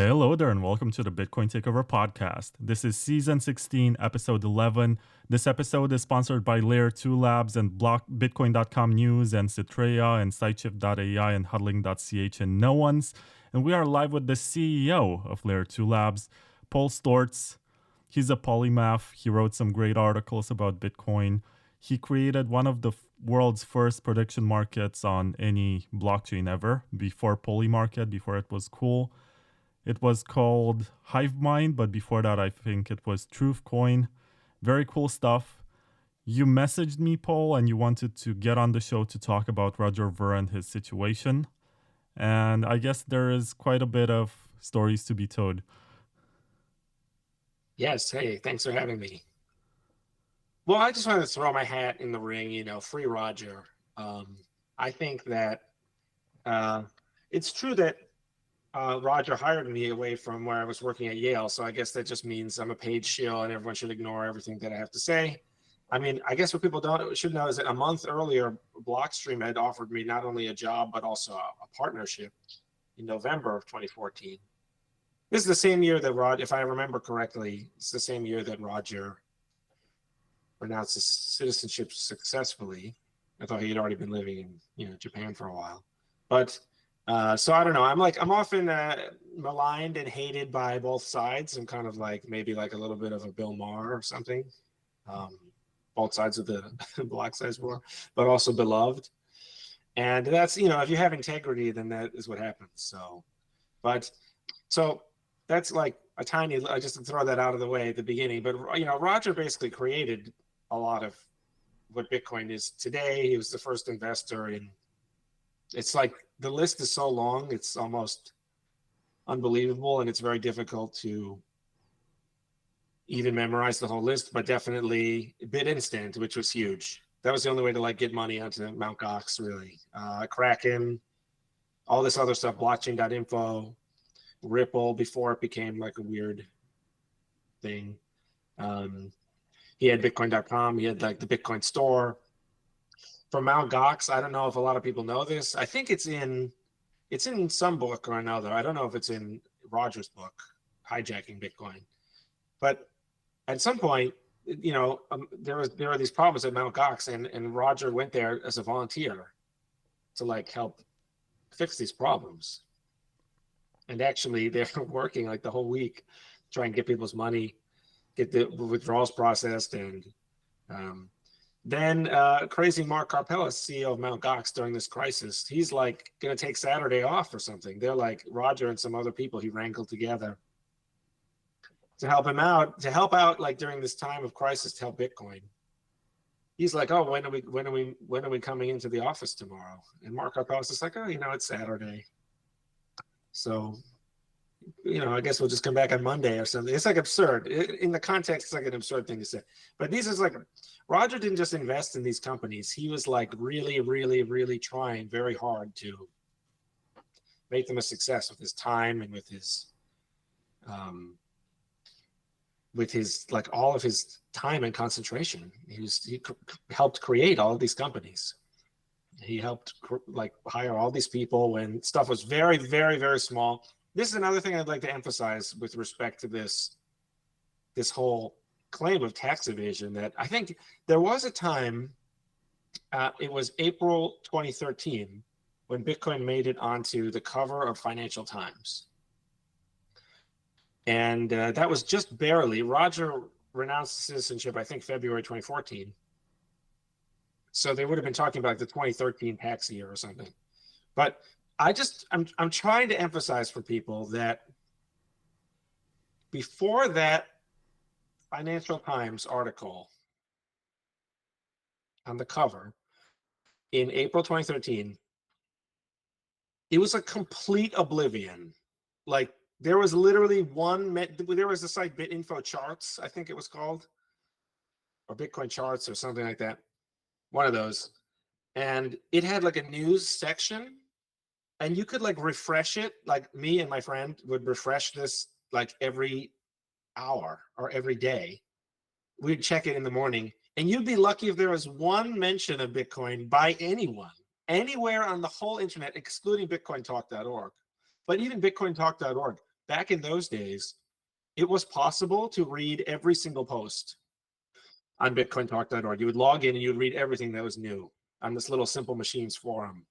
Hello there, and welcome to the Bitcoin Takeover podcast. This is season 16, episode 11. This episode is sponsored by Layer 2 Labs and Bitcoin.com News and Citrea and Sideshift.ai and Huddling.ch and No One's. And we are live with the CEO of Layer 2 Labs, Paul Sztorc. He's a polymath. He wrote some great articles about Bitcoin. He created one of the world's first prediction markets on any blockchain ever, before Polymarket, before it was cool. It was called Hivemind, but before that, I think it was Truthcoin. Very cool stuff. You messaged me, Paul, and you wanted to get on the show to talk about Roger Ver and his situation. And I guess there is quite a bit of stories to be told. Yes. Hey, thanks for having me. Well, I just wanted to throw my hat in the ring, free Roger. I think that it's true that Roger hired me away from where I was working at Yale. So I guess that just means I'm a paid shill and everyone should ignore everything that I have to say. I mean, I guess what people should know is that a month earlier, Blockstream had offered me not only a job, but also a partnership in November of 2014. This is the same year that Roger, if I remember correctly, it's the same year that Roger renounced his citizenship successfully. I thought he had already been living in Japan for a while. But so I don't know. I'm often maligned and hated by both sides. I'm kind of like maybe like a little bit of a Bill Maher or something. Both sides of the blocksize war, but also beloved. And that's, if you have integrity, then that is what happens. So that's like a tiny, just to throw that out of the way at the beginning. But, Roger basically created a lot of what Bitcoin is today. He was the first investor in, it's like the list is so long, it's almost unbelievable, and it's very difficult to even memorize the whole list, but definitely BitInstant, which was huge. That was the only way to get money onto Mt. Gox, really. Kraken, all this other stuff, blockchain.info, Ripple, before it became like a weird thing. He had bitcoin.com, he had like the Bitcoin store. For Mt. Gox, I don't know if a lot of people know this. I think it's in some book or another. I don't know if it's in Roger's book, Hijacking Bitcoin. But at some point, there are these problems at Mt. Gox, and Roger went there as a volunteer to help fix these problems. And actually, they're working like the whole week, trying to get people's money, get the withdrawals processed, and then crazy Mark Karpellis, CEO of Mt. Gox, during this crisis, he's like going to take Saturday off or something. They're like Roger and some other people he wrangled together to help him out, like during this time of crisis, to help Bitcoin. He's like, oh, when are we coming into the office tomorrow? And Mark Karpellis is like, oh, it's Saturday. So, I guess we'll just come back on Monday or something. It's like absurd. In the context, it's like an absurd thing to say. But these is like, Roger didn't just invest in these companies. He was like really, really, really trying very hard to make them a success with his time and with his like all of his time and concentration. He helped create all of these companies. He helped hire all these people when stuff was very, very, very small. This is another thing I'd like to emphasize with respect to this whole claim of tax evasion, that I think there was a time, it was April 2013, when Bitcoin made it onto the cover of Financial Times. And that was just barely. Roger renounced citizenship, I think, February 2014. So they would have been talking about the 2013 tax year or something. But I'm trying to emphasize for people that before that Financial Times article on the cover in April 2013, it was a complete oblivion. Like, there was literally there was a site, BitInfo Charts, I think it was called, or Bitcoin Charts or something like that, one of those. And it had like a news section, and you could refresh it. Like, me and my friend would refresh this like every hour or every day. We'd check it in the morning, and you'd be lucky if there was one mention of Bitcoin by anyone, anywhere on the whole internet, excluding bitcointalk.org. But even bitcointalk.org, back in those days, it was possible to read every single post on bitcointalk.org. You would log in and you would read everything that was new on this little Simple Machines forum.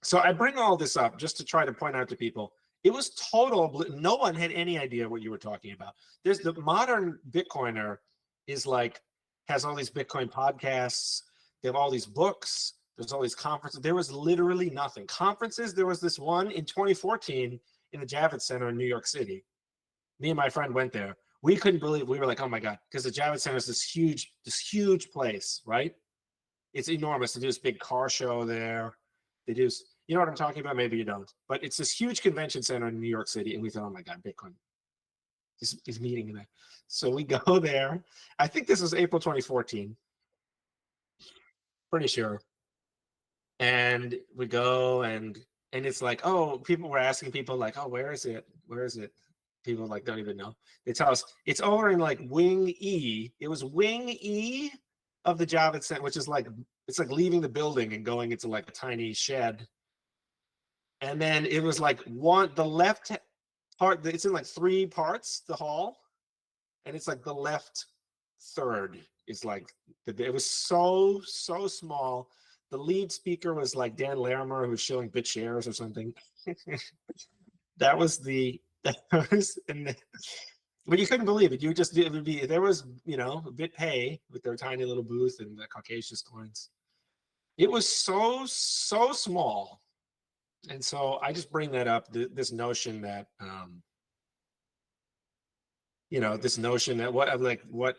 So I bring all this up just to try to point out to people, it was total, no one had any idea what you were talking about. There's the modern Bitcoiner is like, has all these Bitcoin podcasts, they have all these books, there's all these conferences. There was literally nothing. Conferences, there was this one in 2014 in the Javits Center in New York City. Me and my friend went there. We couldn't believe, we were like, oh my God, because the Javits Center is this huge place, right? It's enormous. They do this big car show there. They do, you know what I'm talking about? Maybe you don't. But it's this huge convention center in New York City. And we thought, oh my God, Bitcoin is meeting there. So we go there. I think this was April 2014. Pretty sure. And we go and it's like, oh, people were asking people like, oh, where is it? Where is it? People like don't even know. They tell us it's over in like Wing E. It was Wing E of the Javits Center, which is like, it's like leaving the building and going into like a tiny shed. And then it was like the left part, it's in like 3 parts, the hall. And it's like the left third is like, it was so small. The lead speaker was like Dan Larimer, who was showing BitShares or something. That was but you couldn't believe it. You just, it would be, there was, you know, BitPay with their tiny little booth and the Caucasus coins. It was so small. And so I just bring that up, this notion that, you know, this notion that what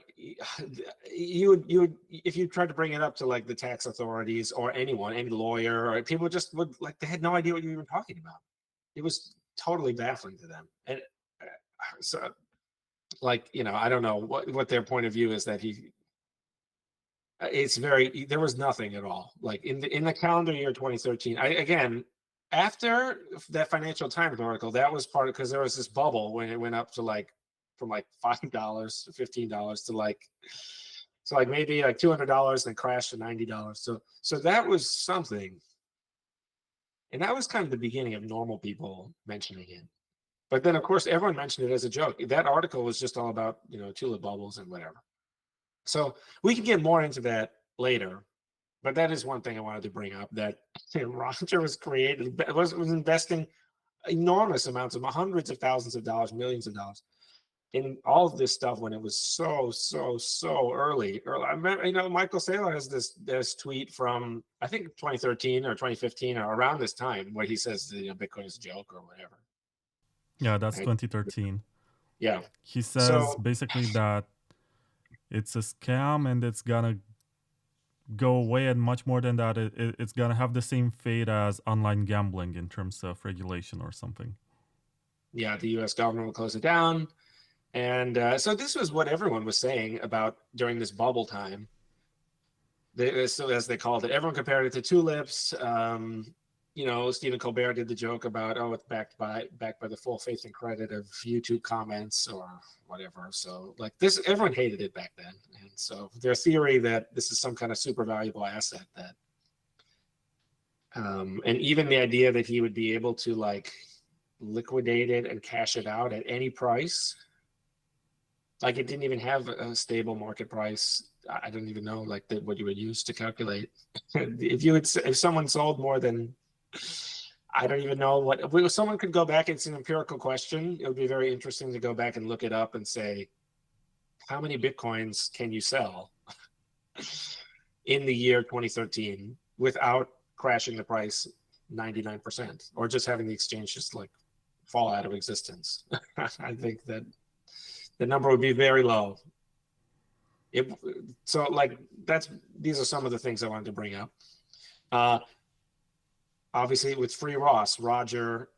you would, if you tried to bring it up to like the tax authorities or anyone, any lawyer, or people just would like, they had no idea what you were even talking about. It was totally baffling to them. And so like, you know, I don't know what their point of view is, that it's very, there was nothing at all. Like in the calendar year 2013, again, after that Financial Times article, that was part of, because there was this bubble when it went up to like, from like $5 to $15 to like maybe like $200, then crashed to $90. So that was something. And that was kind of the beginning of normal people mentioning it. But then of course, everyone mentioned it as a joke. That article was just all about, you know, tulip bubbles and whatever. So we can get more into that later. But that is one thing I wanted to bring up, that Roger was investing enormous amounts of hundreds of thousands of dollars, millions of dollars in all of this stuff when it was so early. I remember, you know, Michael Saylor has this tweet from, I think 2013 or 2015 or around this time, where he says, you know, Bitcoin is a joke or whatever. Yeah, that's 2013. Yeah. He says basically that it's a scam and it's gonna go away, and much more than that, it's gonna have the same fate as online gambling in terms of regulation or something. Yeah, the US government will close it down. And so this was what everyone was saying about during this bubble time. So as they called it, everyone compared it to tulips. You know, Stephen Colbert did the joke about, oh, it's backed by the full faith and credit of YouTube comments or whatever. So like this, everyone hated it back then. And so their theory that this is some kind of super valuable asset that, and even the idea that he would be able to like liquidate it and cash it out at any price. Like it didn't even have a stable market price. I don't even know like what you would use to calculate. If someone sold more than, I don't even know what, if someone could go back, it's an empirical question. It would be very interesting to go back and look it up and say, how many Bitcoins can you sell in the year 2013 without crashing the price 99%, or just having the exchange just like fall out of existence? I think that the number would be very low. So like these are some of the things I wanted to bring up. Obviously with Free Ross, Roger,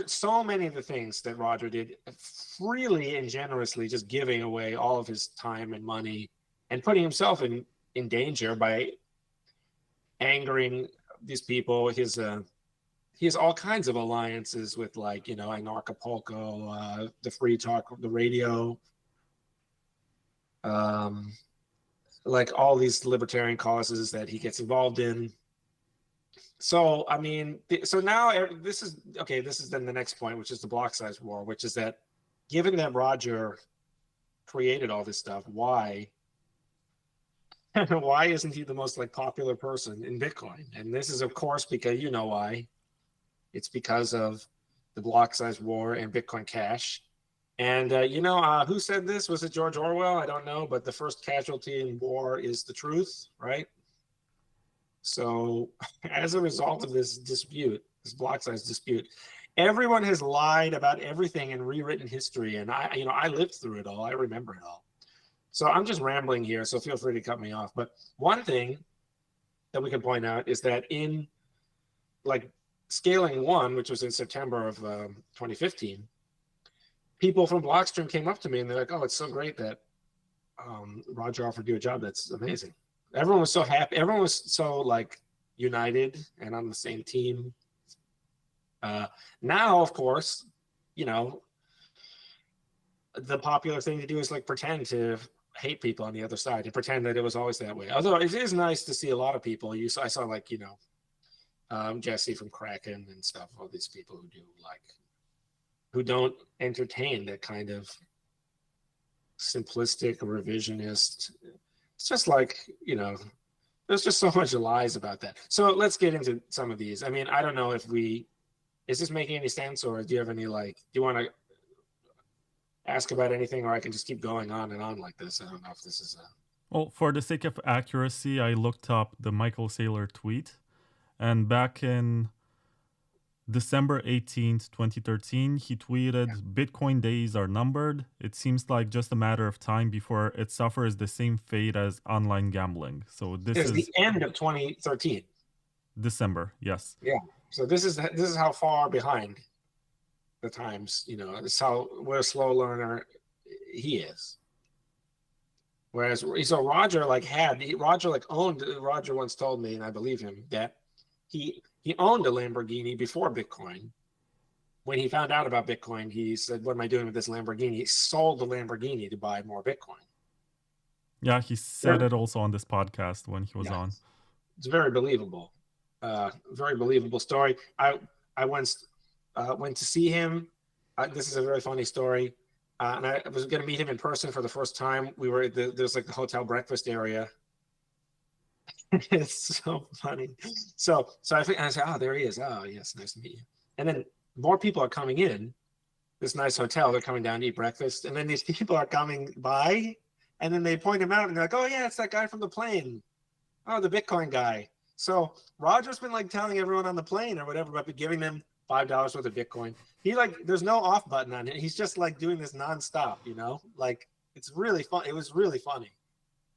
so many of the things that Roger did freely and generously, just giving away all of his time and money and putting himself in danger by angering these people. He has all kinds of alliances with, like, you know, Anarchapulco, the Free Talk, the radio, like all these libertarian causes that he gets involved in. So I mean, so now this is okay. This is then the next point, which is the block size war, which is that given that Roger created all this stuff, why why isn't he the most like popular person in Bitcoin? And this is of course because you know why. It's because of the block size war and Bitcoin Cash. And who said this? Was it George Orwell? I don't know, but the first casualty in war is the truth, right? So as a result of this dispute, this block size dispute, everyone has lied about everything and rewritten history. And I lived through it all. I remember it all. So I'm just rambling here, so feel free to cut me off. But one thing that we can point out is that in like scaling 1, which was in September of 2015, people from Blockstream came up to me and they're like, "Oh, it's so great that Roger offered you a job. That's amazing." Everyone was so happy. Everyone was so like united and on the same team. Now, of course, the popular thing to do is like pretend to hate people on the other side, to pretend that it was always that way. Although it is nice to see a lot of people. I saw like Jesse from Kraken and stuff. All these people who don't entertain that kind of simplistic revisionist. It's just like, there's just so much lies about that. So let's get into some of these. I mean, I don't know is this making any sense, or do you have any do you want to ask about anything, or I can just keep going on and on like this? I don't know if this is Well, for the sake of accuracy, I looked up the Michael Saylor tweet, and back in December 18th, 2013, he tweeted, "Bitcoin days are numbered. It seems like just a matter of time before it suffers the same fate as online gambling." So this is the end of 2013. December, yes. Yeah. So this is how far behind the times, this is what a slow learner he is. Whereas Roger Roger once told me, and I believe him, that he owned a Lamborghini before Bitcoin. When he found out about Bitcoin, he said, "What am I doing with this Lamborghini?" He sold the Lamborghini to buy more Bitcoin. Yeah, he said it also on this podcast when he was on. It's very believable. Very believable story. I once went to see him. This is a very funny story. And I was going to meet him in person for the first time. We were there's like the hotel breakfast area. It's so funny. So I said, "Oh, there he is. Oh, yes, nice to meet you." And then more people are coming in this nice hotel. They're coming down to eat breakfast. And then these people are coming by, and then they point him out, and they're like, "Oh, yeah, it's that guy from the plane. Oh, the Bitcoin guy." So Roger's been like telling everyone on the plane or whatever about giving them $5 worth of Bitcoin. There's no off button on it. He's just like doing this nonstop, like it's really fun. It was really funny.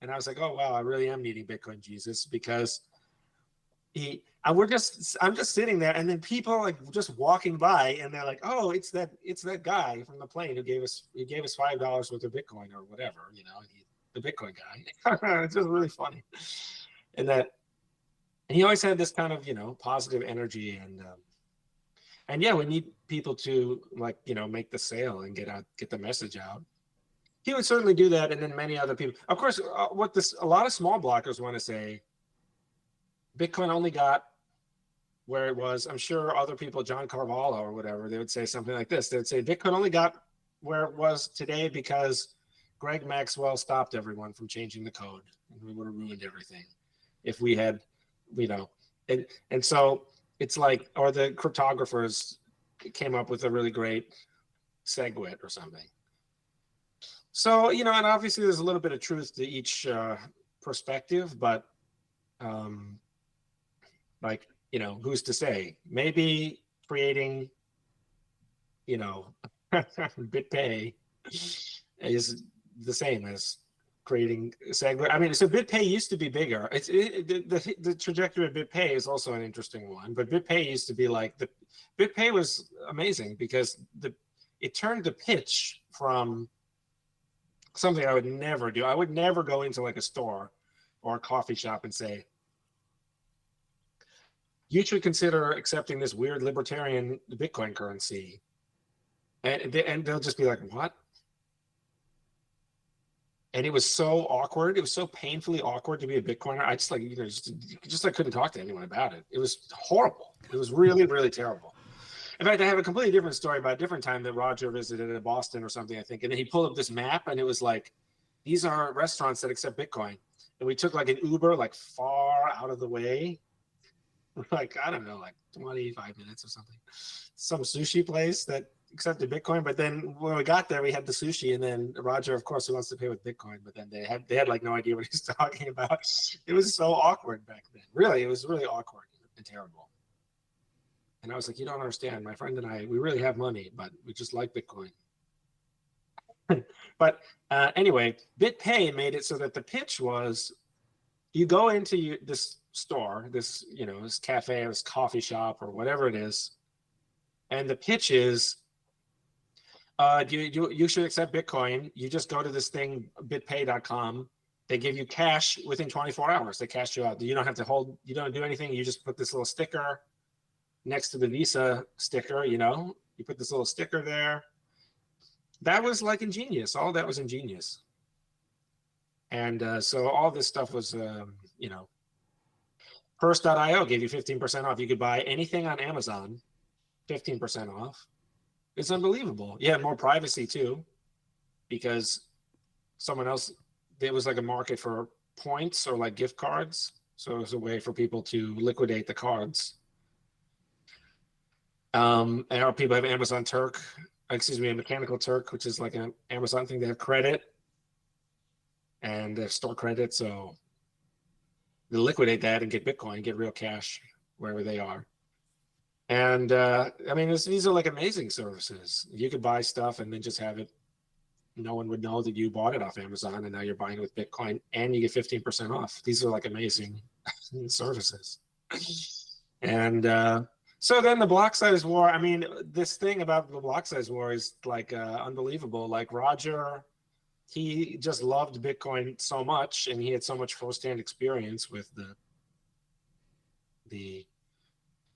And I was like, "Oh, wow, I really am needing Bitcoin Jesus," because I'm just sitting there, and then people are like just walking by, and they're like, "Oh, it's that guy from the plane who gave us $5 worth of Bitcoin or whatever, the Bitcoin guy." It's just really funny. And he always had this kind of, positive energy, and yeah, we need people to make the sale and get the message out. He would certainly do that, and then many other people. Of course, a lot of small blockers want to say, Bitcoin only got where it was. I'm sure other people, John Carvalho or whatever, they would say something like this. They would say Bitcoin only got where it was today because Greg Maxwell stopped everyone from changing the code, and we would have ruined everything if we had, and so it's like, or the cryptographers came up with a really great SegWit or something. So, and obviously there's a little bit of truth to each perspective, but who's to say? Maybe creating, BitPay is the same as creating SegWit. I mean, so BitPay used to be bigger. The trajectory of BitPay is also an interesting one, but BitPay used to be BitPay was amazing because it turned the pitch from something I would never do. I would never go into like a store or a coffee shop and say, "You should consider accepting this weird libertarian Bitcoin currency." And they'll just be like, "What?" And it was so awkward. It was so painfully awkward to be a Bitcoiner. I just like, just like couldn't talk to anyone about it. It was horrible. It was really, really terrible. In fact, I have a completely different story about a different time that Roger visited in Boston or something, I think. And then he pulled up this map and it was like, these are restaurants that accept Bitcoin. And we took like an Uber, like far out of the way. Like, I don't know, like 25 minutes or something. Some sushi place that accepted Bitcoin. But then when we got there, we had the sushi, and then Roger, of course, who wants to pay with Bitcoin, but then they had like no idea what he was talking about. It was so awkward back then. Really, it was really awkward and terrible. And I was like, you don't understand. My friend and I, we really have money, but we just like Bitcoin. But anyway, BitPay made it so that the pitch was, you go into this store, this, this cafe, this coffee shop, or whatever it is, and the pitch is, you should accept Bitcoin. You just go to this thing, bitpay.com. They give you cash within 24 hours. They cash you out. You don't have to hold, you don't do anything. You just put this little sticker next to the Visa sticker, you put this little sticker there. That was like ingenious. All that was ingenious. And so all this stuff was, Purse.io gave you 15% off. You could buy anything on Amazon, 15% off. It's unbelievable. Yeah, more privacy too, because someone else, there was like a market for points or like gift cards. So it was a way for people to liquidate the cards. And our people have Amazon Turk, a Mechanical Turk, which is like an Amazon thing. They have credit and they have store credit. So they liquidate that and get Bitcoin, get real cash wherever they are. And I mean, these are like amazing services. You could buy stuff and then just have it. No one would know that you bought it off Amazon, and now you're buying it with Bitcoin, and you get 15% off. These are like amazing services. And so then the block size war. I mean, this thing about the block size war is like unbelievable. Like Roger, he just loved Bitcoin so much, and he had so much firsthand experience with the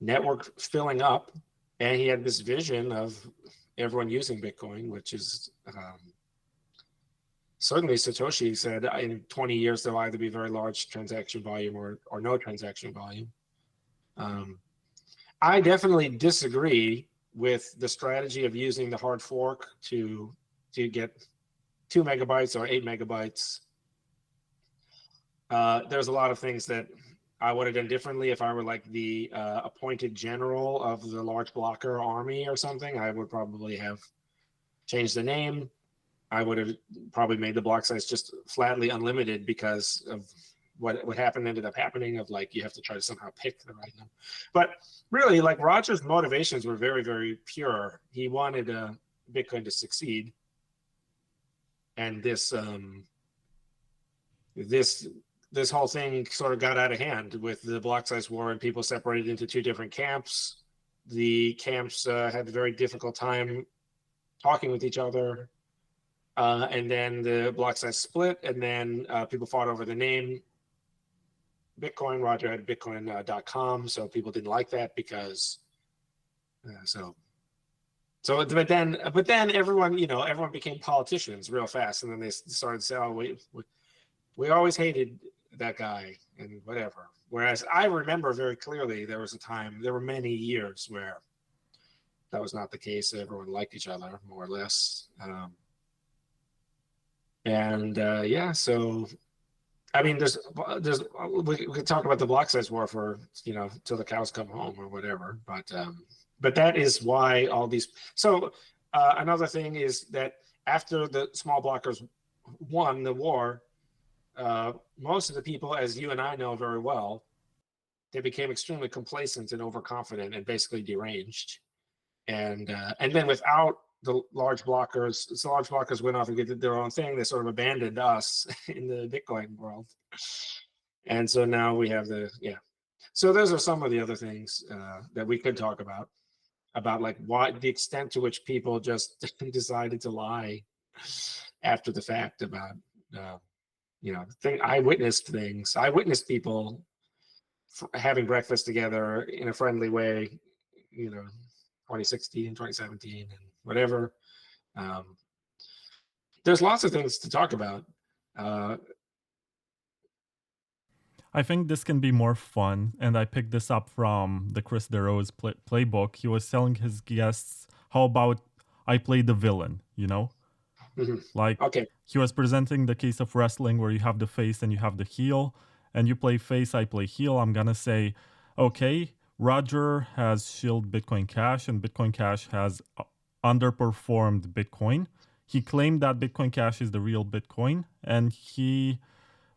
network filling up, and he had this vision of everyone using Bitcoin, which is certainly Satoshi said in 20 years there'll either be very large transaction volume or no transaction volume. I definitely disagree with the strategy of using the hard fork to get 2 megabytes or 8 megabytes. There's a lot of things that I would have done differently if I were like the appointed general of the large blocker army or something. I would probably have changed the name. I would have probably made the block size just flatly unlimited because of what happened ended up happening of like, you have to try to somehow pick the right number. But really, like Roger's motivations were very, very pure. He wanted Bitcoin to succeed. And this whole thing sort of got out of hand with the block size war, and people separated into 2 different camps. The camps had a very difficult time talking with each other. And then the block size split, and then people fought over the name Bitcoin. Roger had bitcoin.com, so people didn't like that because but then everyone became politicians real fast, and then they started to say, oh, we always hated that guy and whatever. Whereas I remember very clearly there were many years where that was not the case. Everyone liked each other more or less. So I mean, we could talk about the block size war for till the cows come home or whatever, but that is why all these. So another thing is that after the small blockers won the war, most of the people, as you and I know very well, they became extremely complacent and overconfident and basically deranged, and then without the large blockers, so large blockers went off and did their own thing. They sort of abandoned us in the Bitcoin world. And so now we have So those are some of the other things that we could talk about like why the extent to which people just decided to lie after the fact about, I witnessed things. I witnessed people having breakfast together in a friendly way, 2016, 2017, and whatever. There's lots of things to talk about. I think this can be more fun, and I picked this up from the Chris DeRose playbook. He was telling his guests, how about I play the villain, you know? Like, Okay. he was presenting the case of wrestling where you have the face and you have the heel, and you play face, I play heel. I'm gonna say, okay, Roger has shilled Bitcoin Cash, and Bitcoin Cash has underperformed Bitcoin. He claimed that Bitcoin Cash is the real Bitcoin, and he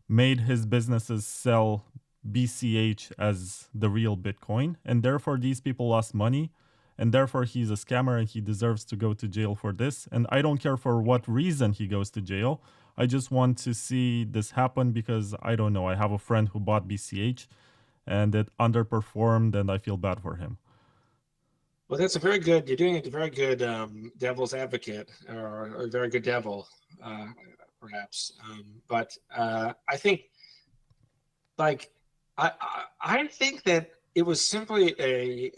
made his businesses sell BCH as the real Bitcoin, and therefore these people lost money, and therefore he's a scammer and he deserves to go to jail for this. And I don't care for what reason he goes to jail. I just want to see this happen because I don't know. I have a friend who bought BCH and it underperformed, and I feel bad for him. Well, that's a very good. You're doing a very good devil's advocate, or a very good devil, perhaps. But I think, like, I think that it was simply a.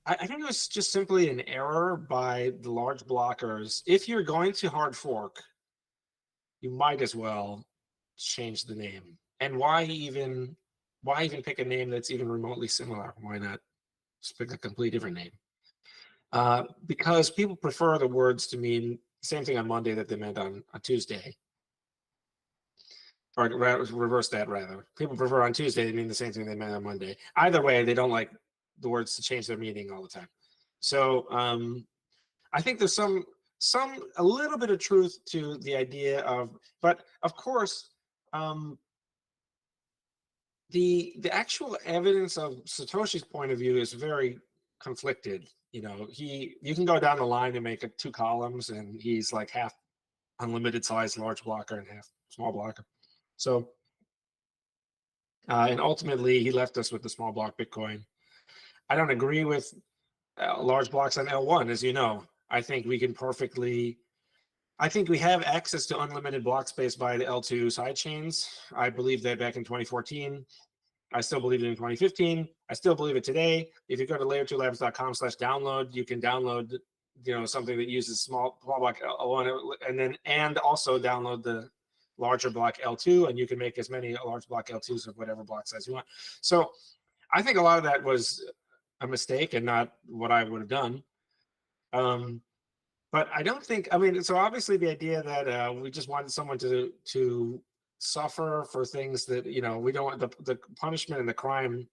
I think it was just simply an error by the large blockers. If you're going to hard fork, you might as well change the name. And why even pick a name that's even remotely similar? Why not just pick a complete different name? Because people prefer the words to mean the same thing on Monday that they meant on Tuesday. Or reverse that, rather. People prefer on Tuesday to mean the same thing they meant on Monday. Either way, they don't like the words to change their meaning all the time. So I think there's a little bit of truth to the idea of, but of course, the actual evidence of Satoshi's point of view is very conflicted. You know, you can go down the line and make it 2 columns, and he's like half unlimited size large blocker and half small blocker. So, and ultimately he left us with the small block Bitcoin. I don't agree with large blocks on L1, as you know. I think we have access to unlimited block space by the L2 sidechains. I believe that back in 2014. I still believe it in 2015. I still believe it today. If you go to layer2labs.com/download, you can download, something that uses small block L1 and also download the larger block L2, and you can make as many large block L2s of whatever block size you want. So I think a lot of that was a mistake and not what I would have done. But I don't think, so obviously the idea that we just wanted someone to suffer for things that, we don't want the punishment and the crime.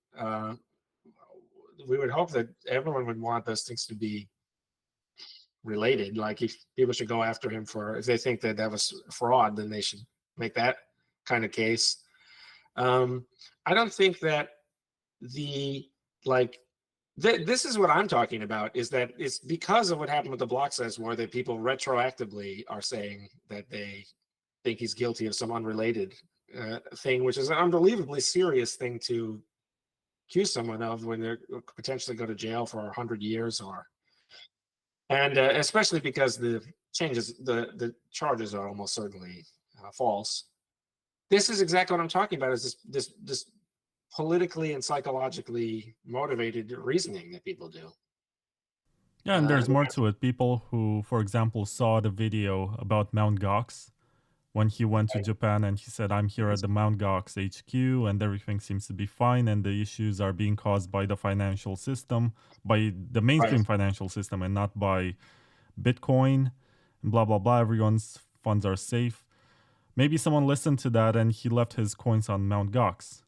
We would hope that everyone would want those things to be related. Like, if people should go after him if they think that was fraud, then they should make that kind of case. I don't think that this is what I'm talking about, is that it's because of what happened with the block size war that people retroactively are saying that they think he's guilty of some unrelated thing, which is an unbelievably serious thing to accuse someone of when they potentially go to jail for 100 years and especially because the charges are almost certainly false. This is exactly what I'm talking about, is this politically and psychologically motivated reasoning that people do. Yeah, and there's more to it. People who, for example, saw the video about Mt. Gox when he went to Japan and he said, I'm here at the Mt. Gox HQ and everything seems to be fine, and the issues are being caused by the financial system, by the mainstream financial system, and not by Bitcoin, and blah, blah, blah. Everyone's funds are safe. Maybe someone listened to that and he left his coins on Mt. Gox.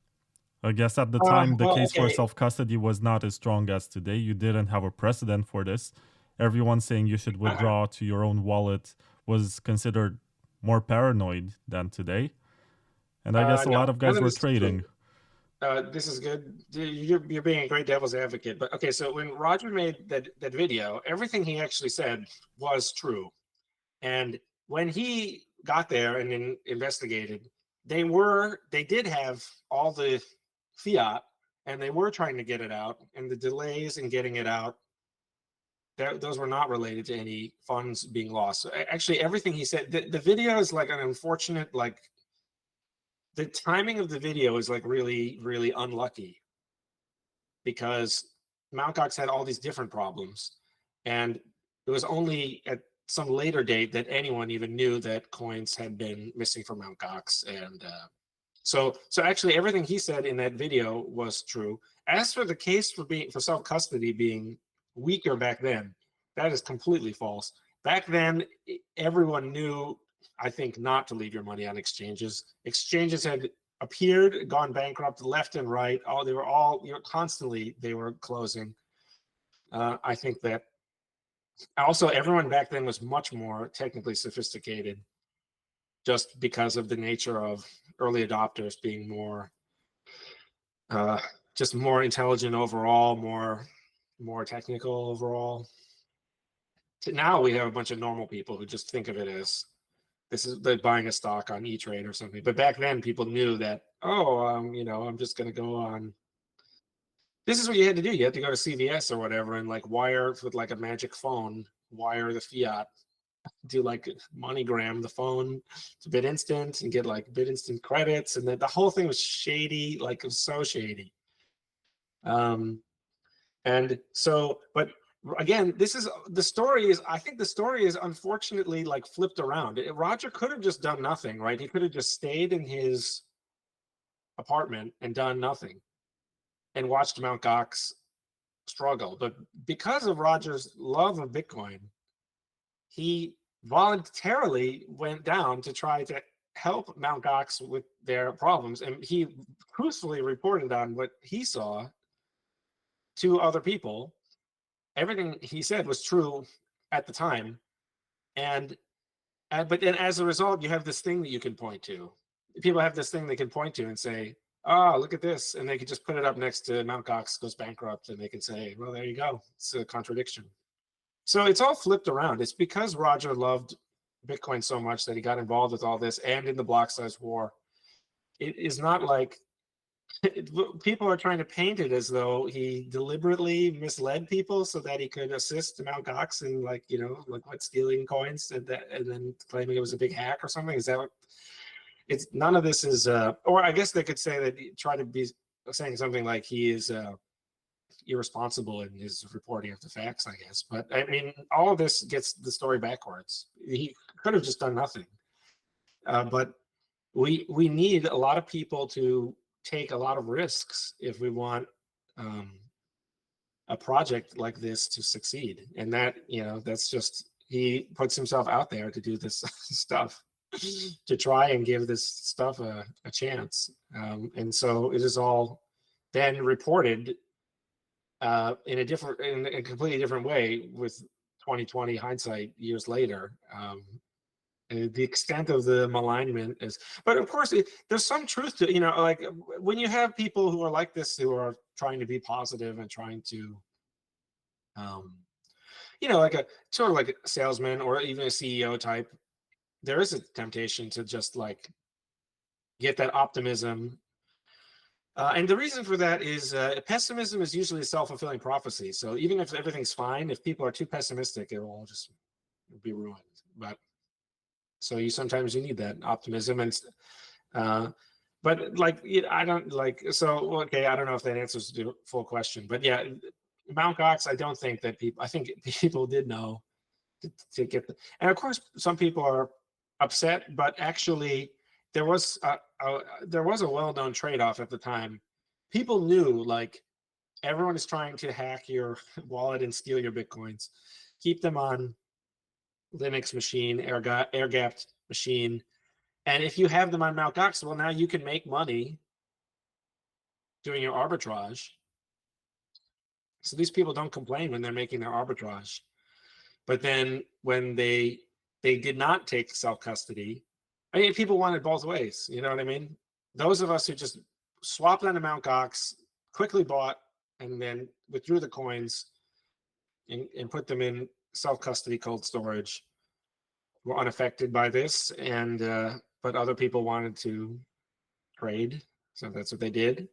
I guess at the time, the case for self-custody was not as strong as today. You didn't have a precedent for this. Everyone saying you should withdraw to your own wallet was considered more paranoid than today. And I guess a lot of guys were trading. This is good. You're being a great devil's advocate. But okay, so when Roger made that video, everything he actually said was true. And when he got there and investigated, they did have all the fiat, and they were trying to get it out, and the delays in getting it out, those were not related to any funds being lost. So actually, everything he said, the video is like an unfortunate, the timing of the video is like really, really unlucky, because Mt. Gox had all these different problems, and it was only at some later date that anyone even knew that coins had been missing from Mt. Gox. And so actually everything he said in that video was true. As for the case for self-custody being weaker back then, that is completely false. Back then, everyone knew, I think, not to leave your money on exchanges. Exchanges had appeared, gone bankrupt left and right. They were all, constantly they were closing. I think that also everyone back then was much more technically sophisticated, just because of the nature of early adopters being more, just more intelligent overall, more technical overall. Now we have a bunch of normal people who just think of it as this is like buying a stock on E-Trade or something. But back then, people knew that, I'm just going to go on. This is what you had to do. You had to go to CVS or whatever and like wire with like a magic phone, wire the fiat, do like MoneyGram the phone to BitInstant and get like BitInstant credits. And then the whole thing was shady, like it was so shady. And so, but again, I think the story is unfortunately like flipped around. Roger could have just done nothing, right? He could have just stayed in his apartment and done nothing and watched Mt. Gox struggle. But because of Roger's love of Bitcoin, he voluntarily went down to try to help Mt. Gox with their problems. And he truthfully reported on what he saw to other people. Everything he said was true at the time. But then as a result, you have this thing that you can point to. People have this thing they can point to and say, oh, look at this. And they can just put it up next to Mt. Gox goes bankrupt. And they can say, well, there you go. It's a contradiction. So it's all flipped around. It's because Roger loved Bitcoin so much that he got involved with all this and in the block size war. It is not like people are trying to paint it as though he deliberately misled people so that he could assist Mt. Gox in like stealing coins and then claiming it was a big hack or something. Is that what it's none of this is or I guess they could say that he tried to be saying something like he is irresponsible in his reporting of the facts, I guess. But I mean, all of this gets the story backwards. He could have just done nothing. But we need a lot of people to take a lot of risks if we want a project like this to succeed. And that, that's just, he puts himself out there to do this stuff, to try and give this stuff a chance. And so it is all then reported in a completely different way with 2020 hindsight years later. The extent of the malignment is, but of course, there's some truth to, like when you have people who are like this, who are trying to be positive and trying to, like a sort of like a salesman or even a CEO type, there is a temptation to just like get that optimism. And the reason for that is pessimism is usually a self-fulfilling prophecy. So even if everything's fine, if people are too pessimistic, it will all just be ruined. But so sometimes you need that optimism, and but like I don't like so okay. I don't know if that answers the full question, but yeah, Mt. Gox. I don't think that people. I think people did know to get and of course some people are upset, but actually there was a well-known trade-off at the time. People knew like everyone is trying to hack your wallet and steal your Bitcoins, keep them on Linux machine, air-gapped machine. And if you have them on Mt. Gox, well, now you can make money doing your arbitrage. So these people don't complain when they're making their arbitrage. But then when they did not take self-custody, I mean, people want it both ways. You know what I mean? Those of us who just swapped onto Mt. Gox, quickly bought, and then withdrew the coins and put them in self-custody cold storage were unaffected by this, and but other people wanted to trade, so that's what they did.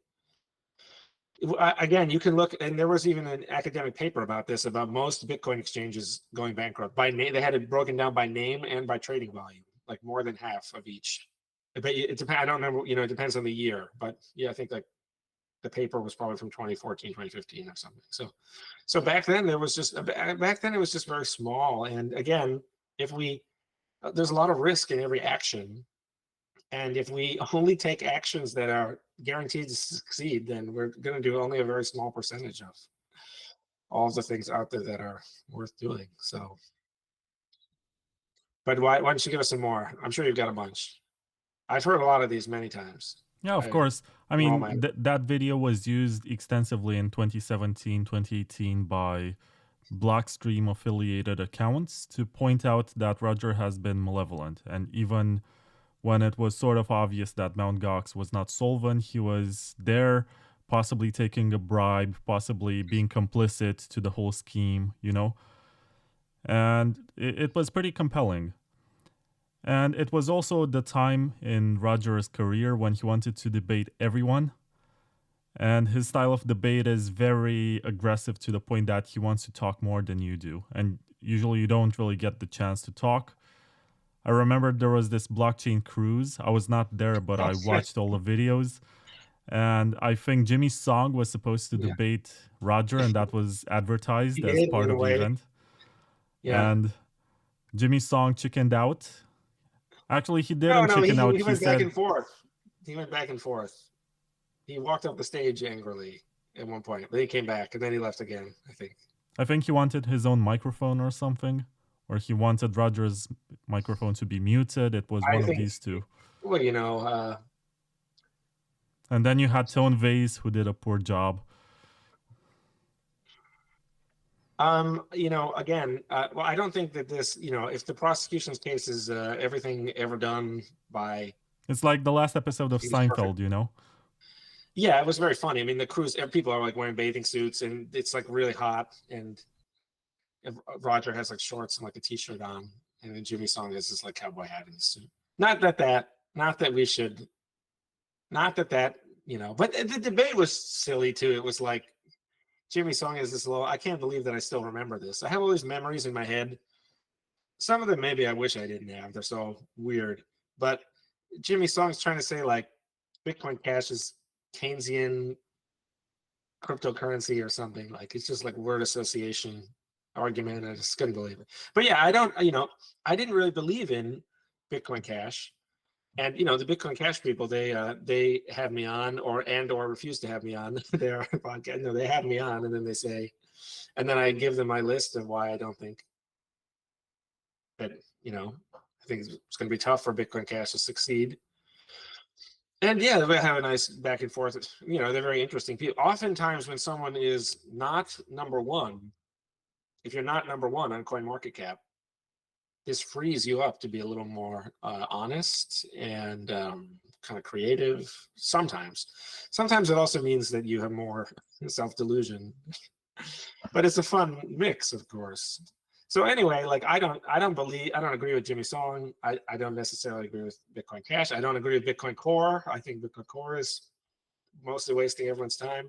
Again, you can look, and there was even an academic paper about this, about most Bitcoin exchanges going bankrupt by name. They had it broken down by name and by trading volume, like more than half of each. But it depends. I don't remember. It depends on the year. But yeah, I think like the paper was probably from 2014, 2015 or something. So back then it was just very small. And again, there's a lot of risk in every action. And if we only take actions that are guaranteed to succeed, then we're going to do only a very small percentage of all of the things out there that are worth doing. So, but why don't you give us some more? I'm sure you've got a bunch. I've heard a lot of these many times. Yeah, of course. I mean, that video was used extensively in 2017, 2018 by Blockstream affiliated accounts to point out that Roger has been malevolent. And even when it was sort of obvious that Mt. Gox was not solvent, he was there, possibly taking a bribe, possibly being complicit to the whole scheme, you know? And it was pretty compelling. And it was also the time in Roger's career when he wanted to debate everyone. And his style of debate is very aggressive to the point that he wants to talk more than you do. And usually you don't really get the chance to talk. I remember there was this blockchain cruise. I was not there, but I watched all the videos. And I think Jimmy Song was supposed to debate Roger, and that was advertised as part of the event. Yeah. And Jimmy Song chickened out. Actually, he didn't chicken out. He went back and forth. He went back and forth. He walked up the stage angrily at one point, but he came back, and then he left again, I think. I think he wanted his own microphone or something, or he wanted Roger's microphone to be muted. It was one of these two. Well, you know. And then you had Tone Vase, who did a poor job. You know, again, well, I don't think that this, you know, if the prosecution's case is everything ever done by... It's like the last episode of Seinfeld, you know? Yeah, it was very funny. I mean, the cruise, people are like wearing bathing suits and it's like really hot. And Roger has like shorts and like a t-shirt on. And then Jimmy Song has this like cowboy hat and suit. Not that, you know, but the debate was silly too. It was like, Jimmy Song is this little, I can't believe that I still remember this. I have all these memories in my head. Some of them maybe I wish I didn't have. They're so weird. But Jimmy Song's trying to say like Bitcoin Cash is Keynesian cryptocurrency or something. Like it's just like word association argument. I just couldn't believe it. But yeah, I didn't really believe in Bitcoin Cash. And you know, the Bitcoin Cash people, they have me on or refuse to have me on their podcast. No, they have me on, and then they say, and then I give them my list of why I don't think that, you know, I think it's going to be tough for Bitcoin Cash to succeed. And yeah, they have a nice back and forth. You know, they're very interesting people. Oftentimes, when someone is not number one, if you're not number one on CoinMarketCap, this frees you up to be a little more honest and kind of creative. Sometimes it also means that you have more self-delusion, but it's a fun mix, of course. So anyway, like I don't agree with Jimmy Song. I don't necessarily agree with Bitcoin Cash. I don't agree with Bitcoin Core. I think Bitcoin Core is mostly wasting everyone's time.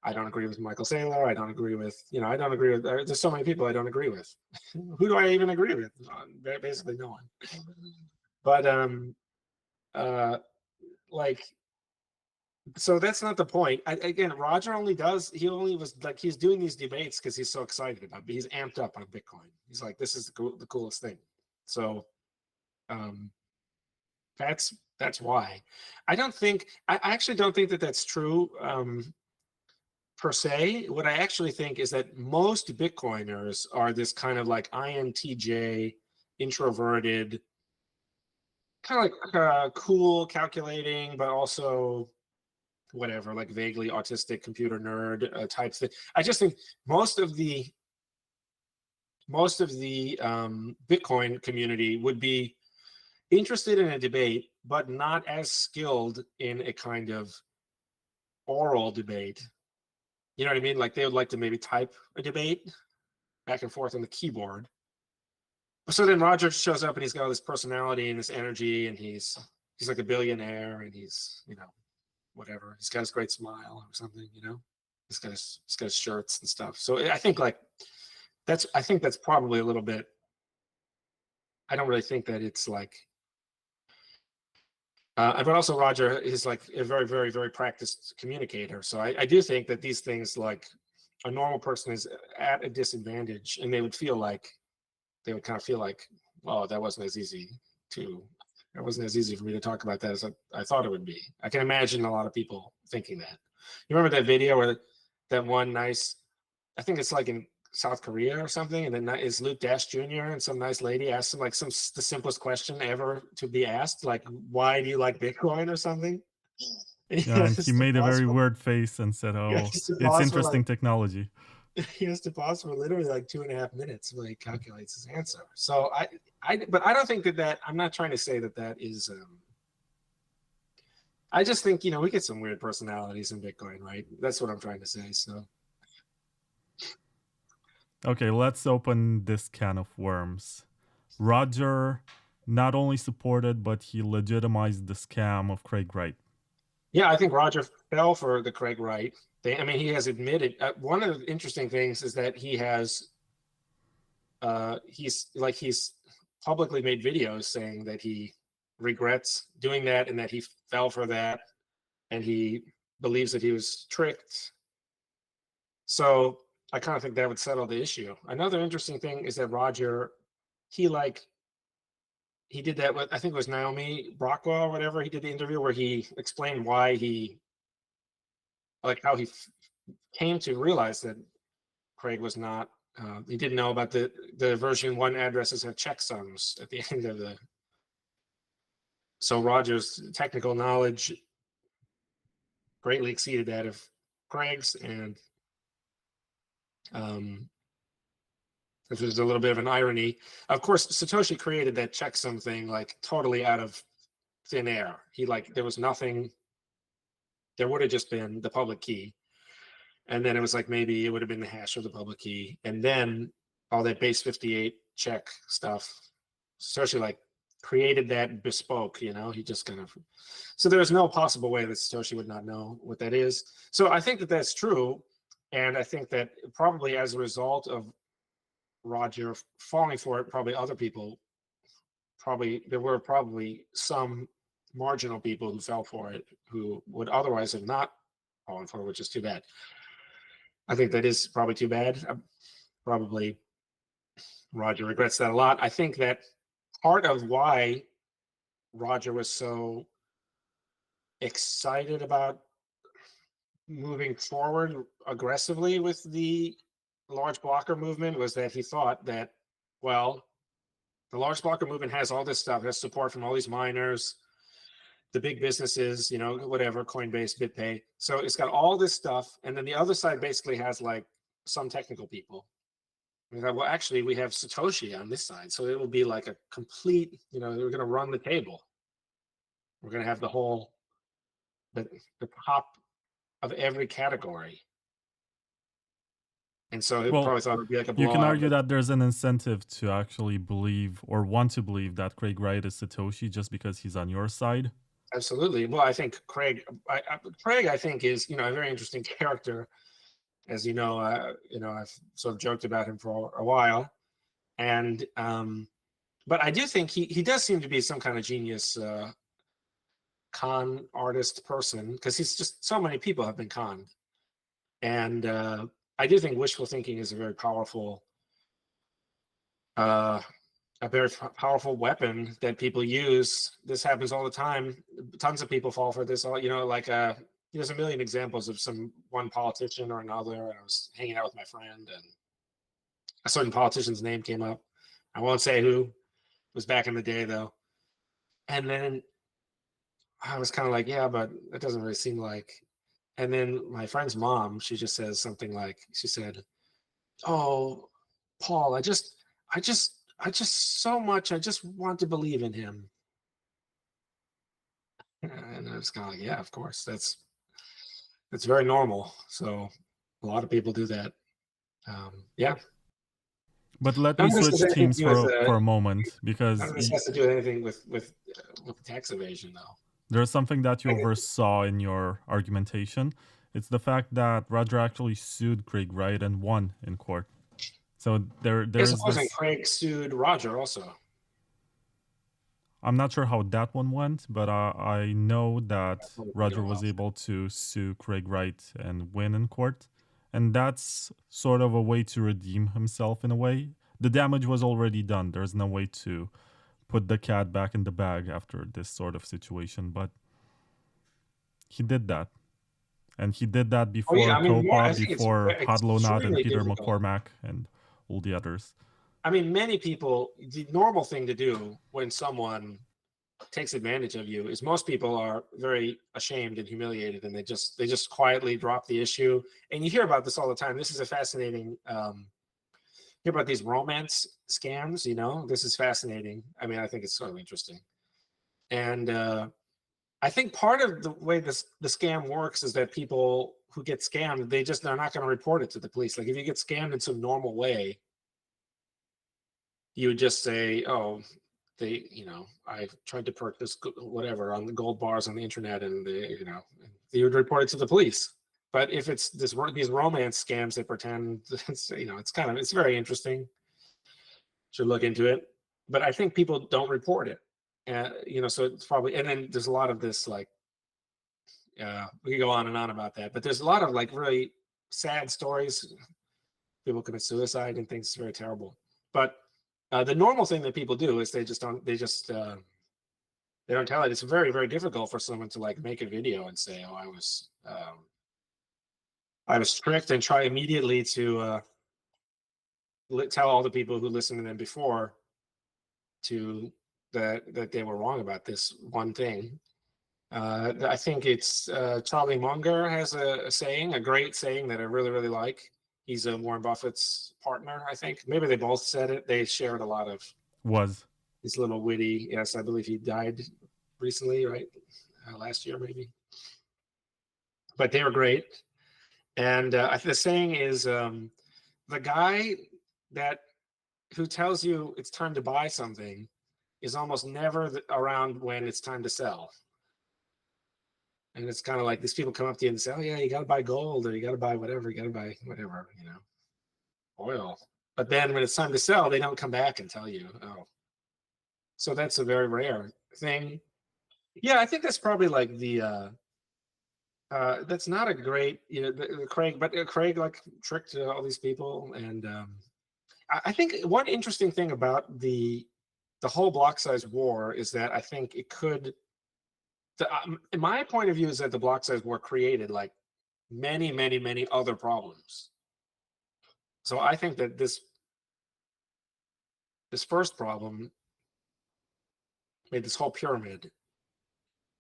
I don't agree with Michael Saylor. I don't agree with, you know, I don't agree with, there's so many people I don't agree with. Who do I even agree with? Basically no one. But like, so that's not the point. Again, Roger he only was like, he's doing these debates because he's so excited about it. He's amped up on Bitcoin. He's like, this is the coolest thing. So that's why. I actually don't think that that's true. Per se, what I actually think is that most Bitcoiners are this kind of like INTJ, introverted, kind of like cool, calculating, but also whatever, like vaguely autistic computer nerd type thing. I just think most of the Bitcoin community would be interested in a debate, but not as skilled in a kind of oral debate. You know what I mean? Like they would like to maybe type a debate back and forth on the keyboard. So then Roger shows up and he's got all this personality and this energy, and he's like a billionaire, and he's, you know, whatever. He's got his great smile or something, you know. He's got his shirts and stuff. So I think like that's probably a little bit. I don't really think that it's like. But also Roger is like a very, very, very practiced communicator. So I do think that these things, like a normal person is at a disadvantage, and they would feel like they would kind of feel like, oh, that wasn't as easy for me to talk about that as I thought it would be. I can imagine a lot of people thinking that. You remember that video where that one nice, I think it's like in South Korea or something, and then is Luke Dash Jr. and some nice lady asked him like the simplest question ever to be asked, like, why do you like Bitcoin or something? Yeah, and he made a very weird face and said, "Oh, it's interesting technology." He has to pause for literally like 2.5 minutes when he calculates his answer. So but I don't think that I'm not trying to say that is. I just think we get some weird personalities in Bitcoin, right? That's what I'm trying to say. So. Okay, let's open this can of worms. Roger not only supported, but he legitimized the scam of Craig Wright. Yeah, I think Roger fell for the Craig Wright thing. I mean, he has admitted one of the interesting things is that he has he's publicly made videos saying that he regrets doing that and that he fell for that and he believes that he was tricked. So I kind of think that would settle the issue. Another interesting thing is that Roger, he did that with, I think it was Naomi Brockwell or whatever. He did the interview where he explained why how he came to realize that Craig was not, he didn't know about the version 1 addresses have checksums at the end of the. So Roger's technical knowledge greatly exceeded that of Craig's, and this is a little bit of an irony. Of course, Satoshi created that checksum thing like totally out of thin air. There was nothing. There would have just been the public key, and then it was like maybe it would have been the hash of the public key, and then all that base 58 check stuff. Satoshi created that bespoke. He just kind of. So there is no possible way that Satoshi would not know what that is. So I think that that's true, and I think that probably as a result of Roger falling for it, probably other people, there were probably some marginal people who fell for it who would otherwise have not fallen for it, which is too bad. I think that is probably too bad. Probably Roger regrets that a lot. I think that part of why Roger was so excited about moving forward aggressively with the large blocker movement was that he thought that, well, the large blocker movement has all this stuff, it has support from all these miners, the big businesses, whatever, Coinbase, BitPay. So it's got all this stuff. And then the other side basically has some technical people. We thought, well, actually, we have Satoshi on this side. So it will be like a complete, we're going to run the table. We're going to have the whole, the top of every category. And so it probably thought it would be like a blowout. You can argue that there's an incentive to actually believe or want to believe that Craig Wright is Satoshi just because he's on your side. Absolutely. Well, I think Craig, I think is, a very interesting character. As you know, I've sort of joked about him for a while. And, but I do think he does seem to be some kind of genius con artist person, because he's just, so many people have been conned. And I do think wishful thinking is a very powerful weapon that people use. This happens all the time. Tons of people fall for this. There's a million examples of one politician or another. I was hanging out with my friend, and a certain politician's name came up. I won't say who. It was back in the day, though. And then I was kind of like, yeah, but it doesn't really seem like. And then my friend's mom, she just says something like, she said, "Oh, Paul, I just so much, I just want to believe in him." And I was kind of like, yeah, of course, that's very normal. So a lot of people do that. Yeah. But let me switch teams for a moment, because none of this has to do with anything with tax evasion, though. There's something that you oversaw in your argumentation. It's the fact that Roger actually sued Craig Wright and won in court. So there's this. Craig sued Roger also. I'm not sure how that one went, but I know that Roger was able to sue Craig Wright and win in court. And that's sort of a way to redeem himself in a way. the damage was already done. There's no way to put the cat back in the bag after this sort of situation, but he did that. And he did that Oh yeah, before I mean, Copa, I think it's before Hadlonat and extremely Peter difficult. McCormack and all the others. I mean, many people, the normal thing to do when someone takes advantage of you is most people are very ashamed and humiliated, and they just quietly drop the issue. And you hear about this all the time. This is a fascinating hear about these romance scams, you know. This is fascinating. I mean, I think it's sort of interesting. And I think part of the way the scam works is that people who get scammed, they're not going to report it to the police. Like if you get scammed in some normal way, you would just say, oh, I tried to purchase whatever on the gold bars on the internet, and you would report it to the police. But if it's these romance scams that pretend, it's very interesting. Should look into it. But I think people don't report it. So it's probably, and then there's a lot of this like, we could go on and on about that, but there's a lot of like really sad stories. People commit suicide and things. It's very terrible. But the normal thing that people do is they don't tell it. It's very, very difficult for someone to like make a video and say, oh, I was tricked, and try immediately to tell all the people who listened to them before that they were wrong about this one thing. I think it's Charlie Munger has a great saying that I really, really like. He's Warren Buffett's partner, I think. Maybe they both said it. They shared a lot of these little witty. Yes, I believe he died recently, right? Last year, maybe. But they were great. And the saying is, the guy who tells you it's time to buy something is almost never around when it's time to sell. And it's kind of like these people come up to you and say, oh yeah, you got to buy gold, or you got to buy whatever, oil. But then when it's time to sell, they don't come back and tell you. Oh, so that's a very rare thing. Yeah, I think that's probably like that's not a great, Craig like tricked all these people. And I think one interesting thing about the whole block size war is that I think it could, in my point of view, is that the block size war created like many, many, many other problems. So I think that this first problem made this whole pyramid,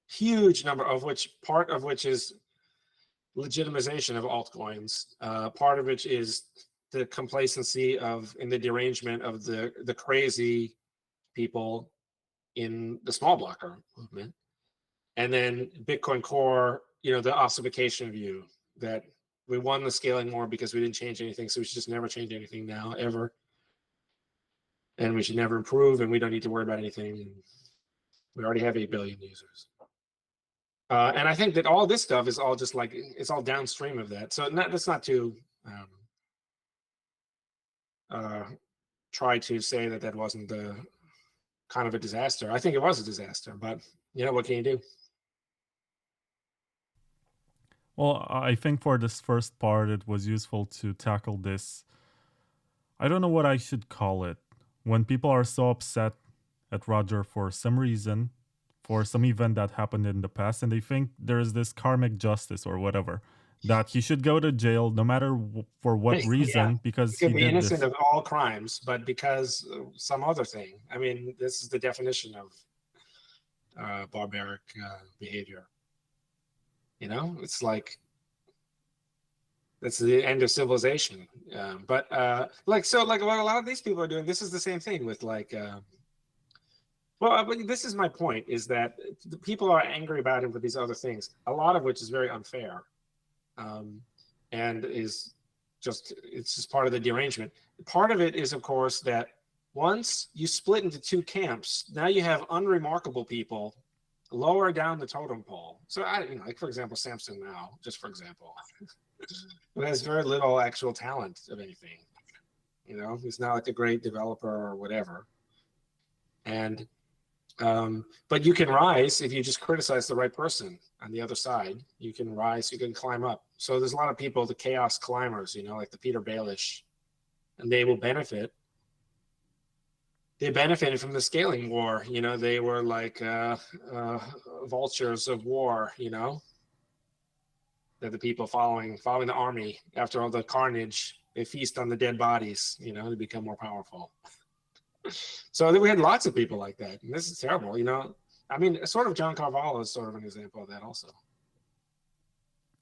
huge number of which, part of which is legitimization of altcoins, part of which is the complacency in the derangement of the crazy people in the small blocker movement. And then Bitcoin Core, the ossification view that we won the scaling war because we didn't change anything, so we should just never change anything now, ever. And we should never improve, and we don't need to worry about anything. We already have 8 billion users. And I think that all this stuff is all just like, it's all downstream of that. So that's not to try to say that wasn't the kind of a disaster. I think it was a disaster, but what can you do? Well, I think for this first part, it was useful to tackle this. I don't know what I should call it. When people are so upset at Roger for some reason, for some event that happened in the past, and they think there's this karmic justice or whatever, that he should go to jail no matter for what reason, because he could be did innocent this. of all crimes, but because of some other thing. I mean, this is the definition of barbaric behavior. It's like that's the end of civilization. But what a lot of these people are doing, this is the same thing with like. But this is my point: is that the people are angry about him for these other things, a lot of which is very unfair, and it's just part of the derangement. Part of it is, of course, that once you split into two camps, now you have unremarkable people lower down the totem pole. So like for example, Samson now, just for example, who has very little actual talent of anything. He's not like a great developer or whatever. And but you can rise if you just criticize the right person on the other side. You can rise, you can climb up. So there's a lot of people, the chaos climbers, like the Peter Baelish, and they will benefit they benefited from the scaling war. They were like vultures of war. They're the people following the army. After all the carnage, they feast on the dead bodies. To become more powerful. So we had lots of people like that, and this is terrible. I mean, sort of John Carvalho is sort of an example of that also.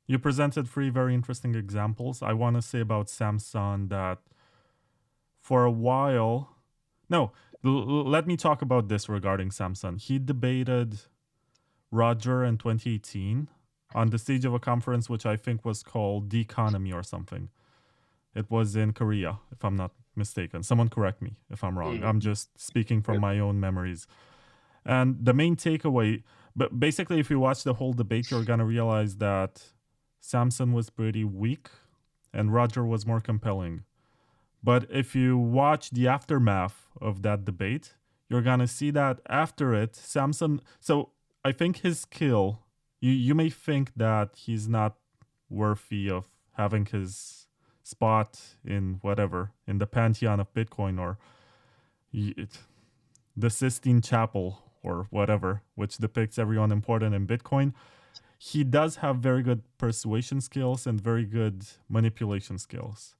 You presented 3 very interesting examples. I want to say about Samson that for a while... No, let me talk about this regarding Samson. He debated Roger in 2018 on the stage of a conference which I think was called The Economy or something. It was in Korea, if I'm not mistaken. Someone correct me if I'm wrong. I'm just speaking from my own memories. And the main takeaway, but basically if you watch the whole debate, you're going to realize that Samson was pretty weak and Roger was more compelling. But if you watch the aftermath of that debate, you're going to see that after it, Samson... So I think his skill, you may think that he's not worthy of having his spot in whatever, in the pantheon of Bitcoin or the Sistine Chapel or whatever, which depicts everyone important in Bitcoin. He does have very good persuasion skills and very good manipulation skills.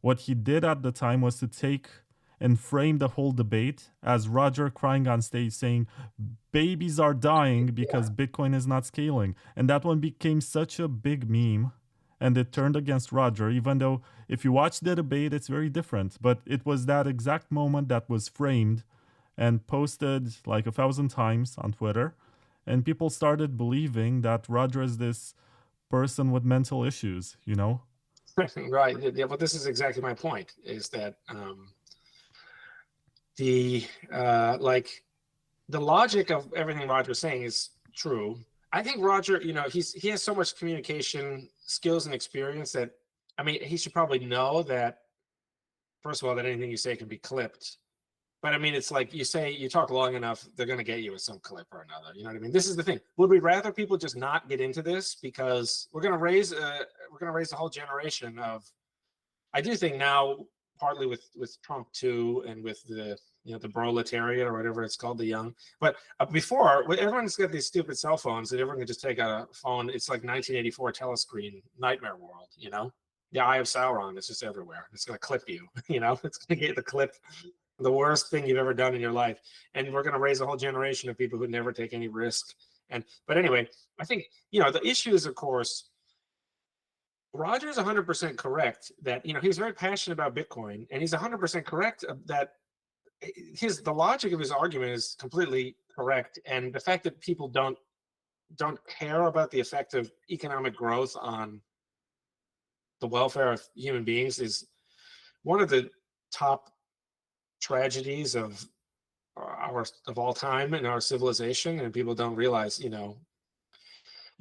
What he did at the time was to take and frame the whole debate as Roger crying on stage saying, babies are dying because Bitcoin is not scaling. And that one became such a big meme. And it turned against Roger, even though if you watch the debate, it's very different. But it was that exact moment that was framed and posted like 1,000 times on Twitter. And people started believing that Roger is this person with mental issues, Right. Yeah, but this is exactly my point, is that the logic of everything Roger's saying is true. I think Roger, he has so much communication skills and experience that, I mean, he should probably know that, first of all, that anything you say can be clipped. But I mean, it's like you talk long enough, they're going to get you with some clip or another. You know what I mean? This is the thing. Would we rather people just not get into this because we're going to raise a whole generation of, I do think now, partly with Trump too, and with the the proletariat or whatever it's called, the young. But before, everyone's got these stupid cell phones that everyone can just take out a phone. It's like 1984 telescreen nightmare world. The Eye of Sauron is just everywhere. It's going to clip you. It's going to get the clip. The worst thing you've ever done in your life, and we're going to raise a whole generation of people who never take any risk. But anyway, I think the issue is, of course, Roger's 100% correct that he's very passionate about Bitcoin, and he's 100% correct that the logic of his argument is completely correct, and the fact that people don't care about the effect of economic growth on the welfare of human beings is one of the top tragedies of all time in our civilization, and people don't realize.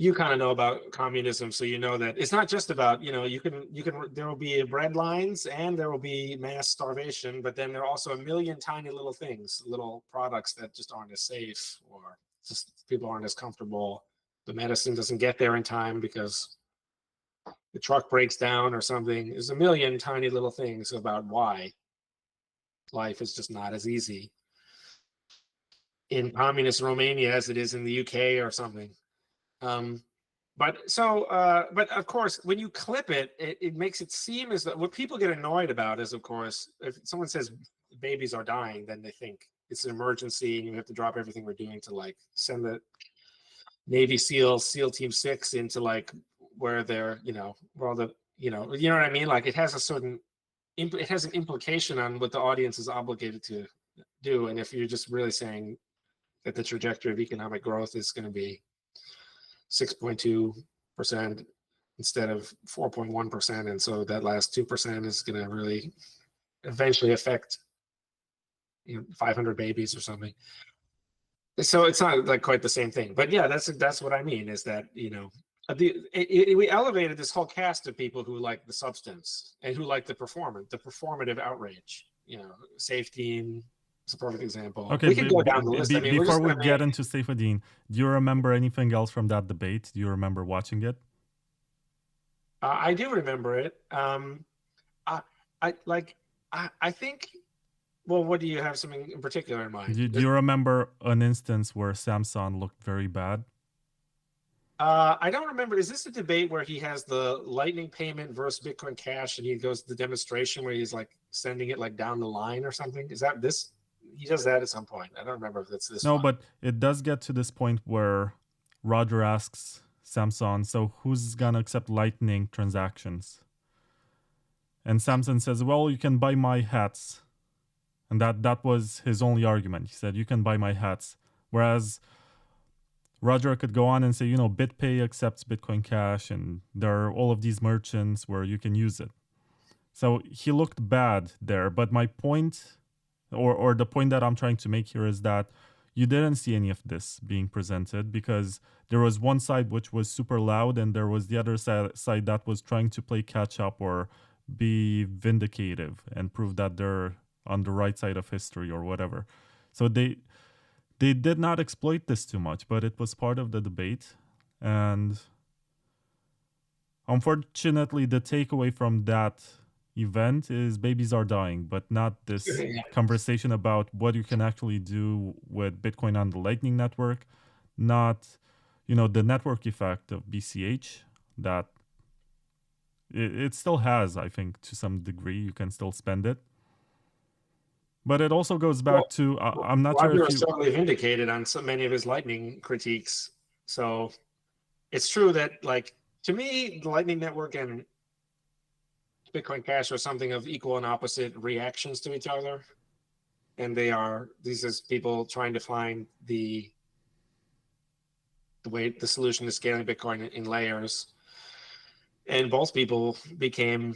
You kind of know about communism, so that it's not just about there will be bread lines and there will be mass starvation, but then there are also a million tiny little things, little products that just aren't as safe, or just people aren't as comfortable. The medicine doesn't get there in time because the truck breaks down or something. There's a million tiny little things about why life is just not as easy in communist Romania as it is in the UK or something. But of course, when you clip it, it makes it seem as though what people get annoyed about is, of course, if someone says babies are dying, then they think it's an emergency and you have to drop everything we're doing to like send the Navy SEAL Team 6 into like where they're, where all the, you know what I mean? Like it has an implication on what the audience is obligated to do. And if you're just really saying that the trajectory of economic growth is going to be 6.2% instead of 4.1%, and so that last 2% is going to really eventually affect 500 babies or something. So it's not like quite the same thing, but yeah, that's what I mean, is that we elevated this whole cast of people who like the substance and who like the performative outrage. Safety is a perfect example. Okay, we could go down the list. Before we get into Saifedean, do you remember anything else from that debate? Do you remember watching it? I do remember it. I think Well, what do you have something in particular in mind? Do you remember an instance where Samsung looked very bad? I don't remember. Is this a debate where he has the Lightning payment versus Bitcoin Cash, and he goes to the demonstration where he's like sending it like down the line or something? Is that this? He does that at some point. I don't remember if it's this No, one. but it does get to this point where Roger asks Samson, so who's gonna accept Lightning transactions? And Samson says, well, you can buy my hats. And that was his only argument. He said, you can buy my hats. Whereas Roger could go on and say, BitPay accepts Bitcoin Cash, and there are all of these merchants where you can use it. So he looked bad there. But my point, or the point that I'm trying to make here, is that you didn't see any of this being presented because there was one side which was super loud and there was the other side that was trying to play catch up or be vindicative and prove that they're on the right side of history or whatever. So they did not exploit this too much, but it was part of the debate. And unfortunately, the takeaway from that event is babies are dying, but not this conversation about what you can actually do with Bitcoin on the Lightning Network, not, the network effect of BCH that it still has, I think, to some degree. You can still spend it. But it also goes back to, I'm not sure if was certainly vindicated on so many of his Lightning critiques. So it's true that, like, to me, the Lightning Network and Bitcoin Cash are something of equal and opposite reactions to each other. And these are people trying to find the solution to scaling Bitcoin in layers. And both people became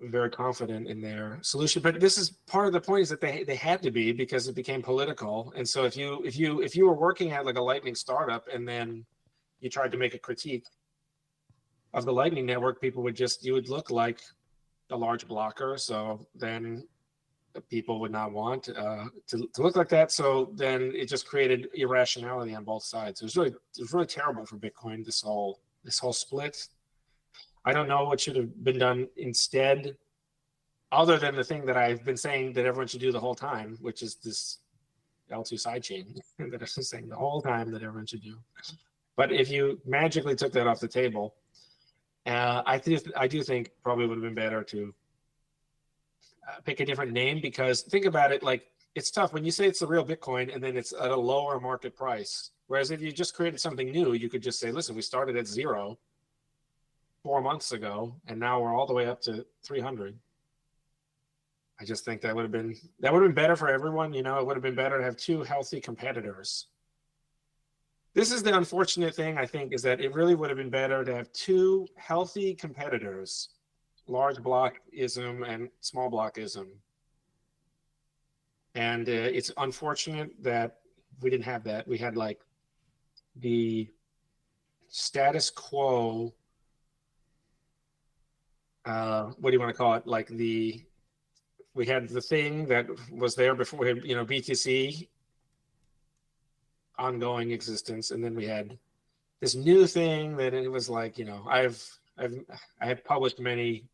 very confident in their solution, but this is part of the point, is that they had to be, because it became political. And so if you were working at like a Lightning startup and then you tried to make a critique of the Lightning Network, people you would look like a large blocker. So then people would not want to look like that. So then it just created irrationality on both sides. It was really terrible for Bitcoin, this whole split. I don't know what should have been done instead, other than the thing that I've been saying that everyone should do the whole time, which is this L2 sidechain that I've been saying the whole time that everyone should do. But if you magically took that off the table, I do think probably would have been better to pick a different name, because think about it, like, it's tough when you say it's the real Bitcoin and then it's at a lower market price. Whereas if you just created something new, you could just say, listen, we started at 0 4 months ago, and now we're all the way up to 300. I just think that would have been better for everyone. It would have been better to have two healthy competitors. This is the unfortunate thing, I think, is that it really would have been better to have two healthy competitors, large blockism and small blockism. And it's unfortunate that we didn't have that. We had like the status quo. What do you want to call it? Like we had the thing that was there before we had, BTC ongoing existence, and then we had this new thing that it was like, I have published many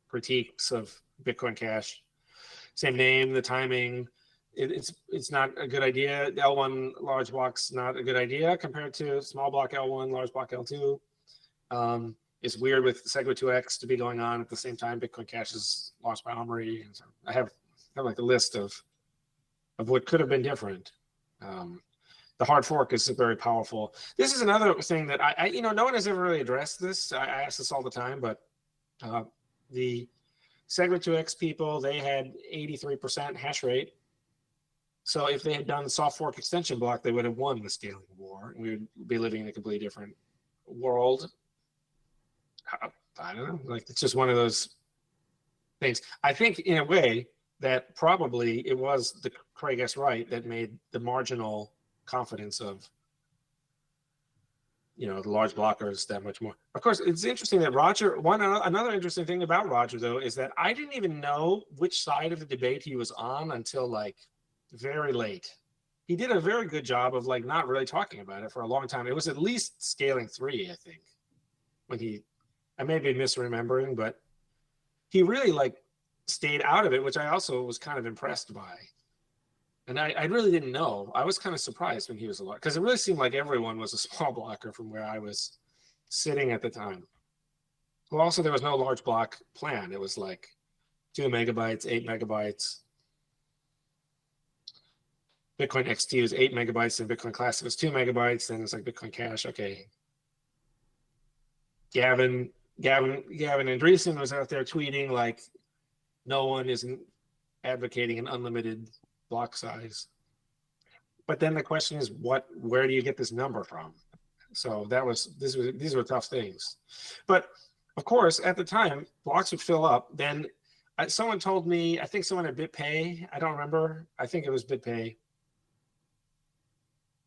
critiques of Bitcoin Cash. Same name, the timing. It's not a good idea. The L1 large block's not a good idea compared to small block L1, large block L2. It's weird with SegWit2x to be going on at the same time Bitcoin Cash is launched by Omri. So I have like a list of what could have been different. The hard fork is very powerful. This is another thing that I no one has ever really addressed this. I ask this all the time, but the SegWit2x people, they had 83% hash rate. So if they had done soft fork extension block, they would have won the scaling war. We would be living in a completely different world. I don't know. Like, it's just one of those things. I think in a way that probably it was the Craig S. Wright that made the marginal confidence of, the large blockers that much more. Of course, it's interesting that Roger, another interesting thing about Roger, though, is that I didn't even know which side of the debate he was on until like very late. He did a very good job of like not really talking about it for a long time. It was at least scaling 3, I think, when I may be misremembering, but he really like stayed out of it, which I also was kind of impressed by. And I really didn't know. I was kind of surprised when he was a lot, because it really seemed like everyone was a small blocker from where I was sitting at the time. Well, also there was no large block plan. It was like 2 megabytes, 8 megabytes. Bitcoin XT was 8 megabytes, and Bitcoin Classic was 2 megabytes. Then it's like Bitcoin Cash. Okay. Gavin Andreessen was out there tweeting like, no one isn't advocating an unlimited block size. But then the question is, where do you get this number from? So these were tough things. But of course, at the time, blocks would fill up. Then someone told me, I think someone at BitPay, I don't remember, I think it was BitPay,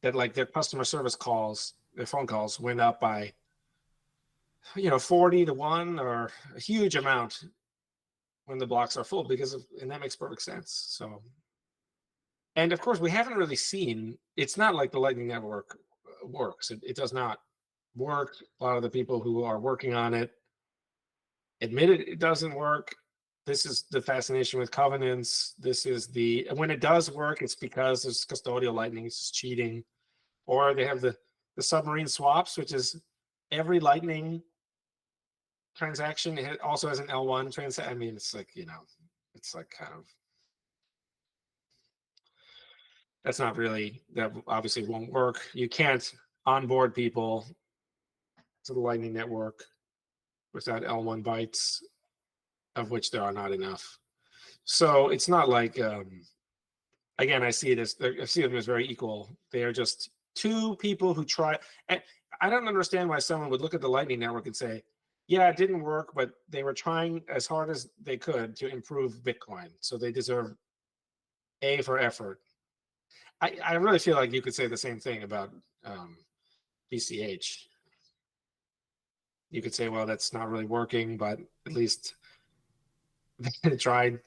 that like their customer service calls, their phone calls went up by 40 to 1 or a huge amount when the blocks are full, and that makes perfect sense. So, and of course, we haven't really seen, it's not like the Lightning Network works. It does not work. A lot of the people who are working on it admit it doesn't work. This is the fascination with covenants. When it does work, it's because there's custodial Lightning, it's cheating. Or they have the submarine swaps, which is every Lightning transaction also has an L1 transaction. I mean, it's like, it's like kind of, that obviously won't work. You can't onboard people to the Lightning Network without L1 bytes, of which there are not enough. So it's not like, again, I see them as very equal. They are just two people who try. And I don't understand why someone would look at the Lightning Network and say, yeah, it didn't work, but they were trying as hard as they could to improve Bitcoin. So they deserve A for effort. I really feel like you could say the same thing about BCH. You could say, well, that's not really working, but at least they tried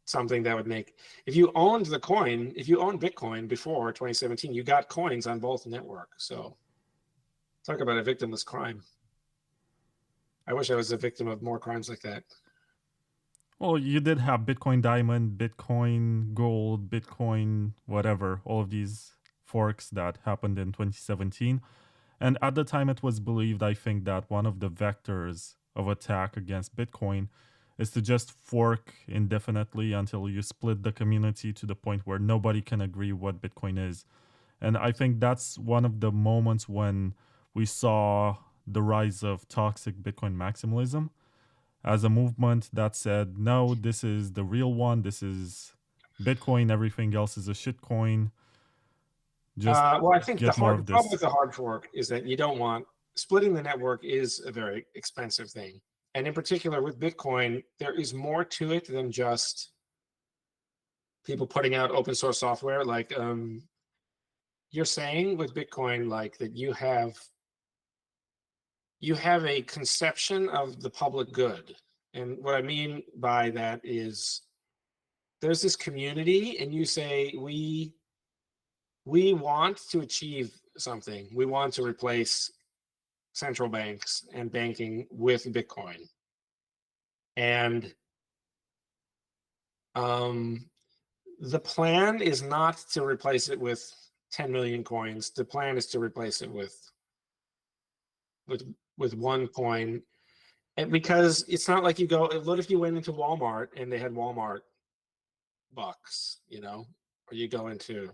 something that would make, if you owned Bitcoin before 2017, you got coins on both networks. So talk about a victimless crime. I wish I was a victim of more crimes like that. Well, you did have Bitcoin Diamond, Bitcoin Gold, Bitcoin whatever, all of these forks that happened in 2017. And at the time, it was believed, I think, that one of the vectors of attack against Bitcoin is to just fork indefinitely until you split the community to the point where nobody can agree what Bitcoin is. And I think that's one of the moments when we saw the rise of toxic Bitcoin maximalism as a movement that said, no, this is the real one. This is Bitcoin. Everything else is a shitcoin. Well, I think the problem this. with the hard fork is that you don't want, splitting the network is a very expensive thing. And in particular with Bitcoin, there is more to it than just people putting out open source software. Like you're saying with Bitcoin, like that you have a conception of the public good. And what I mean by that is there's this community and you say, we want to achieve something. We want to replace central banks and banking with Bitcoin. And the plan is not to replace it with 10 million coins. The plan is to replace it with one coin. And because it's not like you go, what if you went into Walmart and they had Walmart bucks, or you go into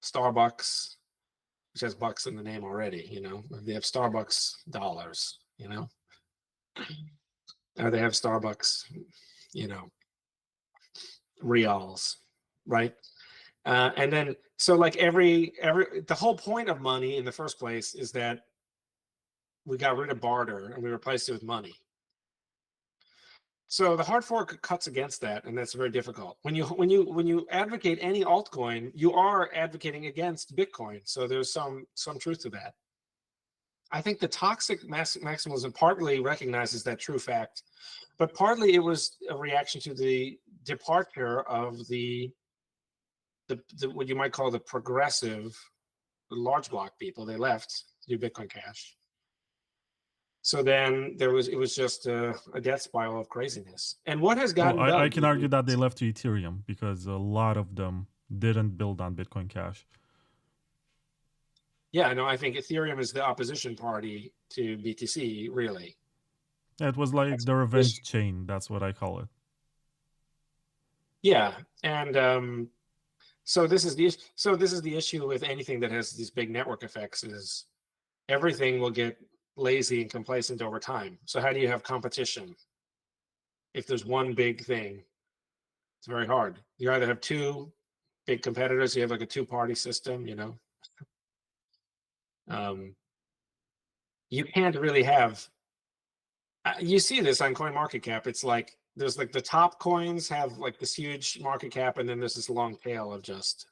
Starbucks, which has bucks in the name already, they have Starbucks dollars, or they have Starbucks, reals, right? And then, so like the whole point of money in the first place is that we got rid of barter and we replaced it with money. So the hard fork cuts against that, and that's very difficult. When you advocate any altcoin, you are advocating against Bitcoin. So there's some truth to that. I think the toxic maximalism partly recognizes that true fact, but partly it was a reaction to the departure of the what you might call the progressive large block people. They left to do Bitcoin Cash. So then it was just a death spiral of craziness. And what has gotten Well, done? I can argue that they left to Ethereum because a lot of them didn't build on Bitcoin Cash. Yeah, no, I think Ethereum is the opposition party to BTC, really. It was like the revenge chain. That's what I call it. Yeah, and so this is the issue with anything that has these big network effects is everything will get lazy and complacent over time. So how do you have competition? If there's one big thing, it's very hard. You either have two big competitors, you have like a two-party system, you know. You can't really have. You see this on CoinMarketCap. It's like there's like the top coins have like this huge market cap, and then there's this long tail of just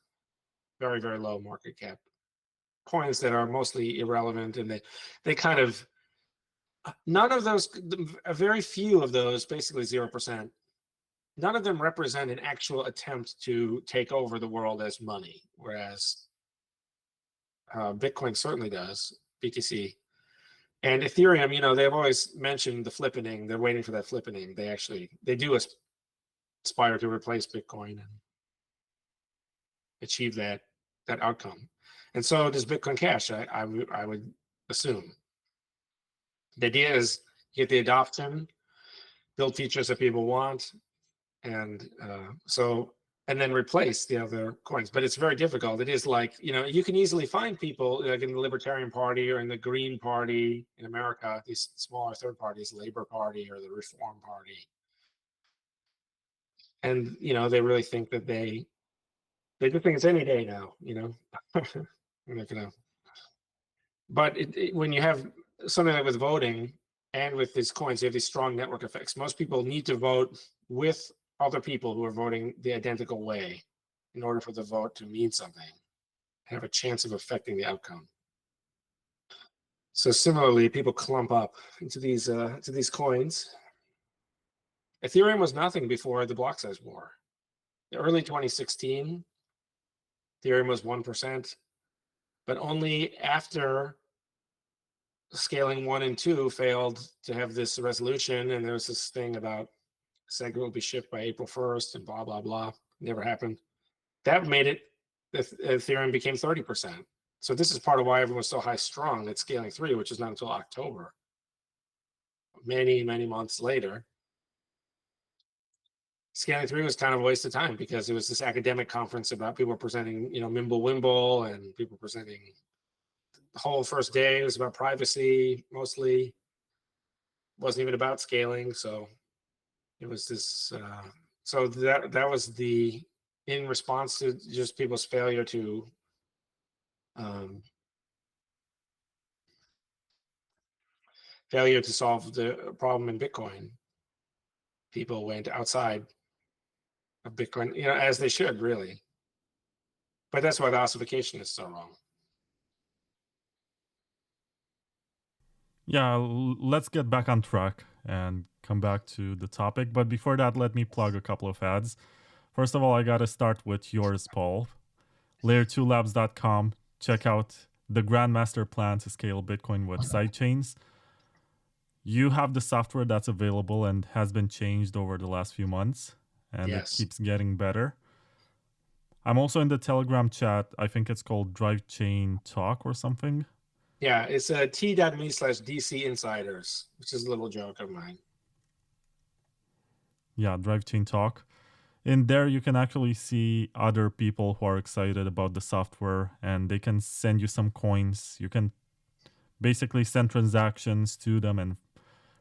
very, very low market cap coins that are mostly irrelevant, and they kind of none of those, a very few of those, basically 0%. None of them represent an actual attempt to take over the world as money, whereas Bitcoin certainly does, BTC. And Ethereum, you know, they've always mentioned the flippening. They're waiting for that flippening. They do aspire to replace Bitcoin and achieve that outcome. And so does Bitcoin Cash, I would assume. The idea is get the adoption, build features that people want, and and then replace the other coins. But it's very difficult. It is like, you know, you can easily find people like in the Libertarian Party or in the Green Party in America, these smaller third parties, Labor Party or the Reform Party. And, you know, they really think that they just think it's any day now, you know. They're gonna, but when you have something like with voting and with these coins, you have these strong network effects. Most people need to vote with other people who are voting the identical way in order for the vote to mean something, have a chance of affecting the outcome. So similarly, people clump up into these coins. Ethereum was nothing before the block size war. In early 2016, Ethereum was 1%, but only after scaling 1 and 2 failed to have this resolution, and there was this thing about SEG will be shipped by April 1st and blah, blah, blah. Never happened. That made it, Ethereum became 30%. So this is part of why everyone was so high strung at scaling 3, which is not until October. Many, many months later. Scaling 3 was kind of a waste of time because it was this academic conference about people presenting, you know, Mimblewimble, and people presenting the whole first day. It was about privacy mostly. It wasn't even about scaling. So it was this, so that was in response to just people's failure to solve the problem in Bitcoin. People went outside of Bitcoin, you know, as they should, really. But that's why the ossification is so wrong. Yeah, let's get back on track and come back to the topic. But before that, let me plug a couple of ads. First of all, I got to start with yours, Paul. Layer2labs.com. Check out the Grandmaster plan to scale Bitcoin with sidechains. You have the software that's available and has been changed over the last few months, and Yes. it keeps getting better. I'm also in the Telegram chat. I think it's called Drivechain Talk or something. Yeah, it's t.me/DC Insiders, which is a little joke of mine. Yeah, Drivechain Talk. In there, you can actually see other people who are excited about the software, and they can send you some coins. You can basically send transactions to them and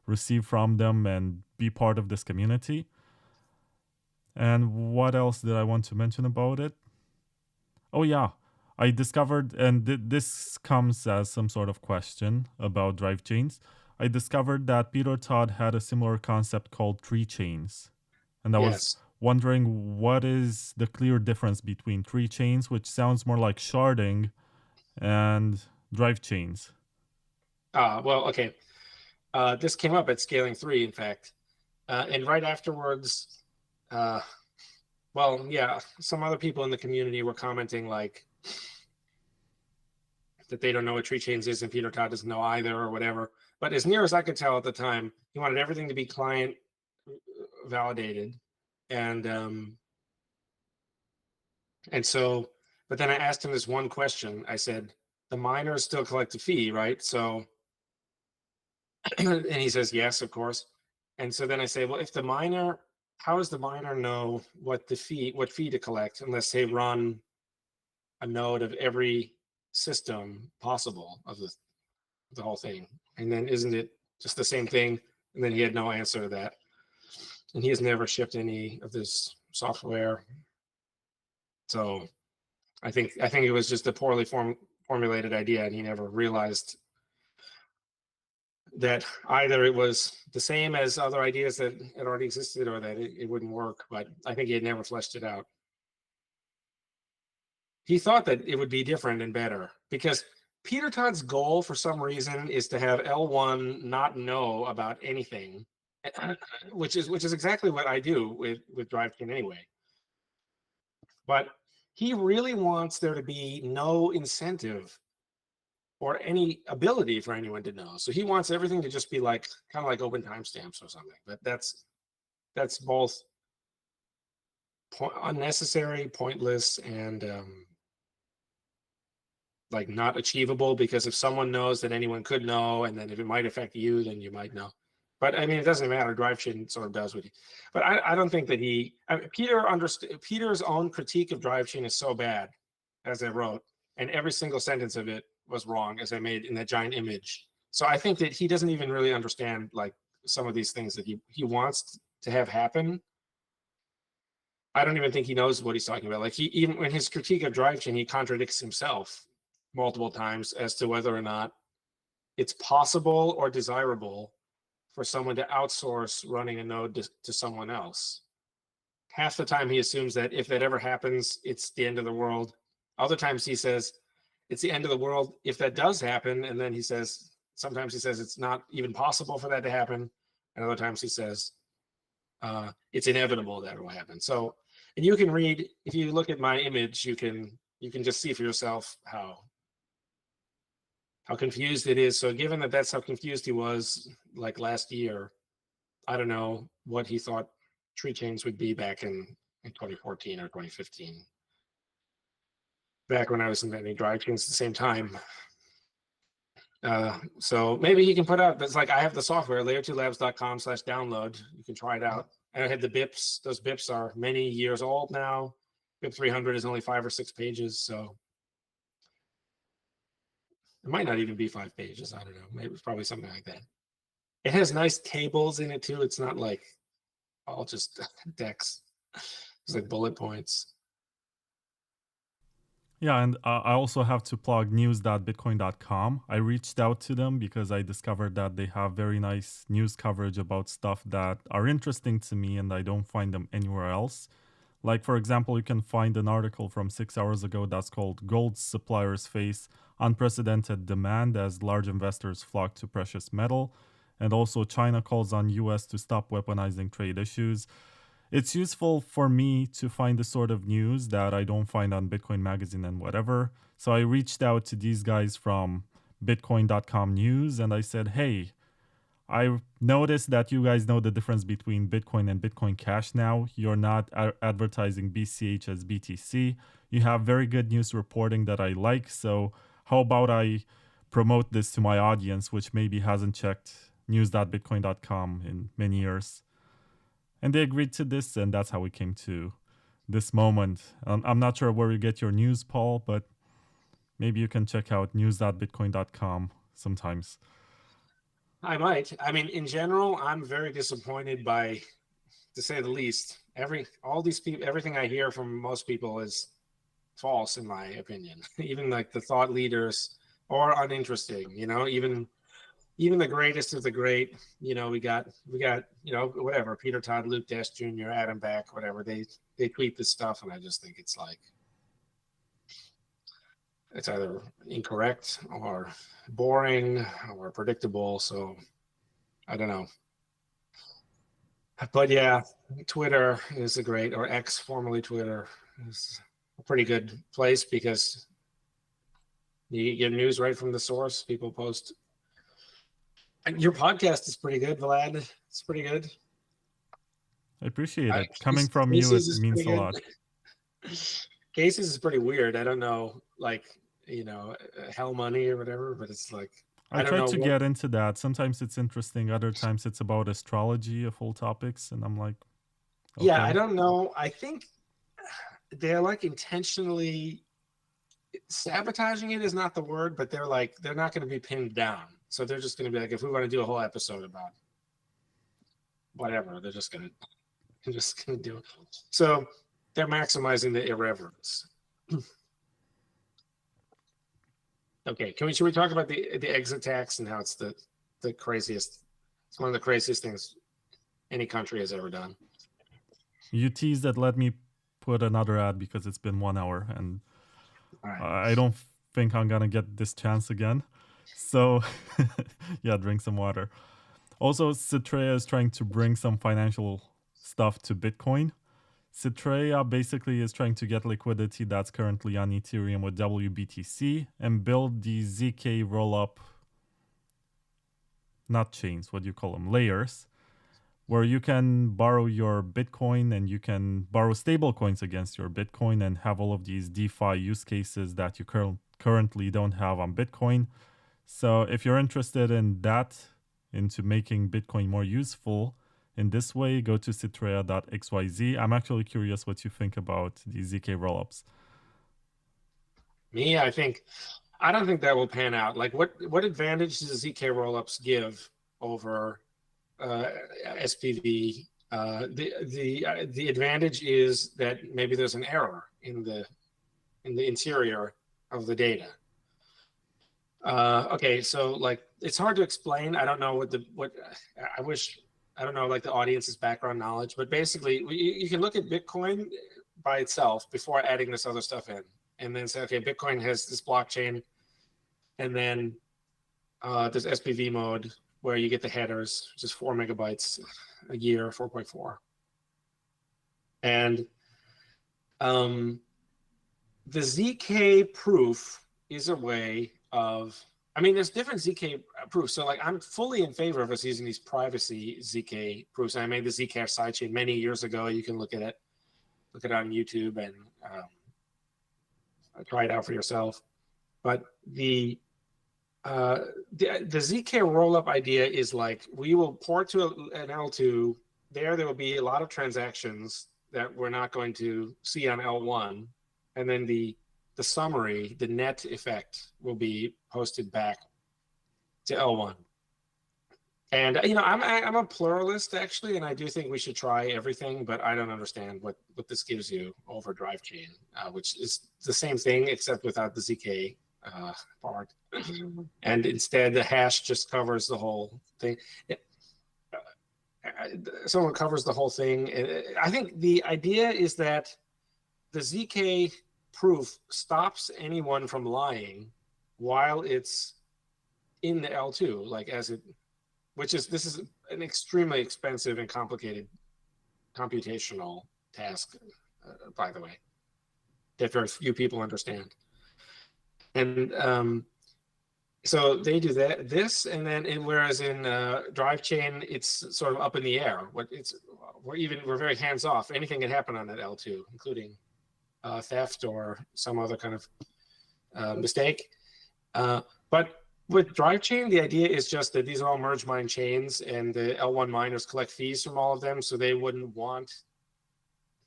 receive from them and be part of this community. And what else did I want to mention about it? Oh, yeah. I discovered, and this comes as some sort of question about drive chains. I discovered that Peter Todd had a similar concept called tree chains. And I was wondering, what is the clear difference between tree chains, which sounds more like sharding, and drive chains? Well, okay. This came up at Scaling 3, in fact. And right afterwards, well, yeah, some other people in the community were commenting like that they don't know what Treechains is and Peter Todd doesn't know either or whatever. But as near as I could tell at the time, he wanted everything to be client validated. And so, but then I asked him this one question. I said, the miners still collect a fee, right? So, and he says, yes, of course. And so then I say, well, if the miner, how does the miner know what fee to collect unless they run a node of every system possible of the whole thing? And then isn't it just the same thing? And then he had no answer to that. And he has never shipped any of this software. So I think it was just a poorly formulated idea, and he never realized that either it was the same as other ideas that had already existed or that it wouldn't work. But I think he had never fleshed it out. He thought that it would be different and better because Peter Todd's goal for some reason is to have L1 not know about anything, which is exactly what I do with Drivechain anyway. But he really wants there to be no incentive or any ability for anyone to know. So he wants everything to just be like kind of like open timestamps or something. But that's both unnecessary, pointless, and like not achievable, because if someone knows that anyone could know, and then if it might affect you, then you might know. But I mean, it doesn't matter. Drivechain sort of does what he. But I don't think that Peter's own critique of Drivechain is so bad, as I wrote, and every single sentence of it was wrong, as I made in that giant image. So I think that he doesn't even really understand like some of these things that he wants to have happen. I don't even think he knows what he's talking about. Like even in his critique of Drivechain, he contradicts himself multiple times as to whether or not it's possible or desirable for someone to outsource running a node to someone else. Half the time he assumes that if that ever happens, it's the end of the world. Other times he says it's the end of the world if that does happen. And then he says, sometimes he says it's not even possible for that to happen. And other times he says it's inevitable that it will happen. So, and you can read, if you look at my image, you can just see for yourself how confused it is. So given that that's how confused he was like last year, I don't know what he thought Treechains would be back in 2014 or 2015. Back when I was inventing Drivechains at the same time. So maybe he can put out, it's like I have the software, layer2labs.com/download. You can try it out. And I had the BIPs. Those BIPs are many years old now. BIP 300 is only 5 or 6 pages. So it might not even be 5 pages. I don't know. Maybe it's probably something like that. It has nice tables in it too. It's not like all just decks. It's like bullet points. Yeah, and I also have to plug news.bitcoin.com. I reached out to them because I discovered that they have very nice news coverage about stuff that are interesting to me and I don't find them anywhere else. Like, for example, you can find an article from 6 hours ago that's called Gold Suppliers Face Unprecedented Demand as Large Investors Flock to Precious Metal. And also China calls on US to stop weaponizing trade issues. It's useful for me to find the sort of news that I don't find on Bitcoin Magazine and whatever. So I reached out to these guys from Bitcoin.com News and I said, hey, I noticed that you guys know the difference between Bitcoin and Bitcoin Cash now. You're not advertising BCH as BTC. You have very good news reporting that I like. So how about I promote this to my audience, which maybe hasn't checked news.bitcoin.com in many years? And they agreed to this, and that's how we came to this moment. I'm not sure where you get your news, Paul, but maybe you can check out news.bitcoin.com sometimes. I might. I mean, in general, I'm very disappointed by, to say the least, all these people, everything I hear from most people is false, in my opinion. Even like the thought leaders are uninteresting, even the greatest of the great, we got, whatever, Peter Todd, Luke Dash Jr., Adam Back, whatever, they tweet this stuff, and I just think it's like, it's either incorrect or boring or predictable. So I don't know. But yeah, Twitter is or X, formerly Twitter, is a pretty good place because, You get news right from the source. People post. And your podcast is pretty good, Vlad. It's pretty good. I appreciate it. Coming from you, it means a lot. Cases is pretty weird. I don't know, like, hell money or whatever, but it's like, I don't try know to get into that. Sometimes it's interesting. Other times it's about astrology of all topics. And I'm like, okay. Yeah, I don't know. I think they're like intentionally sabotaging it is not the word, but they're not going to be pinned down. So they're just going to be like, if we want to do a whole episode about whatever, they're just going to do it. So they're maximizing the irreverence. Okay, should we talk about the exit tax and how it's the craziest? It's one of the craziest things any country has ever done. You teased that. Let me put another ad because it's been 1 hour and I don't think I'm gonna get this chance again. So yeah, drink some water. Also, Citrea is trying to bring some financial stuff to Bitcoin. Citrea basically is trying to get liquidity that's currently on Ethereum with WBTC and build the ZK rollup, not chains, what do you call them, layers, where you can borrow your Bitcoin and you can borrow stable coins against your Bitcoin and have all of these DeFi use cases that you currently don't have on Bitcoin. So if you're interested in that, into making Bitcoin more useful in this way, go to citrea.xyz. I'm actually curious what you think about the ZK rollups. Me, I don't think that will pan out. Like, what advantage does ZK rollups give over SPV? The advantage is that maybe there's an error in the interior of the data. Okay, so like it's hard to explain. I don't know I don't know like the audience's background knowledge, but basically you can look at Bitcoin by itself before adding this other stuff in, and then say, okay, Bitcoin has this blockchain, and then there's SPV mode where you get the headers, which is 4 megabytes a year, 4.4. And the ZK proof is a way of, there's different ZK proofs. So like I'm fully in favor of us using these privacy ZK proofs. I made the Zcash sidechain many years ago. You can look at it on YouTube and try it out for yourself. But the ZK rollup idea is like, we will port to an L2. There will be a lot of transactions that we're not going to see on L1. And then the summary, the net effect, will be posted back to L1. And I'm a pluralist actually, and I do think we should try everything, but I don't understand what this gives you over Drivechain, which is the same thing except without the ZK part, and instead the hash just covers the whole thing. Someone covers the whole thing. I think the idea is that the ZK proof stops anyone from lying while it's in the L2, like this is an extremely expensive and complicated computational task, by the way, that very few people understand. And so they do this, and whereas in Drivechain, it's sort of up in the air. We're very hands off. Anything can happen on that L2, including theft or some other kind of mistake. But with Drivechain, the idea is just that these are all merge mine chains, and the L1 miners collect fees from all of them, so they wouldn't want.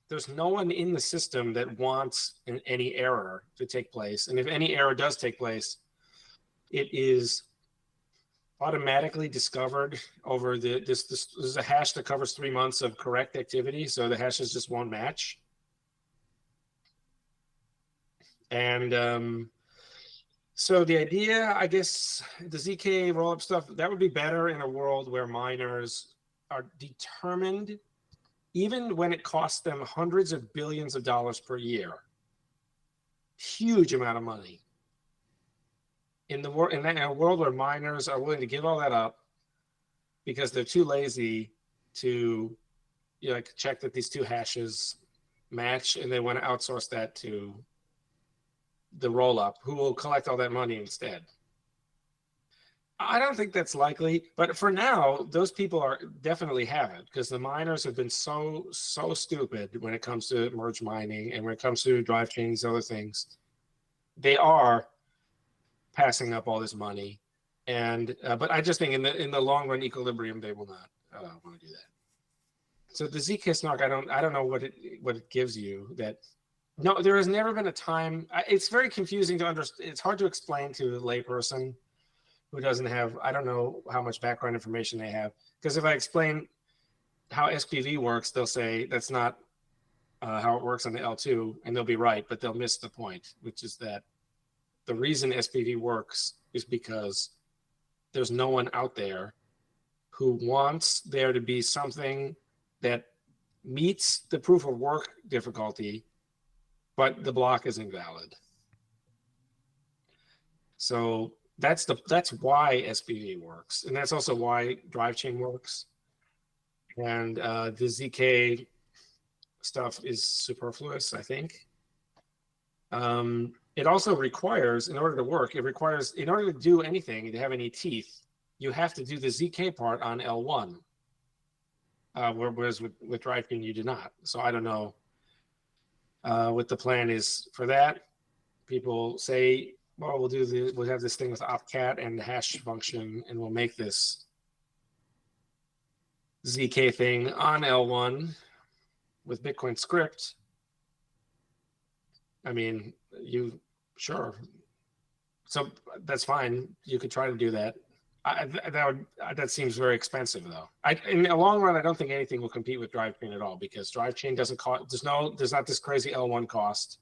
There's no one in the system that wants any error to take place, and if any error does take place, it is automatically discovered over this is a hash that covers 3 months of correct activity, so the hashes just won't match. And so the idea, I guess, the ZK rollup stuff, that would be better in a world where miners are determined, even when it costs them hundreds of billions of dollars per year, huge amount of money. In a world where miners are willing to give all that up because they're too lazy to check that these two hashes match, and they want to outsource that to the roll up, who will collect all that money instead. I don't think that's likely, but for now, those people are definitely have it because the miners have been so stupid when it comes to merge mining and when it comes to Drivechains, other things. They are passing up all this money, and but I just think in the long run equilibrium they will not want to do that. So the ZK snark, I don't know what it gives you. That no, there has never been a time. It's very confusing to understand. It's hard to explain to a layperson who doesn't have, I don't know how much background information they have. Because if I explain how SPV works, they'll say that's not how it works on the L2, and they'll be right, but they'll miss the point, which is that the reason SPV works is because there's no one out there who wants there to be something that meets the proof of work difficulty, but the block is invalid. So that's why SPV works, and that's also why Drivechain works. And the ZK stuff is superfluous, I think. It also requires, in order to work, in order to do anything, to have any teeth, you have to do the ZK part on L1. Whereas with Drivechain, you do not. So I don't know what the plan is for that. People say, well, we'll have this thing with opcat and the hash function, and we'll make this ZK thing on L1 with Bitcoin script. I mean, sure. So that's fine. You could try to do that. That seems very expensive, though. In the long run, I don't think anything will compete with Drivechain at all, because Drivechain doesn't cost. There's not this crazy L1 cost.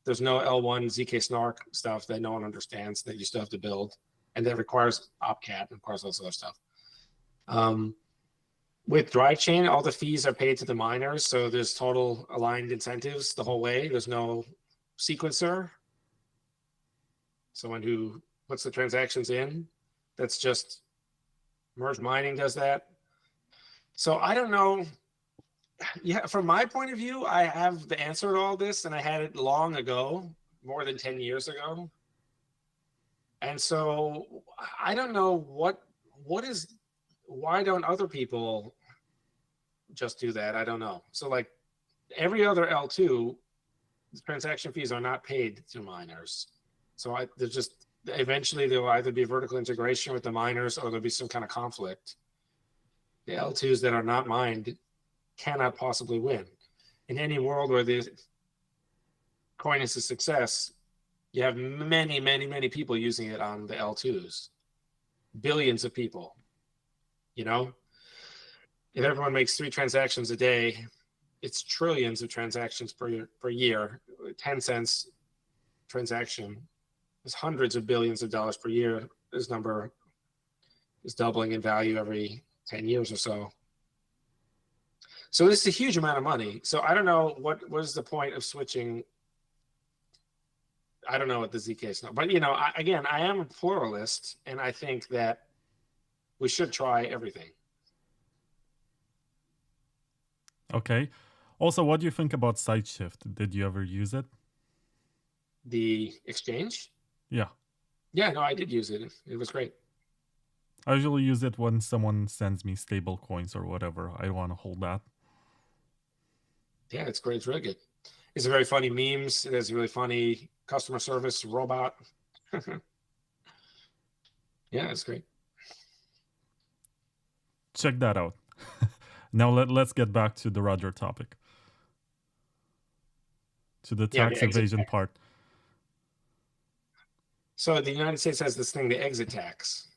There's no L1 ZK snark stuff that no one understands that you still have to build, and that requires opcat and requires all this other stuff. With Drivechain, all the fees are paid to the miners, so there's total aligned incentives the whole way. There's no sequencer. Someone who puts the transactions in. That's just merge mining does that. So I don't know. Yeah, from my point of view, I have the answer to all this, and I had it long ago, more than 10 years ago. And so I don't know why don't other people just do that? I don't know. So like every other L2, the transaction fees are not paid to miners. So there's just, eventually there will either be vertical integration with the miners or there'll be some kind of conflict. The L2s that are not mined cannot possibly win. In any world where the coin is a success, you have many people using it on the L2s. Billions of people. You know, if everyone makes 3 transactions a day, it's trillions of transactions per year. 10 cents transaction is hundreds of billions of dollars per year. This number is doubling in value every 10 years or so. So this is a huge amount of money. So I don't know what is the point of switching. I don't know what the ZK is now, but again, I am a pluralist, and I think that we should try everything. Okay. Also, what do you think about SideShift? Did you ever use it? The exchange? Yeah. Yeah, no, I did use it. It was great. I usually use it when someone sends me stable coins or whatever. I want to hold that. Yeah, it's great. It's really good. It's very funny memes. It has really funny customer service robot. Yeah, it's great. Check that out. Now let's get back to the Roger topic. To the tax evasion part. So the United States has this thing, the exit tax.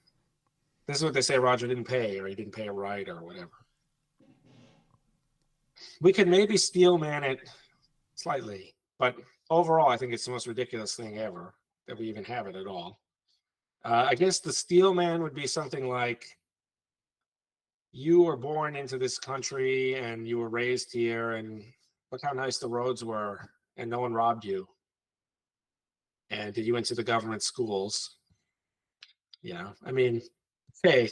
This is what they say Roger didn't pay, or he didn't pay it right, or whatever. We could maybe steel man it slightly, but overall, I think it's the most ridiculous thing ever that we even have it at all. I guess the steel man would be something like, you were born into this country and you were raised here, and look how nice the roads were, and no one robbed you. And you went to the government schools. I mean, hey,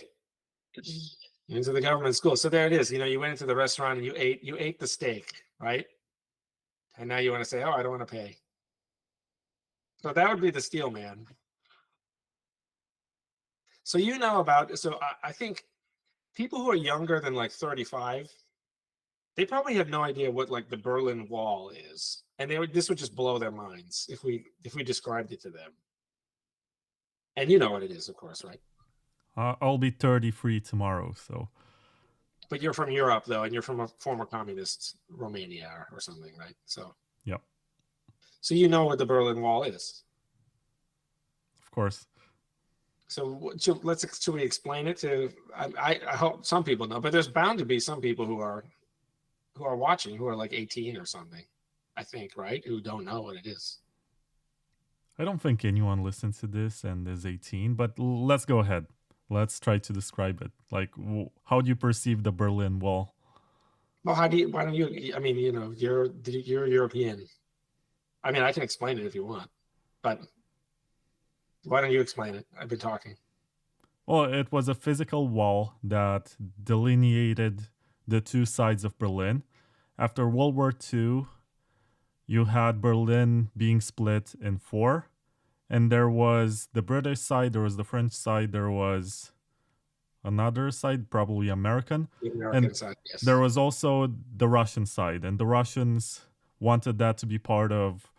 you went to the government school. So there it is. You went into the restaurant and you ate the steak, right? And now you want to say, oh, I don't want to pay. So that would be the Steel Man. So I think people who are younger than like 35, they probably have no idea what like the Berlin Wall is, and this would just blow their minds if we described it to them. And you know what it is, of course, right? I'll be 33 tomorrow, so. But you're from Europe, though, and you're from a former communist Romania or something, right? So. Yep. So you know what the Berlin Wall is. Of course. So should we explain it to? I hope some people know, but there's bound to be some people who are watching who are like 18 or something, I think, right? Who don't know what it is. I don't think anyone listens to this and is 18, but let's go ahead. Let's try to describe it. Like, how do you perceive the Berlin Wall? Well, why don't you? I mean, you're European. I mean, I can explain it if you want, but why don't you explain it? I've been talking. Well, it was a physical wall that delineated the two sides of Berlin. After World War II, you had Berlin being split in four. And there was the British side, there was the French side, there was another side, probably American. The American and side, yes. There was also the Russian side. And the Russians wanted that to be part of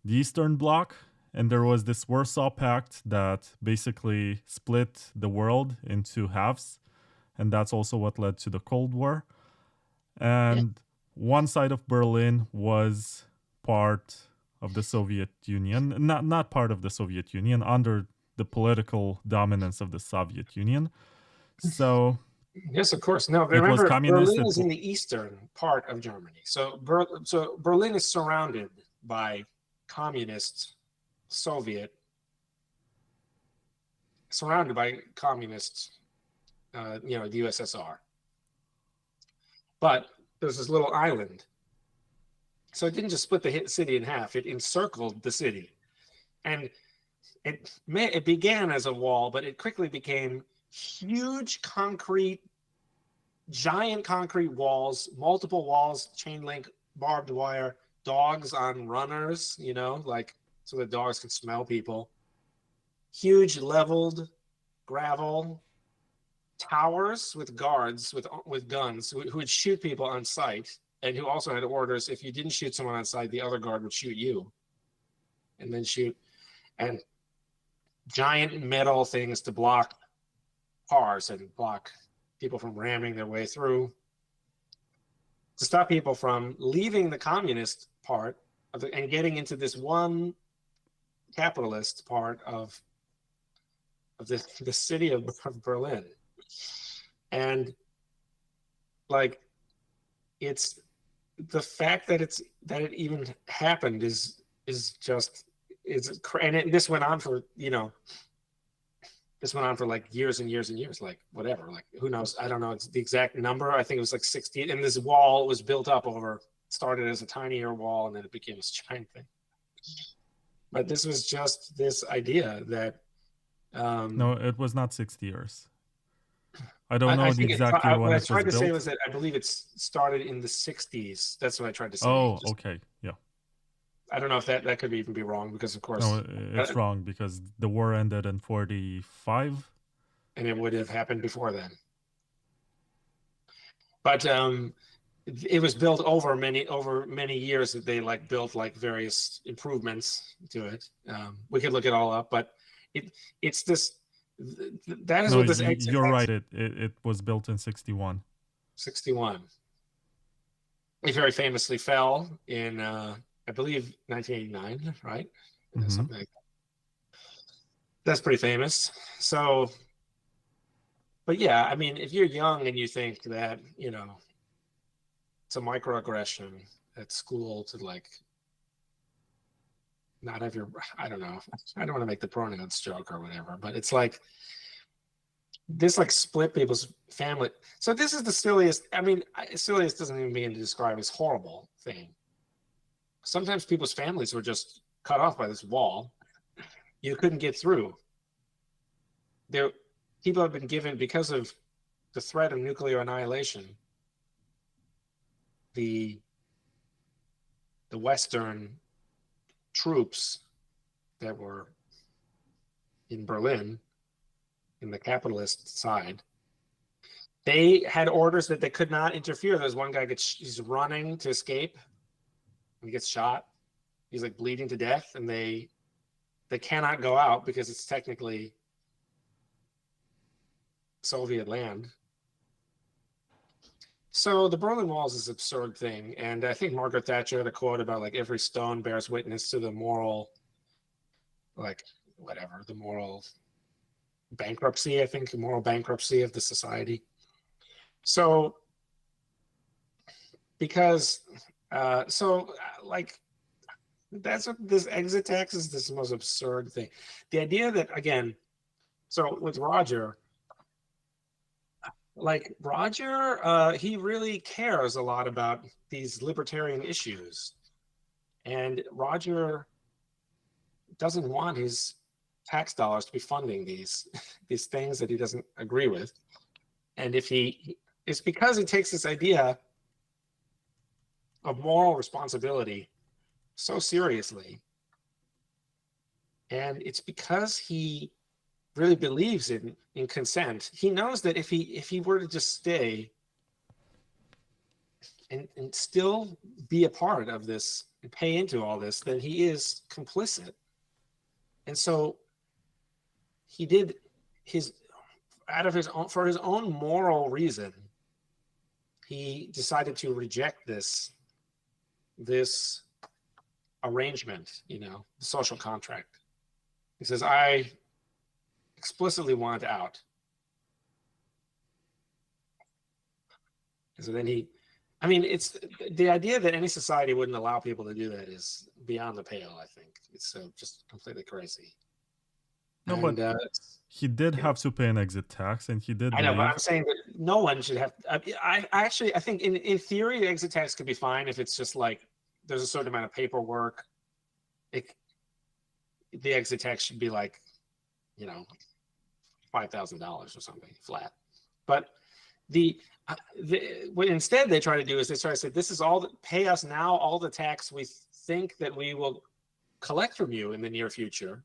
the Eastern Bloc. And there was this Warsaw Pact that basically split the world into halves. And that's also what led to the Cold War. And one side of Berlin was part of the Soviet Union, not part of the Soviet Union, under the political dominance of the Soviet Union. So yes, of course. No, remember, communist. Berlin is in the eastern part of Germany. So Berlin is surrounded by communist Soviet, surrounded by communist, the USSR. But there's this little island. So it didn't just split the city in half, it encircled the city. And it began as a wall, but it quickly became huge giant concrete walls, multiple walls, chain link, barbed wire, dogs on runners, like so the dogs can smell people. Huge leveled gravel towers with guards with guns who would shoot people on sight, and who also had orders, if you didn't shoot someone on sight, the other guard would shoot you and then shoot. And giant metal things to block cars and block people from ramming their way through, to stop people from leaving the communist part and getting into this one capitalist part of the city of Berlin. And like, it's the fact that it even happened is this went on for like years and years and years, like whatever, like who knows, I don't know, it's the exact number. I think it was like 60, and this wall was built up started as a tinier wall, and then it became this giant thing. But this was just this idea that no, it was not 60 years. I don't know the exact year when it was built. What I tried to say was that I believe it started in the 60s. That's what I tried to say. Oh, okay, yeah. I don't know if that could even be wrong, because of course no, it's wrong, because the war ended in 45, and it would have happened before then. But it was built over many years, that they like built like various improvements to it. We could look it all up, but it's this. That is what this. You're right. It was built in 61. 61. It very famously fell in, I believe, 1989, right? Mm-hmm. Something like that. That's pretty famous. So, but yeah, I mean, if you're young and you think that, it's a microaggression at school to like not have I don't know. I don't want to make the pronouns joke or whatever, but it's like this like split people's family. So this is the silliest, silliest doesn't even begin to describe as horrible thing. Sometimes people's families were just cut off by this wall. You couldn't get through. People have been given, because of the threat of nuclear annihilation, the Western troops that were in Berlin, in the capitalist side, they had orders that they could not interfere. There's one guy he's running to escape. He gets shot. He's like bleeding to death, and they cannot go out because it's technically Soviet land. So the Berlin Wall is this absurd thing, and I think Margaret Thatcher had a quote about like every stone bears witness to the moral, like whatever, the moral bankruptcy, I think, the moral bankruptcy of the society. So because like that's what this exit tax is, this most absurd thing. The idea that, again, so with Roger, like Roger, he really cares a lot about these libertarian issues, and Roger doesn't want his tax dollars to be funding these things that he doesn't agree with. And if it's because he takes this idea of moral responsibility so seriously, and it's because he really believes in consent. He knows that if he were to just stay and still be a part of this and pay into all this, then he is complicit. And so he did for his own moral reason, he decided to reject this arrangement, the social contract. He says, I explicitly want out. And so then it's the idea that any society wouldn't allow people to do that is beyond the pale, I think. It's just completely crazy. No, but he did have to pay an exit tax, and he did. I know, but I'm saying that no one should have. I think in theory, the exit tax could be fine if it's just like there's a certain amount of paperwork. The exit tax should be like, $5,000 or something flat. But what instead they try to do is they try to say, this is all pay us now all the tax we think that we will collect from you in the near future.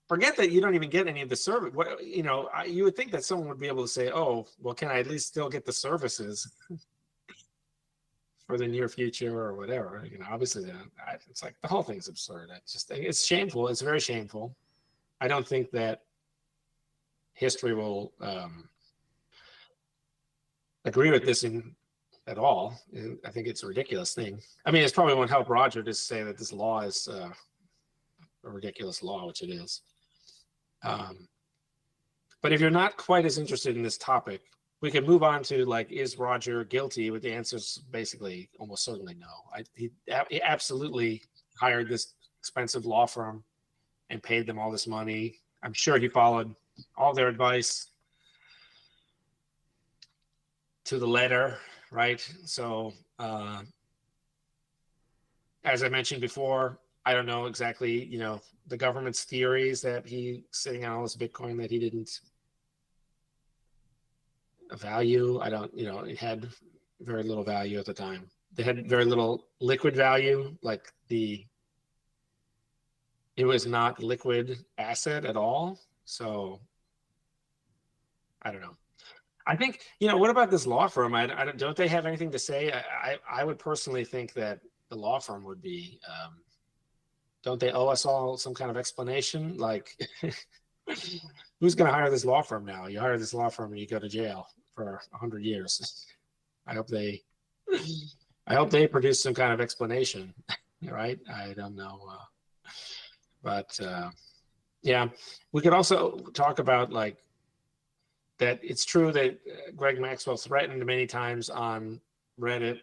Forget that you don't even get any of the service. You would think that someone would be able to say, oh, well, can I at least still get the services for the near future or whatever? Obviously, it's like the whole thing's absurd. It's shameful. It's very shameful. I don't think that history will agree with this at all. I think it's a ridiculous thing. I mean, it's probably won't help Roger to say that this law is a ridiculous law, which it is. But if you're not quite as interested in this topic, we can move on to like, is Roger guilty? With the answers basically almost certainly no. He absolutely hired this expensive law firm and paid them all this money. I'm sure he followed all their advice to the letter, right? So as I mentioned before, I don't know exactly, the government's theories that he's sitting on all this Bitcoin that he didn't value. It had very little value at the time. They had very little liquid value, like it was not liquid asset at all. So I don't know. I think, what about this law firm? Don't they have anything to say? I would personally think that the law firm would be, don't they owe us all some kind of explanation? Like, who's going to hire this law firm now? You hire this law firm and you go to jail for 100 years. I hope they produce some kind of explanation, right? I don't know. But yeah, we could also talk about like that. It's true that Greg Maxwell threatened many times on Reddit.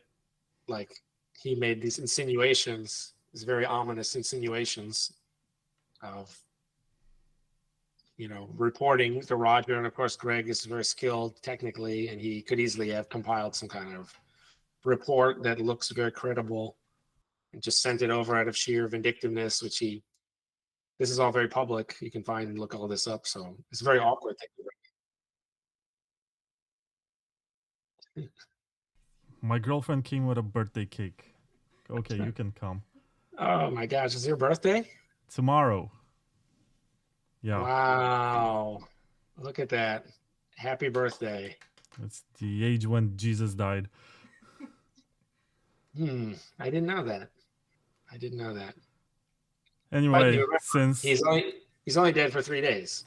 Like he made these insinuations, these very ominous insinuations of, reporting to Roger. And of course, Greg is very skilled technically, and he could easily have compiled some kind of report that looks very credible and just sent it over out of sheer vindictiveness, this is all very public. You can find and look all this up. So it's a very awkward thing. My girlfriend came with a birthday cake. Okay, you can come. Oh my gosh, is your birthday? tomorrow. Yeah. Wow. Look at that. Happy birthday. It's the age when Jesus died. I didn't know that. I didn't know that. Anyway, remember, since he's only dead for 3 days.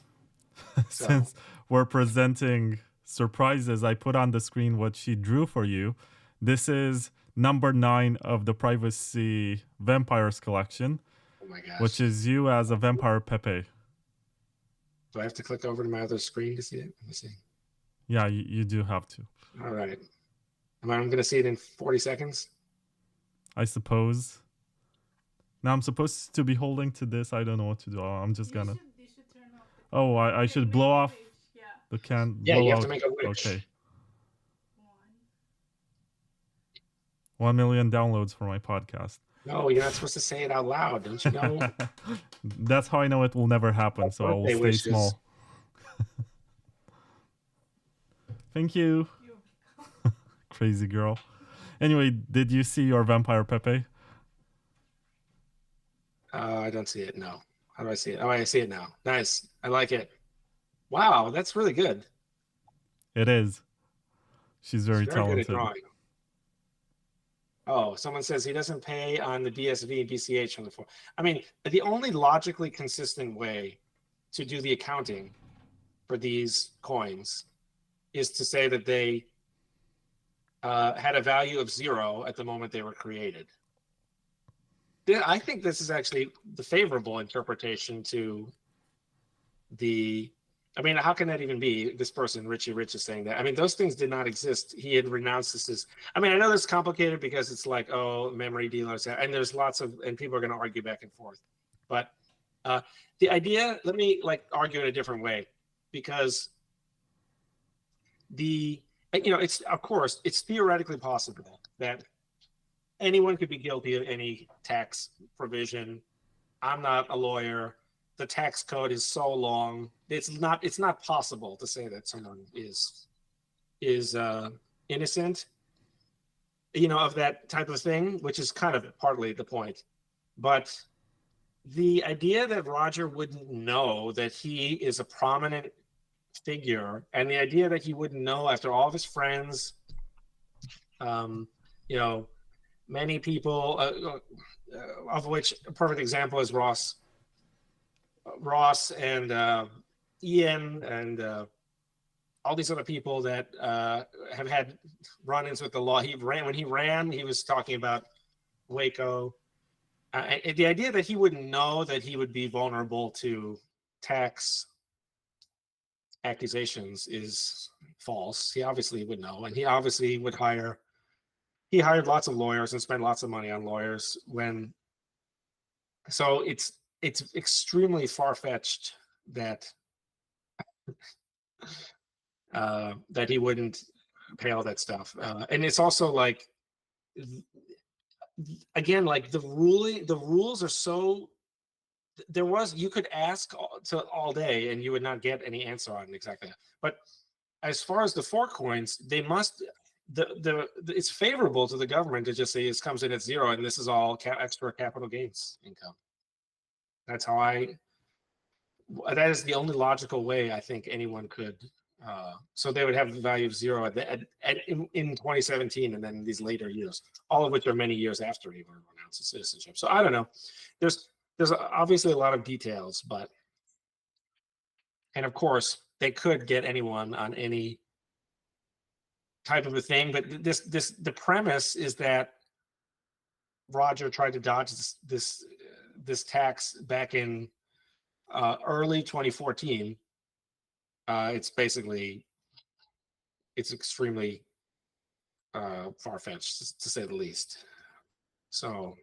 since we're presenting surprises, I put on the screen what she drew for you. This is number 9 of the Privacy Vampires collection. Oh my gosh. Which is you as a vampire Pepe. Do I have to click over to my other screen to see it? Let me see. Yeah, you do have to. All right. I'm going to see it in 40 seconds. I suppose. Now I'm supposed to be holding to this. I don't know what to do. I'm just gonna. You should turn off the... Oh, I should blow off the can. Yeah, blow you have out. to make a wish. Okay. 1 million downloads for my podcast. No, you're not supposed to say it out loud. Don't you know? That's how I know it will never happen. So I will stay small. Thank you. Crazy girl. Anyway, did you see your vampire Pepe? I don't see it. No. How do I see it? Oh, I see it now. Nice. I like it. Wow, that's really good. It is. She's very talented. Good at drawing. Oh, someone says he doesn't pay on the BSV and BCH on the phone. I mean, the only logically consistent way to do the accounting for these coins is to say that they had a value of 0 at the moment they were created. I think this is actually the favorable interpretation to the... I mean, how can that even be? This person, Richie Rich, is saying that. I mean, those things did not exist. He had renounced this as... I mean, I know this is complicated because it's like, oh, memory dealers, and there's lots of... And people are going to argue back and forth. But the idea... Let me, argue in a different way. Because it's... Of course, it's theoretically possible that anyone could be guilty of any tax provision. I'm not a lawyer. The tax code is so long. It's not possible to say that someone is innocent, of that type of thing, which is kind of partly the point. But the idea that Roger wouldn't know that he is a prominent figure, and the idea that he wouldn't know after all of his friends, many people, of which a perfect example is Ross and Ian and all these other people that have had run-ins with the law. When he ran, he was talking about Waco. The idea that he wouldn't know that he would be vulnerable to tax accusations is false. He obviously would know, and he obviously would hire. He hired lots of lawyers and spent lots of money on lawyers so it's extremely far-fetched that that he wouldn't pay all that stuff. And it's also again, the rules are so... you could ask all day and you would not get any answer on exactly. But as far as the 4 coins, they must... it's favorable to the government to just say it comes in at 0 and this is all extra capital gains income. That's how that is the only logical way I think anyone could. So they would have the value of 0 in 2017 and then these later years, all of which are many years after he renounced his citizenship. So I don't know. There's obviously a lot of details, and of course they could get anyone on any type of a thing, but the premise is that Roger tried to dodge this tax back in early 2014. It's extremely far-fetched, to say the least. So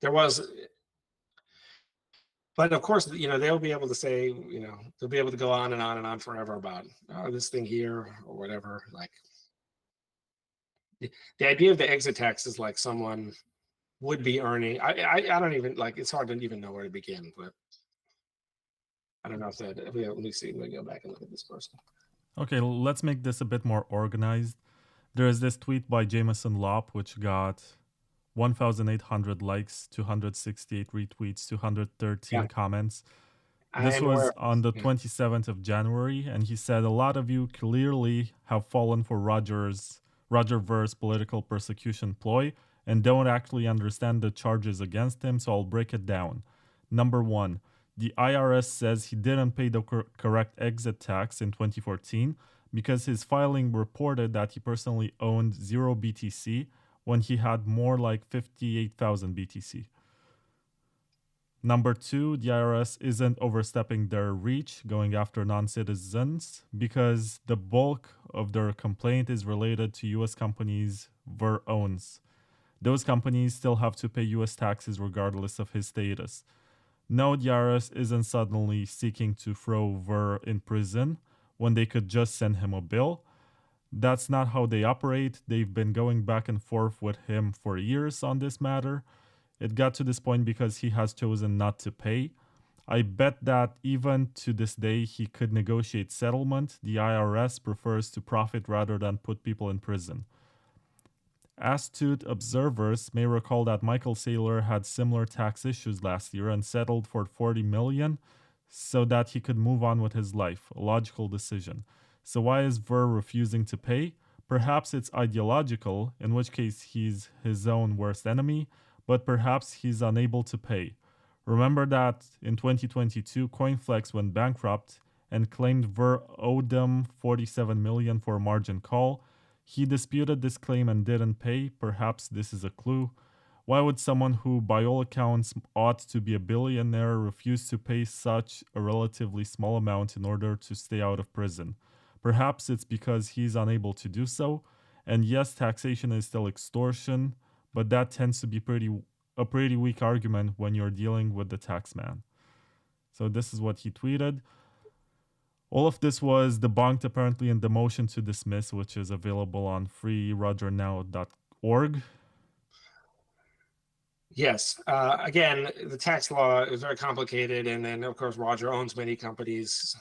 there was, but of course, they'll be able to say, they'll be able to go on and on and on forever about this thing here or whatever. The idea of the exit tax is like someone would be earning. I don't even it's hard to even know where to begin, but I don't know if that. Let me see. Let me go back and look at this person. Okay, let's make this a bit more organized. There is this tweet by Jameson Lopp, which got 1,800 likes, 268 retweets, 213 Yeah, comments. I This am aware was of on the this. 27th of January, and he said, a lot of you clearly have fallen for Rogerverse political persecution ploy and don't actually understand the charges against him, so I'll break it down. Number one, the IRS says he didn't pay the correct exit tax in 2014 because his filing reported that he personally owned 0 BTC when he had more like 58,000 BTC. Number two, the IRS isn't overstepping their reach going after non citizens because the bulk of their complaint is related to US companies Ver owns. Those companies still have to pay US taxes regardless of his status. No, the IRS isn't suddenly seeking to throw Ver in prison when they could just send him a bill. That's not how they operate. They've been going back and forth with him for years on this matter. It got to this point because he has chosen not to pay. I bet that even to this day he could negotiate settlement. The IRS prefers to profit rather than put people in prison. Astute observers may recall that Michael Saylor had similar tax issues last year and settled for 40 million so that he could move on with his life, a logical decision. So why is Ver refusing to pay? Perhaps it's ideological, in which case he's his own worst enemy, but perhaps he's unable to pay. Remember that in 2022, CoinFlex went bankrupt and claimed Ver owed them 47 million for a margin call. He disputed this claim and didn't pay. Perhaps this is a clue. Why would someone who, by all accounts, ought to be a billionaire refuse to pay such a relatively small amount in order to stay out of prison? Perhaps it's because he's unable to do so. And yes, taxation is still extortion, but that tends to be a pretty weak argument when you're dealing with the tax man. So this is what he tweeted. All of this was debunked apparently in the motion to dismiss, which is available on freerogernow.org. Yes. Again, the tax law is very complicated, and then of course Roger owns many companies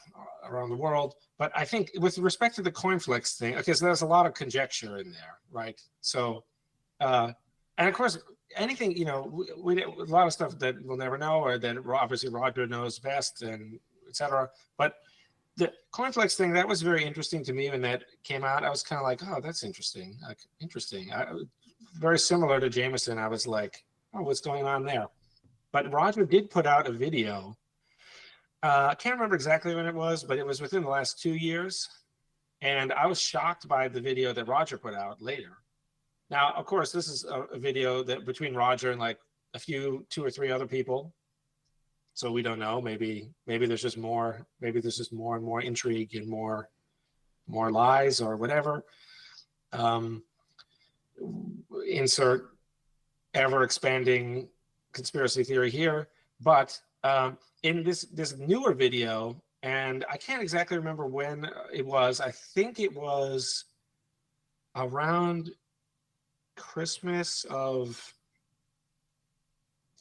around the world. But I think with respect to the CoinFlex thing, okay, so there's a lot of conjecture in there, right? So, and of course, anything, you know, we a lot of stuff that we'll never know, or that obviously Roger knows best, and etc. But the CoinFlex thing, that was very interesting to me when that came out. I was kind of like, oh, that's interesting. Like, interesting. Very similar to Jameson. I was like, oh, what's going on there? But Roger did put out a video. I can't remember exactly when it was, but it was within the last 2 years. And I was shocked by the video that Roger put out later. Now, of course, this is a video that between Roger and like two or three other people. So we don't know. Maybe there's just more. Maybe there's just more and more intrigue and more lies or whatever. Insert ever expanding conspiracy theory here. But in this newer video, and I can't exactly remember when it was. I think it was around Christmas of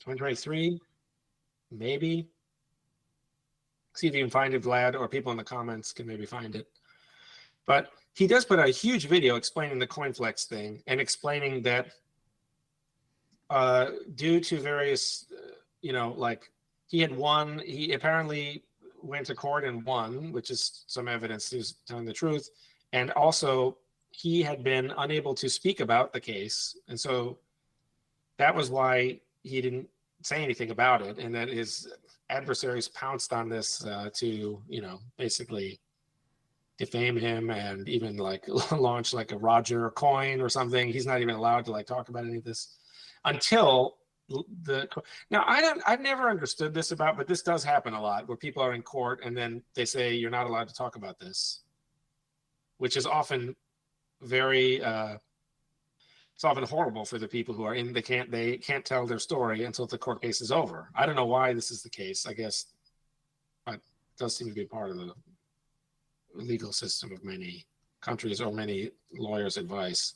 2023. Maybe. See if you can find it, Vlad, or people in the comments can maybe find it. But he does put a huge video explaining the CoinFlex thing and explaining that due to various, you know, like he apparently went to court and won, which is some evidence he was telling the truth. And also he had been unable to speak about the case. And so that was why he didn't say anything about it, and that his adversaries pounced on this to, you know, basically defame him and even like launch like a Roger coin or something. He's not even allowed to like talk about any of this until I've never understood this about, but this does happen a lot where people are in court and then they say you're not allowed to talk about this, which is often very it's often horrible for the people who are in. They can't tell their story until the court case is over. I don't know why this is the case. I guess it does seem to be part of the legal system of many countries or many lawyers' advice,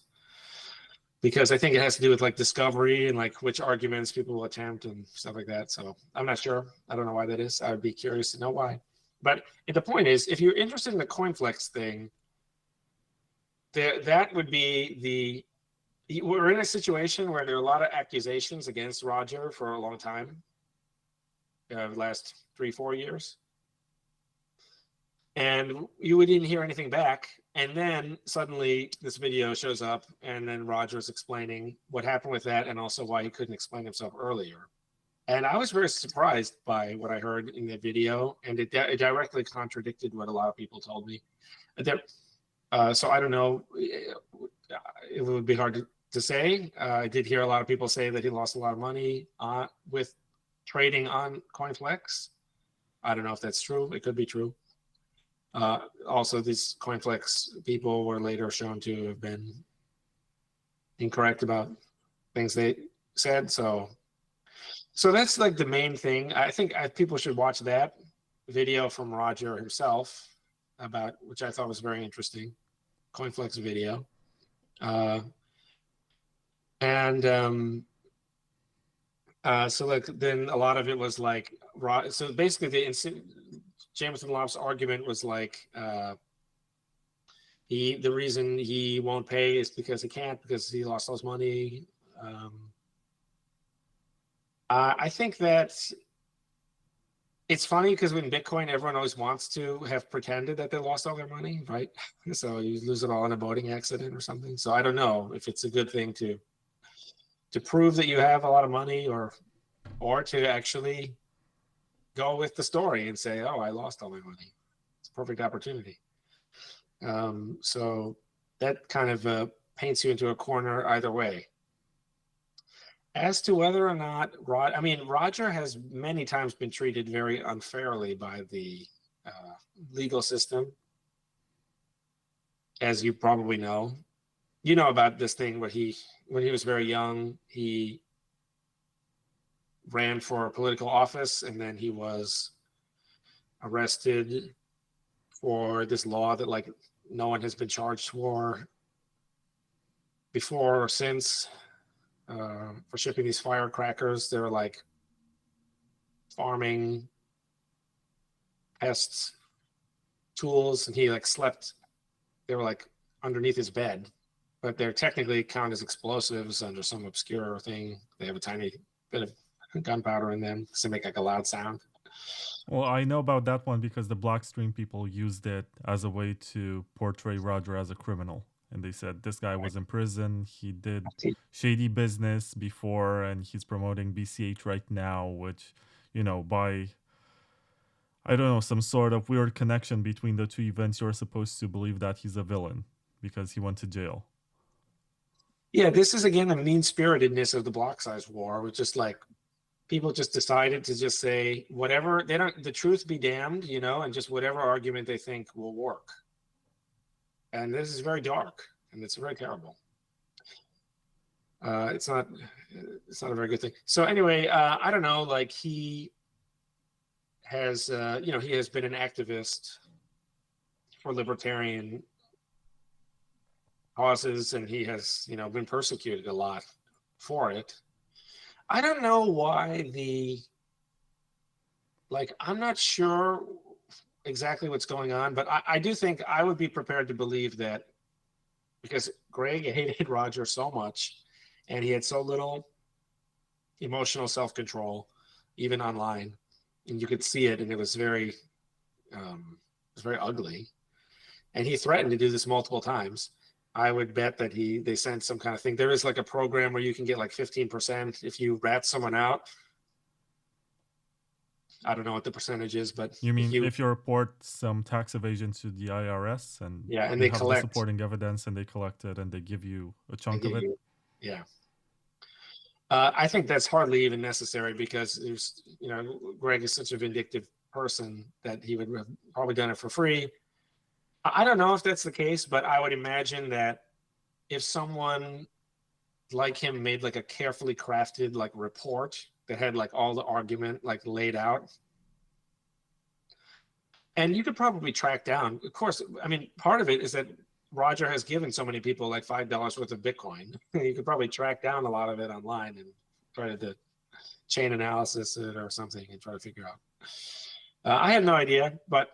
because I think it has to do with like discovery and like which arguments people will attempt and stuff like that. So I'm not sure. I don't know why that is. I would be curious to know why. But the point is, if you're interested in the CoinFlex thing, that would be the we're in a situation where there are a lot of accusations against Roger for a long time, the last 3-4 years. And you didn't hear anything back. And then suddenly this video shows up, and then Roger's explaining what happened with that and also why he couldn't explain himself earlier. And I was very surprised by what I heard in the video, and it directly contradicted what a lot of people told me. So I don't know. It would be hard to say. I did hear a lot of people say that he lost a lot of money with trading on CoinFlex. I don't know if that's true. It could be true. Also, these CoinFlex people were later shown to have been incorrect about things they said. So that's like the main thing. I think people should watch that video from Roger himself about, which I thought was very interesting, CoinFlex video. So like then a lot of it was like, so basically Jameson Loft's argument was like, the reason he won't pay is because he can't, because he lost all his money. I think that it's funny because in Bitcoin, everyone always wants to have pretended that they lost all their money, right? So you lose it all in a boating accident or something. So I don't know if it's a good thing to prove that you have a lot of money, or to actually go with the story and say, oh, I lost all my money. It's a perfect opportunity. So that kind of paints you into a corner either way. As to whether or not Roger has many times been treated very unfairly by the legal system, as you probably know. You know about this thing where when he was very young, he ran for political office, and then he was arrested for this law that like no one has been charged for before or since, for shipping these firecrackers. They were like farming pests tools, and he like slept, they were like underneath his bed, but they're technically count as explosives under some obscure thing. They have a tiny bit of gunpowder in them to make like a loud sound. Well, I know about that one because the Blockstream people used it as a way to portray Roger as a criminal. And they said this guy was in prison, he did shady business before, and he's promoting BCH right now, which, by, I don't know, some sort of weird connection between the two events, you're supposed to believe that he's a villain because he went to jail. Yeah, this is again the mean-spiritedness of the block size war, which just like people just decided to just say whatever, the truth be damned, and just whatever argument they think will work. And this is very dark, and it's very terrible. It's not a very good thing. So anyway, I don't know, like he has, he has been an activist for libertarian causes, and he has, been persecuted a lot for it. I don't know why I'm not sure exactly what's going on, but I do think I would be prepared to believe that because Greg hated Roger so much, and he had so little emotional self-control, even online, and you could see it, and it was very ugly. And he threatened to do this multiple times. I would bet that they sent some kind of thing. There is like a program where you can get like 15% if you rat someone out. I don't know what the percentage is, but you mean if you report some tax evasion to the IRS and they have collect the supporting evidence and they collect it and they give you a chunk of it? Yeah. I think that's hardly even necessary because there's, Greg is such a vindictive person that he would have probably done it for free. I don't know if that's the case, but I would imagine that if someone like him made like a carefully crafted like report that had like all the argument like laid out, and you could probably track down, of course, part of it is that Roger has given so many people like $5 worth of Bitcoin. You could probably track down a lot of it online and try to chain analysis it or something and try to figure out. I have no idea, but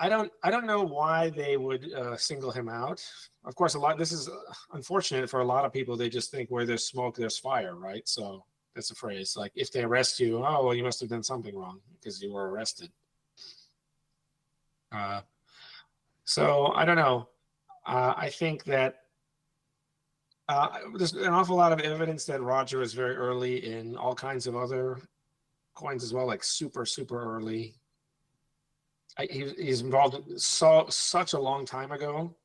I don't know why they would single him out. Of course, this is unfortunate for a lot of people. They just think where there's smoke, there's fire, right? So that's a phrase. Like if they arrest you, oh well, you must have done something wrong because you were arrested. So I don't know. I think that there's an awful lot of evidence that Roger is very early in all kinds of other coins as well, like super early. He's involved such a long time ago.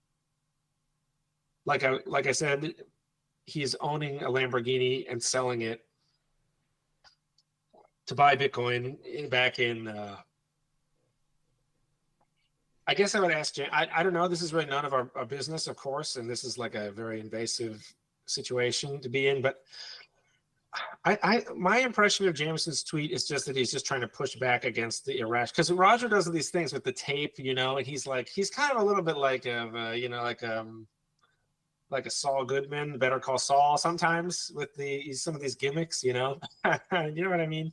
Like I said, he's owning a Lamborghini and selling it to buy Bitcoin back in. I guess I would ask Jim. I don't know. This is really none of our business, of course, and this is like a very invasive situation to be in. But my impression of Jameson's tweet is just that he's just trying to push back against the irrational. Because Roger does these things with the tape, and he's kind of a little bit like like a Saul Goodman, Better Call Saul sometimes with some of these gimmicks, you know what I mean?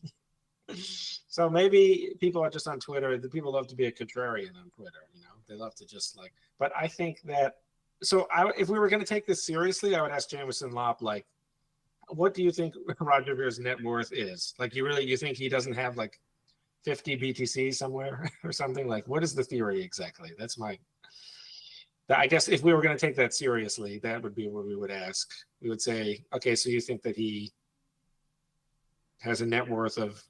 So maybe people are just on Twitter. The people love to be a contrarian on Twitter, they love to just but I think that, if we were going to take this seriously, I would ask Jameson Lopp, what do you think Roger Vere's net worth is? You think he doesn't have 50 BTC somewhere or something? What is the theory exactly? I guess if we were going to take that seriously, that would be what we would ask. We would say, okay, so you think that he has a net worth of,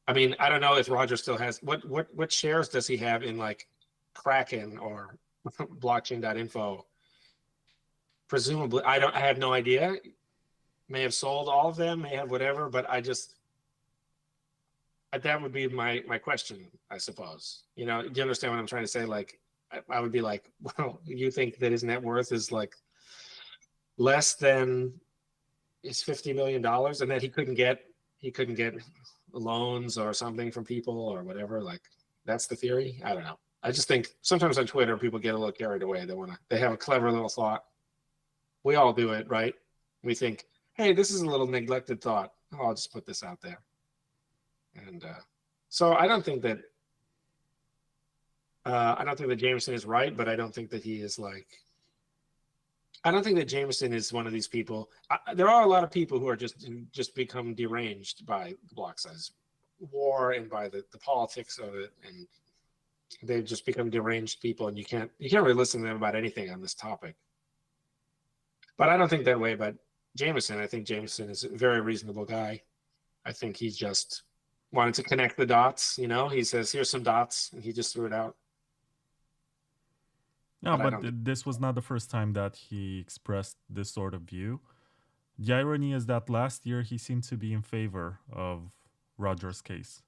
I don't know if Roger still has, what shares does he have in Kraken or blockchain.info? Presumably, I have no idea. May have sold all of them, may have whatever, but that would be my question, I suppose. Do you understand what I'm trying to say? I would be well, you think that his net worth is less than his $50 million, and that he couldn't get loans or something from people or whatever? That's the theory? I don't know. I just think sometimes on Twitter people get a little carried away. They have a clever little thought. We all do it, right? We think, hey, this is a little neglected thought. Oh, I'll just put this out there. And so I don't think that Jameson is right, but I don't think that he is I don't think that Jameson is one of these people. There are a lot of people who are just become deranged by the block size war and by the politics of it, and they've just become deranged people, and you can't really listen to them about anything on this topic. But I don't think that way about Jameson. I think Jameson is a very reasonable guy. I think he just wanted to connect the dots. He says, here's some dots, and he just threw it out. No, but this was not the first time that he expressed this sort of view. The irony is that last year he seemed to be in favor of Roger's case.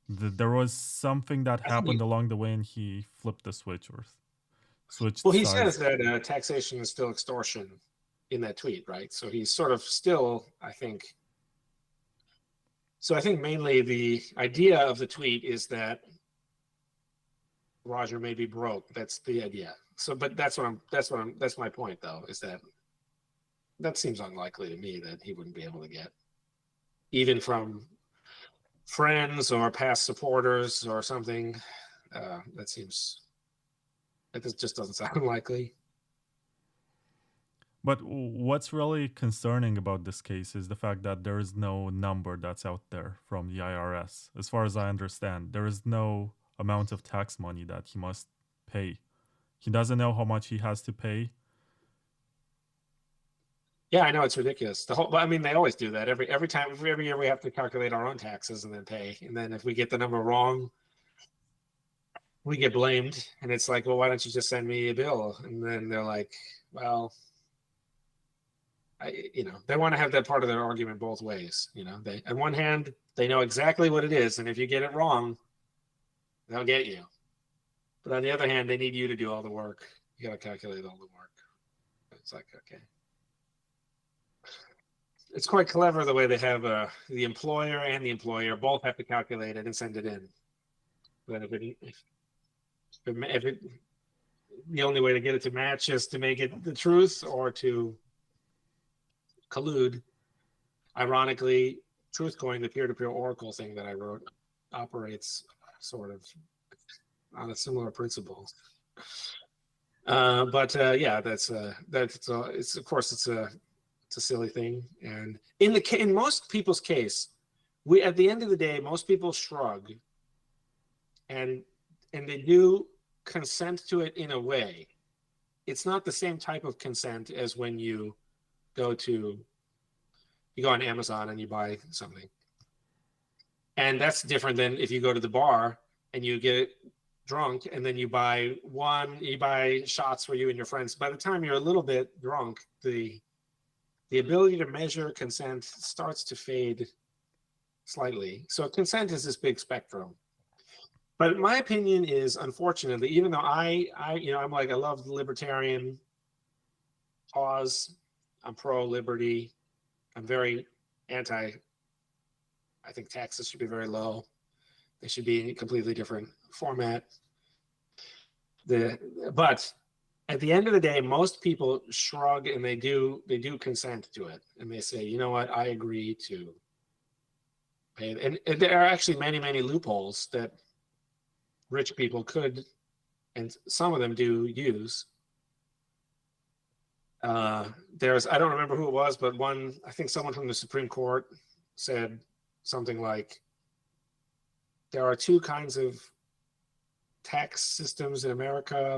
There was something that happened along the way, and he flipped the switch or switched Well, he sides. says that taxation is still extortion in that tweet, right? So he's sort of still, I think. So I think mainly the idea of the tweet is that Roger may be broke. That's the idea. So, but that's my point though, is that seems unlikely to me that he wouldn't be able to get, even from friends or past supporters or something. That just doesn't sound likely. But what's really concerning about this case is the fact that there is no number that's out there from the IRS. As far as I understand, there is no amount of tax money that he must pay. He doesn't know how much he has to pay. Yeah, I know, it's ridiculous. They always do that. Every year we have to calculate our own taxes and then pay. And then if we get the number wrong, we get blamed. And it's like, well, why don't you just send me a bill? And then they're like, well, they want to have that part of their argument both ways. They, on one hand, they know exactly what it is, and if you get it wrong, they'll get you. But on the other hand, they need you to do all the work. You got to calculate all the work. It's like, okay. It's quite clever the way they have the employer and the employer both have to calculate it and send it in. But if the only way to get it to match is to make it the truth or to collude. Ironically, Truthcoin, the peer-to-peer oracle thing that I wrote, operates sort of on a similar principle. Yeah, it's of course it's a silly thing, and in most people's case, we at the end of the day, most people shrug, and they do consent to it in a way. It's not the same type of consent as when you go on Amazon and you buy something, and that's different than if you go to the bar and you get drunk and then you buy shots for you and your friends. By the time you're a little bit drunk, the ability to measure consent starts to fade slightly. So consent is this big spectrum. But my opinion is, unfortunately, even though I'm like, I love the libertarian cause, I'm pro-liberty, I'm very anti, I think taxes should be very low. They should be in a completely different format. But at the end of the day, most people shrug and they do consent to it, and they say, you know what, I agree to pay. And there are actually many, many loopholes that rich people could, and some of them do use. I don't remember who it was, but I think someone from the Supreme Court said something like, there are two kinds of tax systems in America,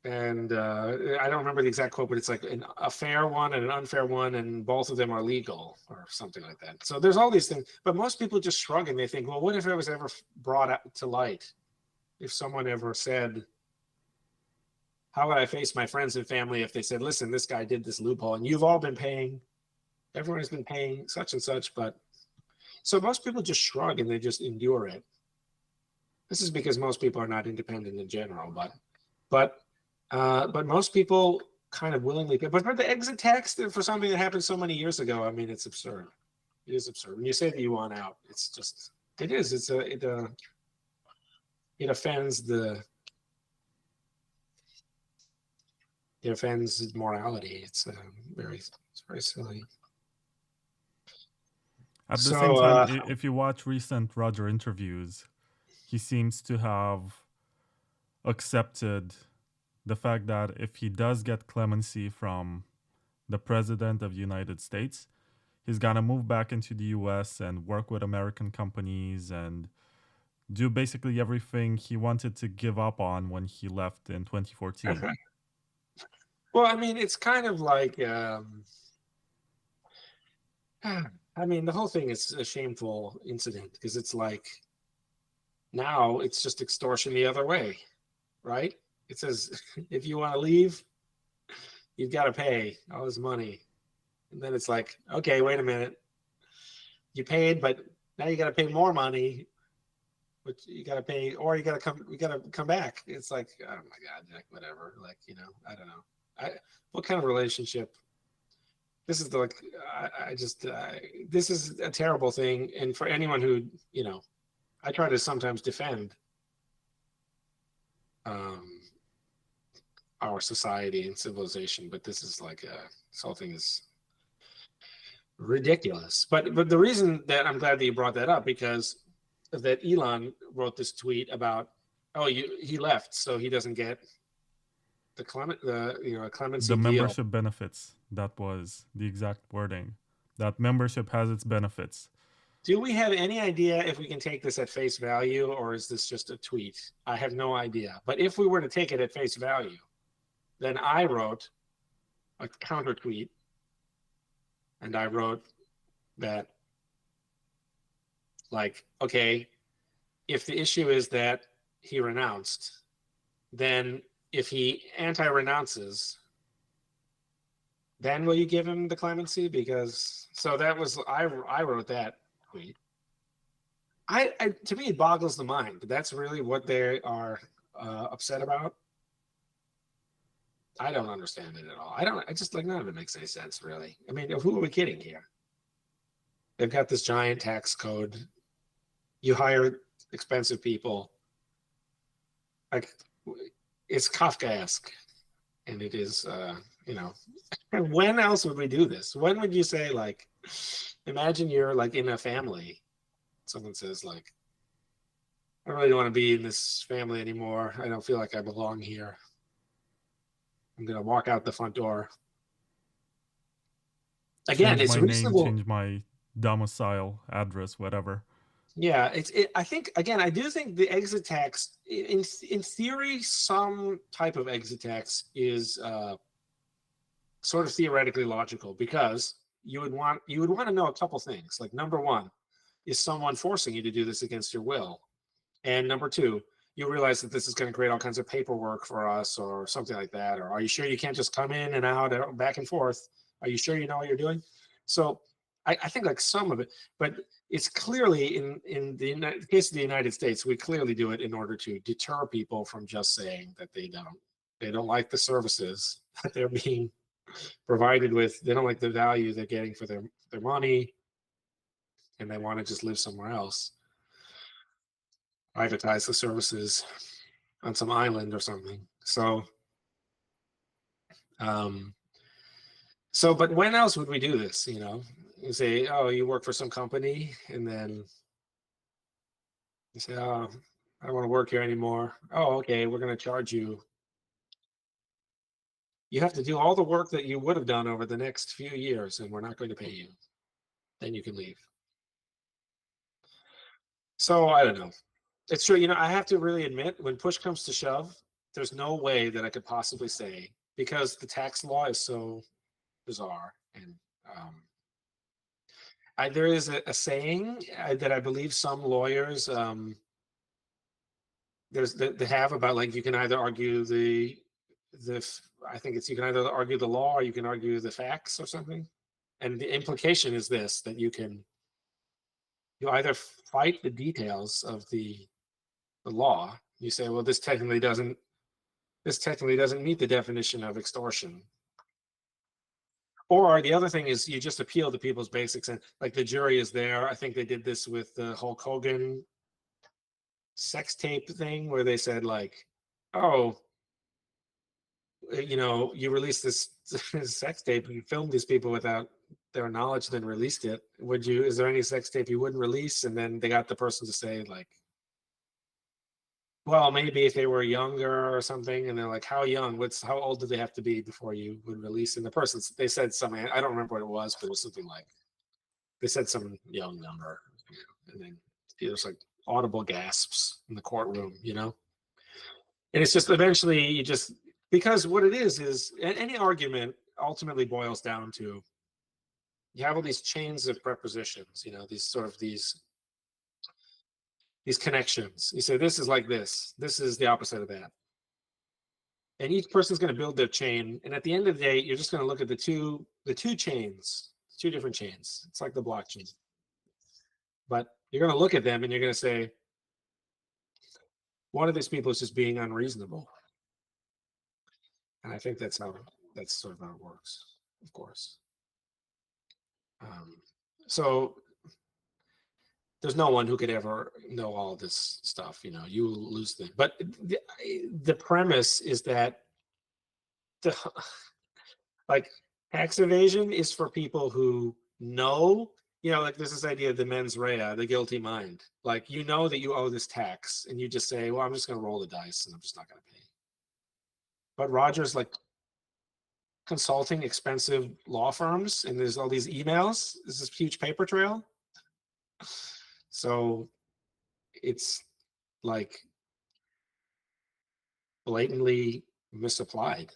and I don't remember the exact quote, but it's like a fair one and an unfair one, and both of them are legal, or something like that. So there's all these things, but most people just shrug and they think, well, what if it was ever brought out to light? If someone ever said, how would I face my friends and family if they said, listen, this guy did this loophole, and you've all been paying, everyone has been paying such and such, but so most people just shrug and they just endure it. This is because most people are not independent in general, but most people kind of willingly pay. But for the exit tax, for something that happened so many years ago, I mean, it's absurd. It is absurd. When you say that you want out, it's just, it is. It offends morality. It's very silly. At the same time, if you watch recent Roger interviews, he seems to have accepted the fact that if he does get clemency from the president of the United States, he's gonna move back into the US and work with American companies and do basically everything he wanted to give up on when he left in 2014. Well, I mean, it's kind of like, I mean, the whole thing is a shameful incident, because it's like, now it's just extortion the other way, right? It says, if you want to leave, you've got to pay all this money. And then it's like, okay, wait a minute. You paid, but now you got to pay more money, but you got to pay, or you got to come back. It's like, oh my God, Jack, whatever. Like, I don't know. What kind of relationship? This is this is a terrible thing. And for anyone who, I try to sometimes defend our society and civilization, but this is like this whole thing is ridiculous. But the reason that I'm glad that you brought that up, because that Elon wrote this tweet about, he left, so he doesn't get the clemency the deal. Membership benefits. That was the exact wording. That membership has its benefits. Do we have any idea if we can take this at face value, or is this just a tweet? I have no idea. But if we were to take it at face value, then I wrote a counter tweet, and I wrote that, like, okay, if the issue is that he renounced, then if he anti-renounces, then will you give him the clemency? Because, so that was, I wrote that tweet. To me, it boggles the mind, but that's really what they are upset about. I don't understand it at all. I just, like, none of it makes any sense, really. I mean, who are we kidding here? They've got this giant tax code. You hire expensive people. Like, it's Kafkaesque. And it is, when else would we do this? When would you say, like, imagine you're like in a family. Someone says, like, I really don't want to be in this family anymore. I don't feel like I belong here. I'm going to walk out the front door. Again, Change it's my name, reasonable. change my domicile, address, whatever. Yeah, I think again, I do think the exit tax, in theory, some type of exit tax is sort of theoretically logical, because you would want to know a couple things. Like, number one, is someone forcing you to do this against your will? And number two, you realize that this is going to create all kinds of paperwork for us or something like that. Or are you sure you can't just come in and out, back and forth? Are you sure you know what you're doing? So I think like some of it, but it's clearly in the case of the United States, we clearly do it in order to deter people from just saying that they don't like the services that they're being provided with. They don't like the value they're getting for their money, and they want to just live somewhere else, privatize the services on some island or something. So, but when else would we do this? You say, oh, you work for some company, and then you say, oh, I don't want to work here anymore. Oh, okay, we're going to charge you. You have to do all the work that you would have done over the next few years, and we're not going to pay you. Then you can leave. So I don't know. It's true. I have to really admit, when push comes to shove, there's no way that I could possibly say, because the tax law is so bizarre. And there is a saying that I believe some lawyers they have about, like, you can either argue I think it's, you can either argue the law or you can argue the facts or something. And the implication is this, that you either fight the details of the law. You say, well, this technically doesn't meet the definition of extortion. Or the other thing is, you just appeal to people's basics, and like, the jury is there. I think they did this with the Hulk Hogan sex tape thing, where they said, like, oh, you released this sex tape, you filmed these people without their knowledge, then released it. Is there any sex tape you wouldn't release? And then they got the person to say, like, well, maybe if they were younger or something. And they're like, how young? How old do they have to be before you would release? And the person, they said something, I don't remember what it was, but it was something like, they said some young number, and then there's like audible gasps in the courtroom, And it's just, eventually, because what it is any argument ultimately boils down to, you have all these chains of prepositions, these connections. You say, this is like this is the opposite of that. And each person's going to build their chain. And at the end of the day, you're just going to look at the two chains, two different chains. It's like the blockchain. But you're going to look at them and you're going to say, one of these people is just being unreasonable. And I think that's sort of how it works, of course. So there's no one who could ever know all this stuff. You lose them. But the premise is that like, tax evasion is for people who know, like, there's this idea of the mens rea, the guilty mind. Like, that you owe this tax, and you just say, well, I'm just going to roll the dice and I'm just not going to pay. But Roger's like consulting expensive law firms, and there's all these emails. There's this huge paper trail. So it's like blatantly misapplied.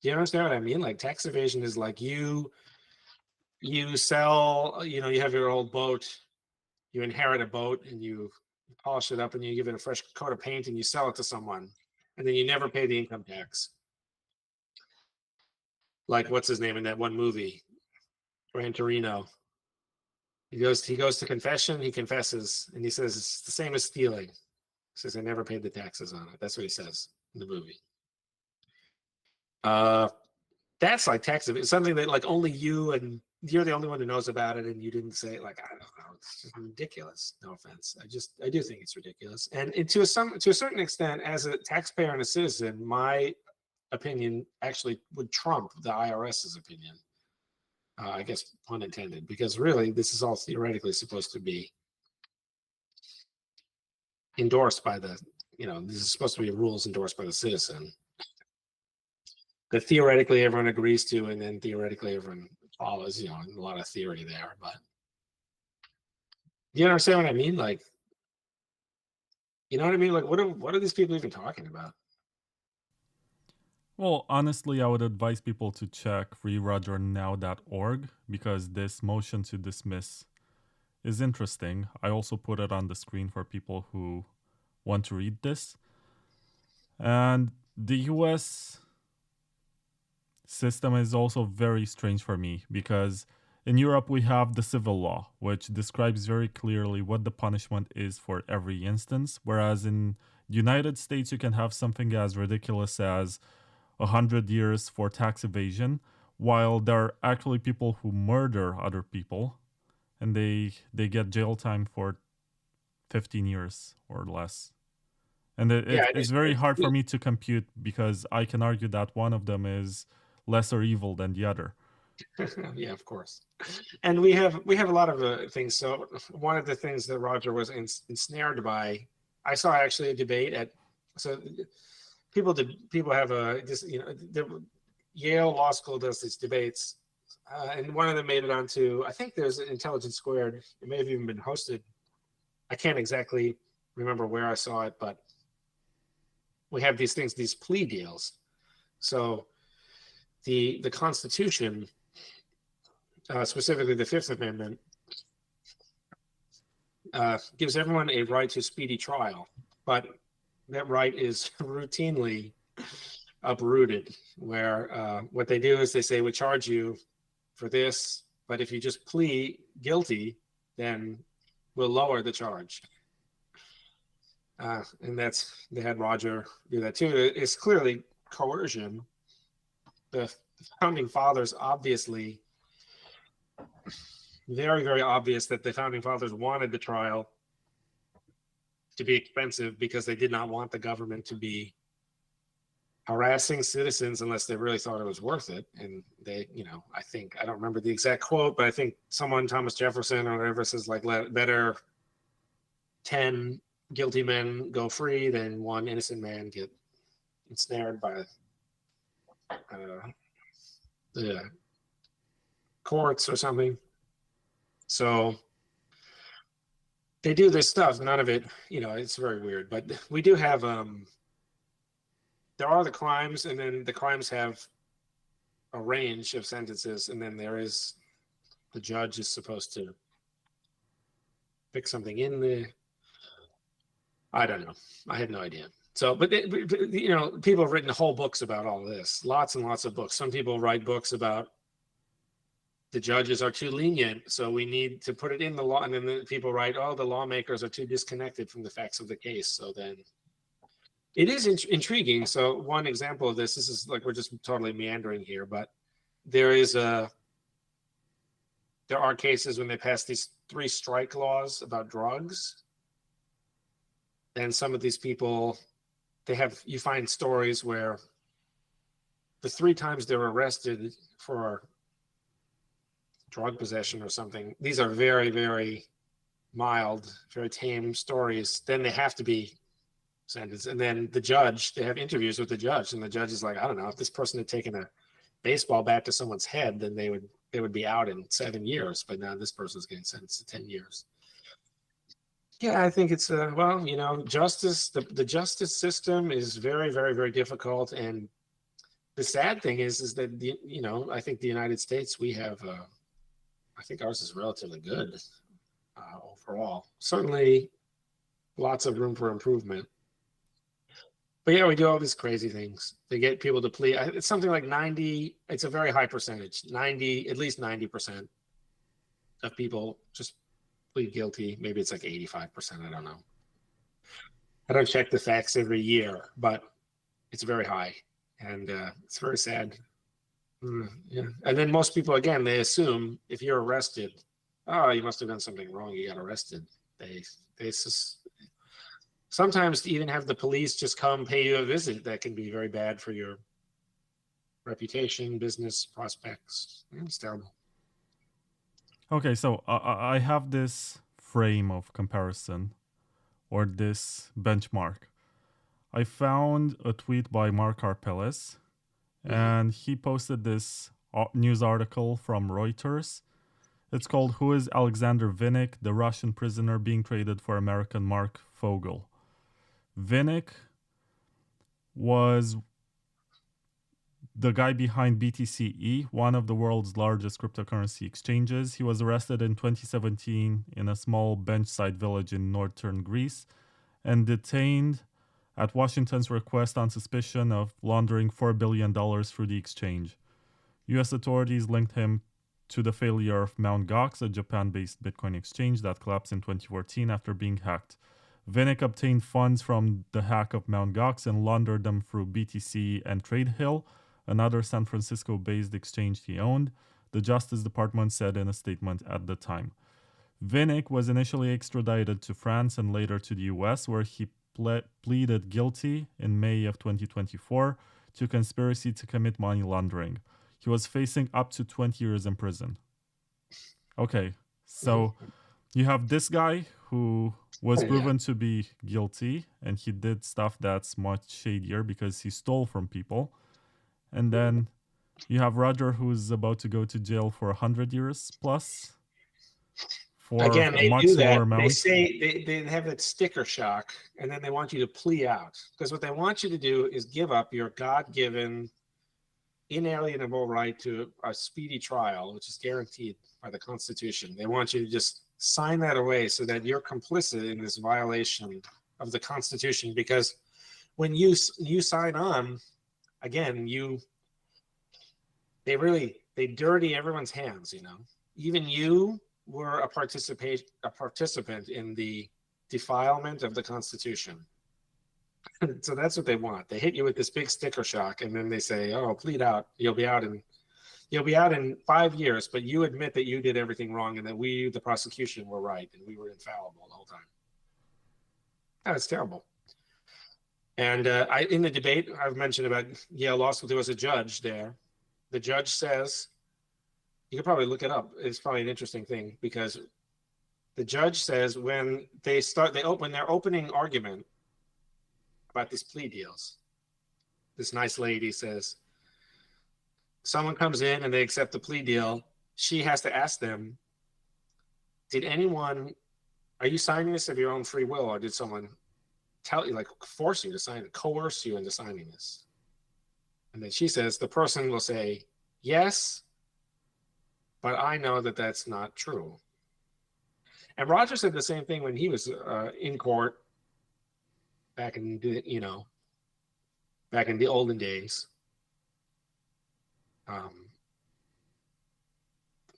Do you understand what I mean? Like, tax evasion is like, you sell, you have your old boat, you inherit a boat, and you polish it up, and you give it a fresh coat of paint, and you sell it to someone, and then you never pay the income tax. Like, what's his name in that one movie, Gran Torino? He goes to confession, he confesses, and he says it's the same as stealing. He says, I never paid the taxes on it. That's what he says in the movie. That's like tax evasion. It's something that, like, only you, and you're the only one who knows about it, and you didn't say it. Like, I don't know, it's just ridiculous. No offense, I do think it's ridiculous. And to a certain extent, as a taxpayer and a citizen, my opinion actually would trump the IRS's opinion. I guess, pun intended, because really, this is all theoretically supposed to be endorsed by the, this is supposed to be rules endorsed by the citizen that theoretically everyone agrees to, and then theoretically everyone follows, a lot of theory there. But you understand what I mean? Like, you know what I mean? Like, what are these people even talking about? Well, honestly, I would advise people to check freerogernow.org because this motion to dismiss is interesting. I also put it on the screen for people who want to read this. And the US system is also very strange for me because in Europe we have the civil law, which describes very clearly what the punishment is for every instance, whereas in the United States you can have something as ridiculous as 100 years for tax evasion, while there are actually people who murder other people and they get jail time for 15 years or less. And Yeah, it's very hard for me to compute because I can argue that one of them is lesser evil than the other. yeah, of course. And we have a lot of things. So one of the things that Roger was ensnared by, I saw actually a debate at, so people have Yale Law School does these debates, and one of them made it onto, I think there's Intelligence Squared. It may have even been hosted. I can't exactly remember where I saw it, but we have these things, these plea deals. So the Constitution, specifically the Fifth Amendment, gives everyone a right to speedy trial, but that right is routinely uprooted, where what they do is they say, we charge you for this, but if you just plead guilty, then we'll lower the charge. And they had Roger do that too. It's clearly coercion. The founding fathers obviously, very, very obvious that the founding fathers wanted the trial to be expensive because they did not want the government to be harassing citizens unless they really thought it was worth it. And they, I think, I don't remember the exact quote, but I think Thomas Jefferson or whatever, says like, better 10 guilty men go free than one innocent man get ensnared by the courts or something. So they do this stuff. None of it, it's very weird. But we do have, there are the crimes, and then the crimes have a range of sentences, and then there is, the judge is supposed to pick something in the, I don't know. I have no idea. So, but people have written whole books about all this, lots and lots of books. Some people write books about the judges are too lenient, so we need to put it in the law. And then the people write, oh, the lawmakers are too disconnected from the facts of the case. So then it is intriguing. So one example of this is like, we're just totally meandering here, but there are cases when they pass these 3 strike laws about drugs. And some of these people, you find stories where the 3 times they were arrested for drug possession or something, these are very, very mild, very tame stories. Then they have to be sentenced. And then the judge, they have interviews with the judge, and the judge is like, I don't know, if this person had taken a baseball bat to someone's head, then they would be out in 7 years. But now this person's getting sentenced to 10 years. Yeah, I think it's justice. The justice system is very, very, very difficult, and the sad thing is that I think the United States, we have, I think ours is relatively good overall. Certainly, lots of room for improvement. But yeah, we do all these crazy things. They get people to plead. It's something like 90. It's a very high percentage. At least 90% of people just plead guilty. Maybe it's like 85%. I don't know. I don't check the facts every year, but it's very high, and it's very sad. Yeah. And then most people, again, they assume if you're arrested, oh, you must have done something wrong, you got arrested. They sometimes even have the police just come pay you a visit. That can be very bad for your reputation, business prospects. It's terrible. Okay, so I have this frame of comparison or this benchmark. I found a tweet by Mark Harpelis, and he posted this news article from Reuters. It's called "Who is Alexander Vinnik, the Russian prisoner being traded for American Mark Fogel?" Vinnik was the guy behind BTC-E, one of the world's largest cryptocurrency exchanges. He was arrested in 2017 in a small beachside village in northern Greece and detained at Washington's request on suspicion of laundering $4 billion through the exchange. U.S. authorities linked him to the failure of Mt. Gox, a Japan-based Bitcoin exchange that collapsed in 2014 after being hacked. Vinnik obtained funds from the hack of Mt. Gox and laundered them through BTC and TradeHill, another San Francisco-based exchange he owned, the Justice Department said in a statement at the time. Vinnik was initially extradited to France and later to the US, where he pleaded guilty in May of 2024 to conspiracy to commit money laundering. He was facing up to 20 years in prison. Okay, so you have this guy who was proven to be guilty, and he did stuff that's much shadier because he stole from people. And then you have Roger, who's about to go to jail for 100 years plus for Again, a they much do that. lower amount. They say they have that sticker shock, and then they want you to plea out. Because what they want you to do is give up your God-given, inalienable right to a speedy trial, which is guaranteed by the Constitution. They want you to just sign that away so that you're complicit in this violation of the Constitution. Because when you sign on, again, they dirty everyone's hands, you know. Even you were a participant in the defilement of the Constitution. So that's what they want. They hit you with this big sticker shock, and then they say, "Oh, plead out. You'll be out in 5 years, but you admit that you did everything wrong and that we, the prosecution, were right and we were infallible the whole time." That's terrible. And in the debate I've mentioned about Yale Law School, there was a judge there. The judge says, you could probably look it up. It's probably an interesting thing because the judge says when their opening argument about these plea deals, this nice lady says, someone comes in and they accept the plea deal. She has to ask them, are you signing this of your own free will, or did someone tell you, like, force you to sign it, coerce you into signing this? And then she says, the person will say, yes, but I know that that's not true. And Roger said the same thing when he was in court back in the olden days.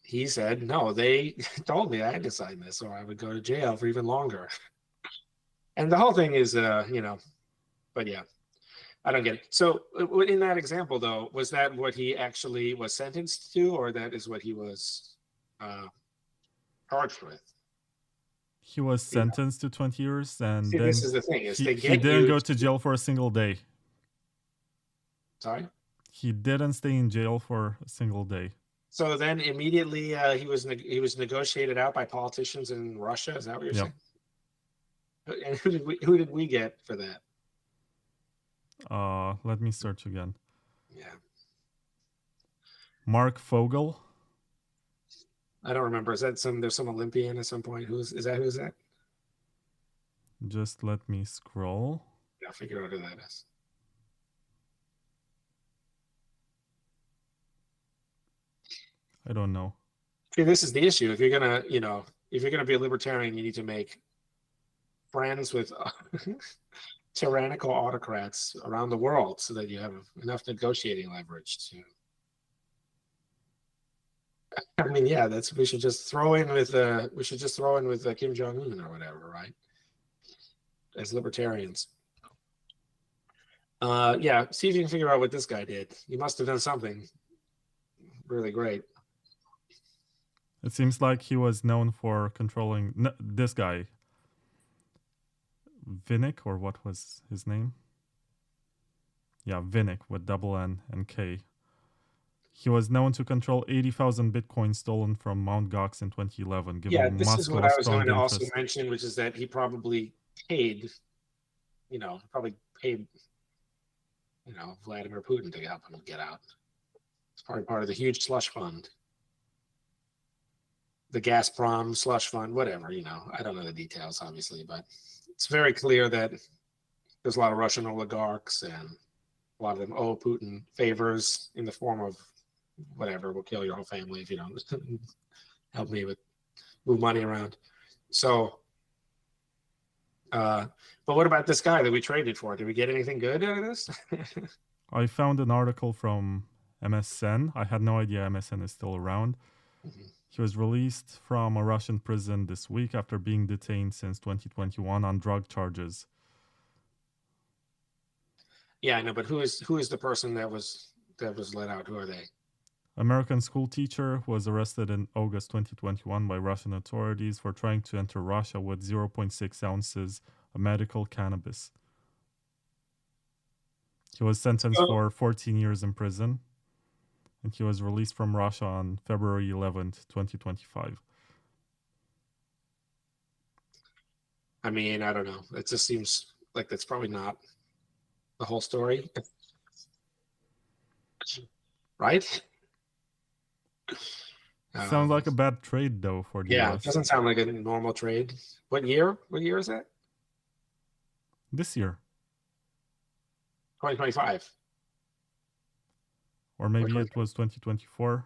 He said, no, they told me I had to sign this or I would go to jail for even longer. And the whole thing is, but yeah, I don't get it. So in that example, though, was that what he actually was sentenced to, or that is what he was charged with? He was sentenced to 20 years, and see, then this is the thing: is he didn't go to jail for a single day. Sorry? He didn't stay in jail for a single day. So then immediately he was negotiated out by politicians in Russia. Is that what you're saying? And who did we get for that? Let me search again. Yeah. Mark Fogel. I don't remember. Is that there's some Olympian at some point? Who's that? Just let me scroll. Yeah, I'll figure out who that is. I don't know. See, this is the issue. If you're gonna be a libertarian, you need to make friends with tyrannical autocrats around the world so that you have enough negotiating leverage to. I mean, yeah, we should just throw in with Kim Jong-un or whatever, right? As libertarians. Yeah, see if you can figure out what this guy did. He must have done something really great. It seems like he was known for controlling this guy. Vinnik, or what was his name? Yeah, Vinnik with double N and K. He was known to control 80,000 Bitcoin stolen from Mt. Gox in 2011. Yeah, this is what I was going to also mention, which is that he probably paid, probably paid, Vladimir Putin to help him get out. It's probably part of the huge slush fund, the Gazprom slush fund, whatever. I don't know the details, obviously, but it's very clear that there's a lot of Russian oligarchs, and a lot of them owe Putin favors in the form of whatever. We'll kill your whole family if you don't help me with move money around. So, but what about this guy that we traded for? Did we get anything good out of this? I found an article from MSN. I had no idea MSN is still around. Mhm. He was released from a Russian prison this week after being detained since 2021 on drug charges. Yeah, I know, but who is the person that was let out? Who are they? American school teacher was arrested in August 2021 by Russian authorities for trying to enter Russia with 0.6 ounces of medical cannabis. He was sentenced for 14 years in prison, and he was released from Russia on February 11th, 2025. I mean, I don't know. It just seems like that's probably not the whole story. Right? Sounds like a bad trade, though, for the Yeah, US. it doesn't sound like a normal trade. What year? What year is that? This year. 2025. Or maybe it was 2024.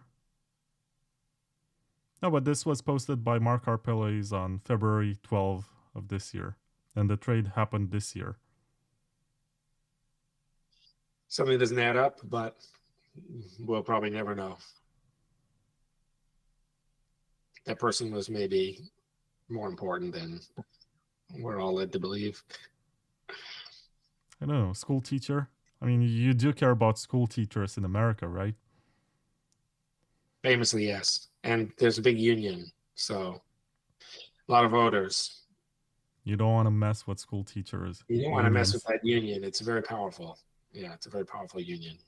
No, but this was posted by Mark Arpelles on February 12th of this year. And the trade happened this year. Something doesn't add up, but we'll probably never know. That person was maybe more important than we're all led to believe. I don't know, school teacher? I mean, you do care about school teachers in America, right? Famously, yes. And there's a big union, so a lot of voters. You don't want to mess with school teachers. You don't want to mess with that union. It's very powerful. Yeah, it's a very powerful union.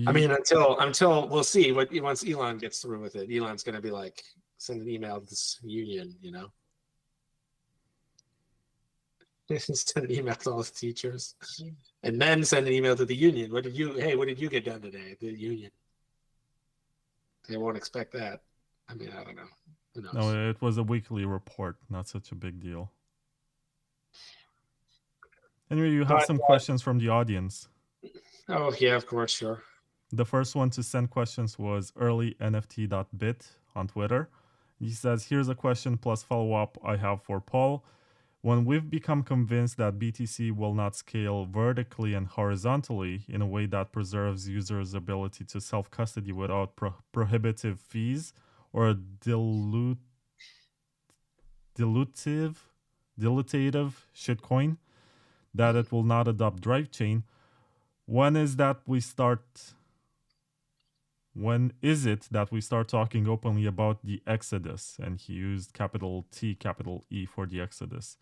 I mean, until we'll see what once Elon gets through with it. Elon's going to be like, send an email to this union, send an email to all the teachers, and then send an email to the union. What did you get done today? The union. They won't expect that. I mean, I don't know. Who knows? No, it was a weekly report, not such a big deal. Anyway, you have some questions from the audience. Oh, yeah, of course, sure. The first one to send questions was earlynft.bit on Twitter. He says, here's a question plus follow-up I have for Paul. When we've become convinced that BTC will not scale vertically and horizontally in a way that preserves users' ability to self-custody without prohibitive fees or dilutive shitcoin, that it will not adopt Drivechain, when is it that we start talking openly about the exodus? And he used capital T, capital E for the exodus.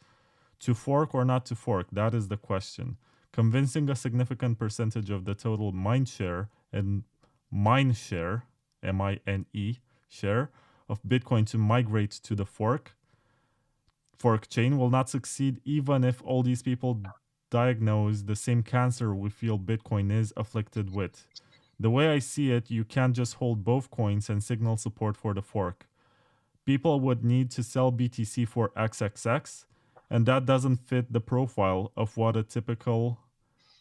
To fork or not to fork, that is the question. Convincing a significant percentage of the total mindshare and mindshare, M-I-N-E, share of Bitcoin to migrate to the fork chain will not succeed even if all these people diagnose the same cancer we feel Bitcoin is afflicted with. The way I see it, you can't just hold both coins and signal support for the fork. People would need to sell BTC for XXX, and that doesn't fit the profile of what a typical,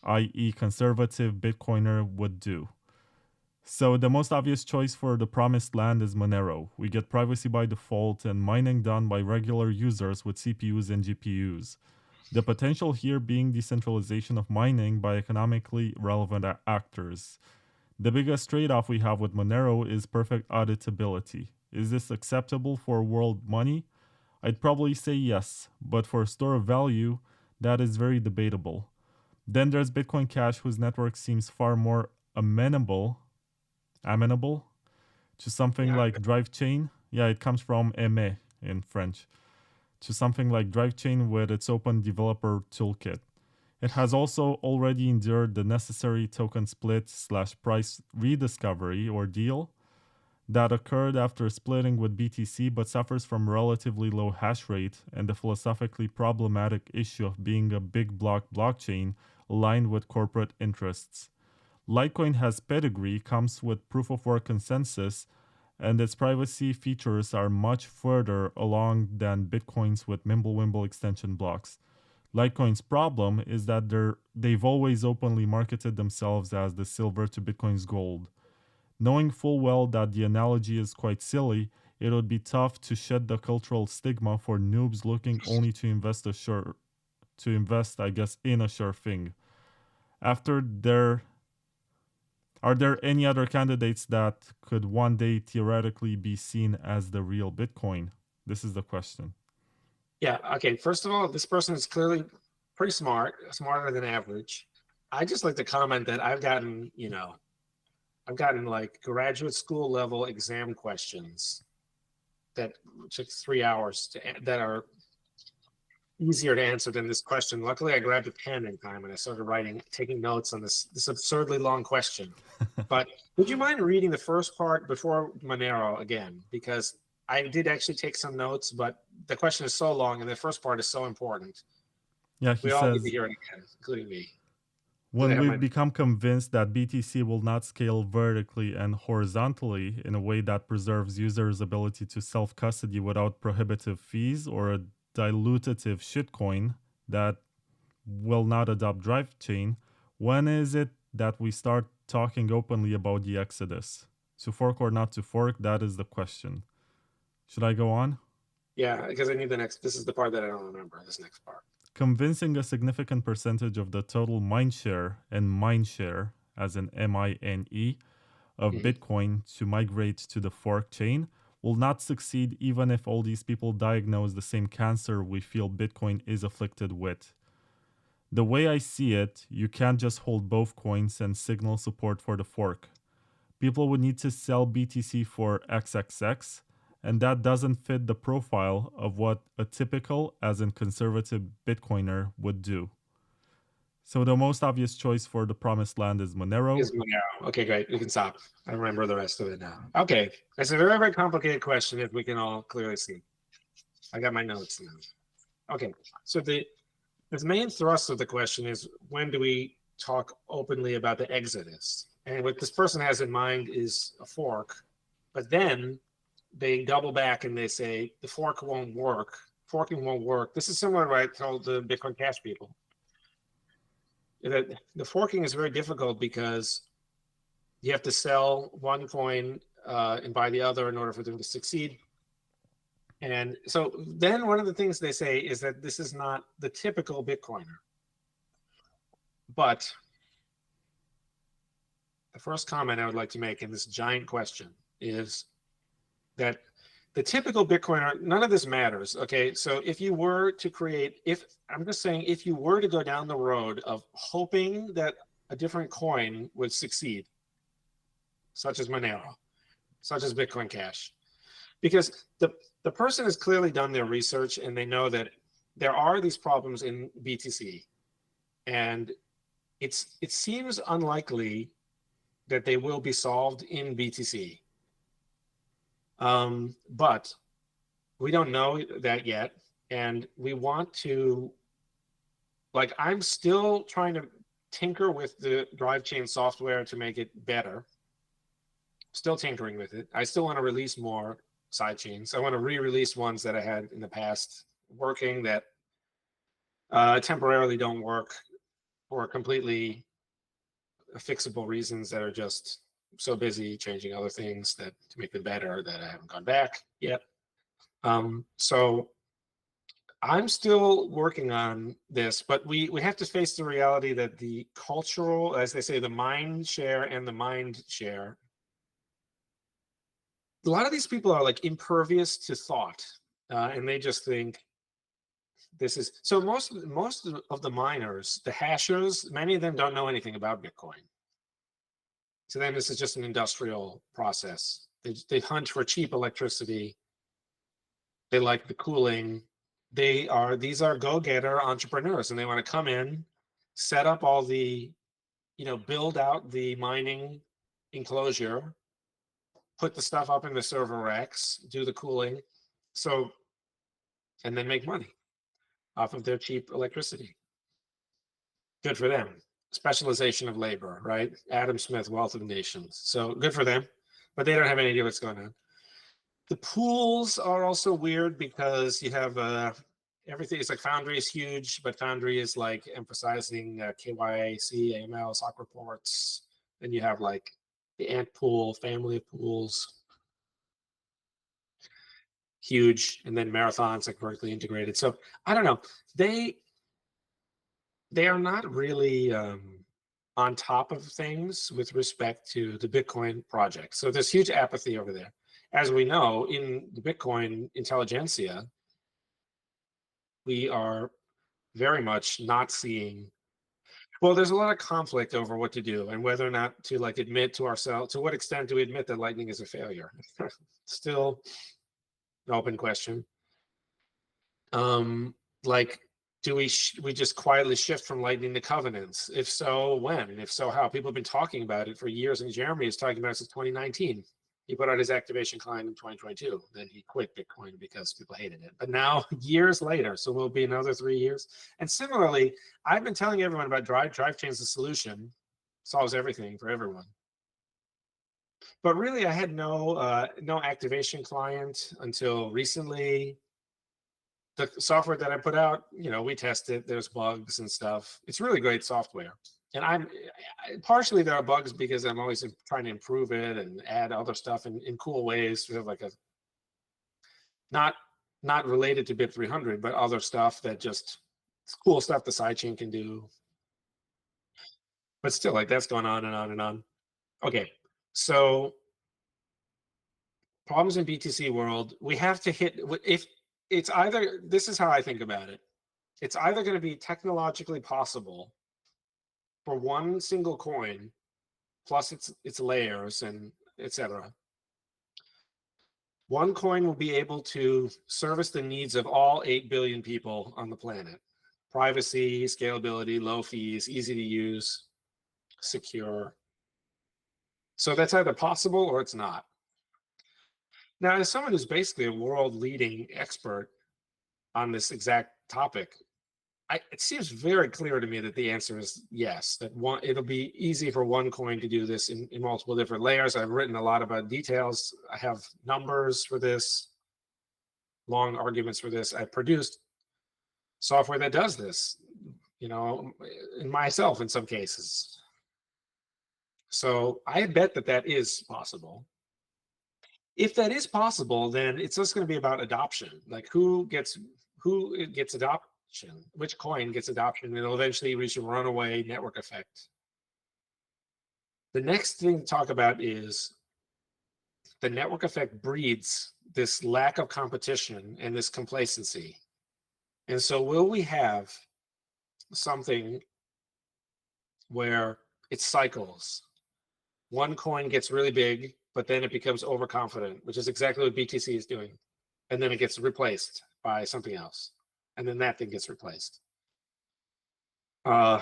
i.e. conservative Bitcoiner would do. So the most obvious choice for the promised land is Monero. We get privacy by default and mining done by regular users with CPUs and GPUs. The potential here being decentralization of mining by economically relevant actors. The biggest trade-off we have with Monero is perfect auditability. Is this acceptable for world money? I'd probably say yes, but for store of value, that is very debatable. Then there's Bitcoin Cash, whose network seems far more amenable to something like Drivechain. Yeah, it comes from aimer in French. To something like Drivechain with its open developer toolkit. It has also already endured the necessary token split / price rediscovery ordeal that occurred after splitting with BTC but suffers from relatively low hash rate and the philosophically problematic issue of being a big block blockchain aligned with corporate interests. Litecoin has pedigree, comes with proof of work consensus, and its privacy features are much further along than Bitcoin's with Mimblewimble extension blocks. Litecoin's problem is that they've always openly marketed themselves as the silver to Bitcoin's gold. Knowing full well that the analogy is quite silly, it would be tough to shed the cultural stigma for noobs looking only to invest, I guess, in a sure thing. After there Are there any other candidates that could one day theoretically be seen as the real Bitcoin? This is the question. Yeah. Okay. First of all, this person is clearly pretty smart, smarter than average. I just like to comment that I've gotten like graduate school level exam questions that took 3 hours that are easier to answer than this question. Luckily, I grabbed a pen in time and I started taking notes on this absurdly long question. But would you mind reading the first part before Monero again? Because I did actually take some notes, but the question is so long and the first part is so important. Yeah, he We all need to says, hear it again, including me. when we've become convinced that BTC will not scale vertically and horizontally in a way that preserves users' ability to self-custody without prohibitive fees, or a dilutative shitcoin that will not adopt Drivechain, when is it that we start talking openly about the exodus? To fork or not to fork, that is the question. Should I go on? Yeah, because I need this is the part that I don't remember, this next part. Convincing a significant percentage of the total mindshare, as in MINE, of Bitcoin to migrate to the fork chain will not succeed even if all these people diagnose the same cancer we feel Bitcoin is afflicted with. The way I see it, you can't just hold both coins and signal support for the fork. People would need to sell BTC for XXX, and that doesn't fit the profile of what a typical, as in conservative Bitcoiner would do. So the most obvious choice for the promised land is Monero. Okay, great. We can stop. I remember the rest of it now. Okay, that's a very, very complicated question, if we can all clearly see. I got my notes now. Okay, so the main thrust of the question is, when do we talk openly about the exodus? And what this person has in mind is a fork, but then they double back and they say the fork won't work. Forking won't work. This is similar to what I told the Bitcoin Cash people. That the forking is very difficult because you have to sell one coin and buy the other in order for them to succeed. And so then one of the things they say is that this is not the typical Bitcoiner. But the first comment I would like to make in this giant question is that the typical Bitcoiner, none of this matters. Okay, so if you were to if you were to go down the road of hoping that a different coin would succeed, such as Monero, such as Bitcoin Cash, because the person has clearly done their research and they know that there are these problems in BTC, and it seems unlikely that they will be solved in BTC. But we don't know that yet, and we want to, like, I'm still trying to tinker with the Drivechain software to make it better. Still tinkering with it. I still want to release more sidechains. I want to re-release ones that I had in the past working that temporarily don't work for completely fixable reasons that are just so busy changing other things that to make them better that I haven't gone back yet. So I'm still working on this, but we have to face the reality that the cultural, as they say, the mind share and the mind share, a lot of these people are like impervious to thought, and they just think this is so. Most of the miners, the hashers, many of them don't know anything about Bitcoin. To them, this is just an industrial process. They hunt for cheap electricity. They like the cooling. These are go-getter entrepreneurs, and they want to come in, set up all the, build out the mining enclosure, put the stuff up in the server racks, do the cooling, and then make money off of their cheap electricity. Good for them. Specialization of labor, right? Adam Smith, Wealth of Nations. So good for them, but they don't have any idea what's going on. The pools are also weird because you have everything. It's like Foundry is huge, but Foundry is like emphasizing KYC, AML, SOC reports. Then you have like the Ant pool, family of pools, huge, and then Marathon's like vertically integrated. So I don't know. They are not really on top of things with respect to the Bitcoin project. So there's huge apathy over there. As we know, in the Bitcoin intelligentsia, we are very much not seeing, well, there's a lot of conflict over what to do and whether or not to like admit to ourselves, to what extent do we admit that Lightning is a failure? Still an open question. Like, do we just quietly shift from Lightning to covenants? If so, when? If so, how? People have been talking about it for years, and Jeremy is talking about it since 2019. He put out his activation client in 2022. Then he quit Bitcoin because people hated it. But now, years later, so we'll be another 3 years. And similarly, I've been telling everyone about Drivechains, the solution, solves everything for everyone. But really, I had no activation client until recently. The software that I put out, we test it. There's bugs and stuff. It's really great software. And partially there are bugs because I'm always trying to improve it and add other stuff in cool ways, sort of like not related to BIP 300, but other stuff that just cool stuff the sidechain can do. But still, like, that's going on and on and on. Okay, so problems in BTC world, we have to hit, if it's either, this is how I think about it. It's either going to be technologically possible for one single coin, plus its layers and etc. One coin will be able to service the needs of all 8 billion people on the planet. Privacy, scalability, low fees, easy to use, secure. So that's either possible or it's not. Now, as someone who's basically a world-leading expert on this exact topic, it seems very clear to me that the answer is yes, that it'll be easy for one coin to do this in multiple different layers. I've written a lot about details. I have numbers for this, long arguments for this. I produced software that does this, in myself in some cases. So I bet that is possible. If that is possible, then it's just going to be about adoption. Like who gets adoption, which coin gets adoption, and it'll eventually reach a runaway network effect. The next thing to talk about is the network effect breeds this lack of competition and this complacency. And so will we have something where it cycles? One coin gets really big, but then it becomes overconfident, which is exactly what BTC is doing. And then it gets replaced by something else. And then that thing gets replaced. I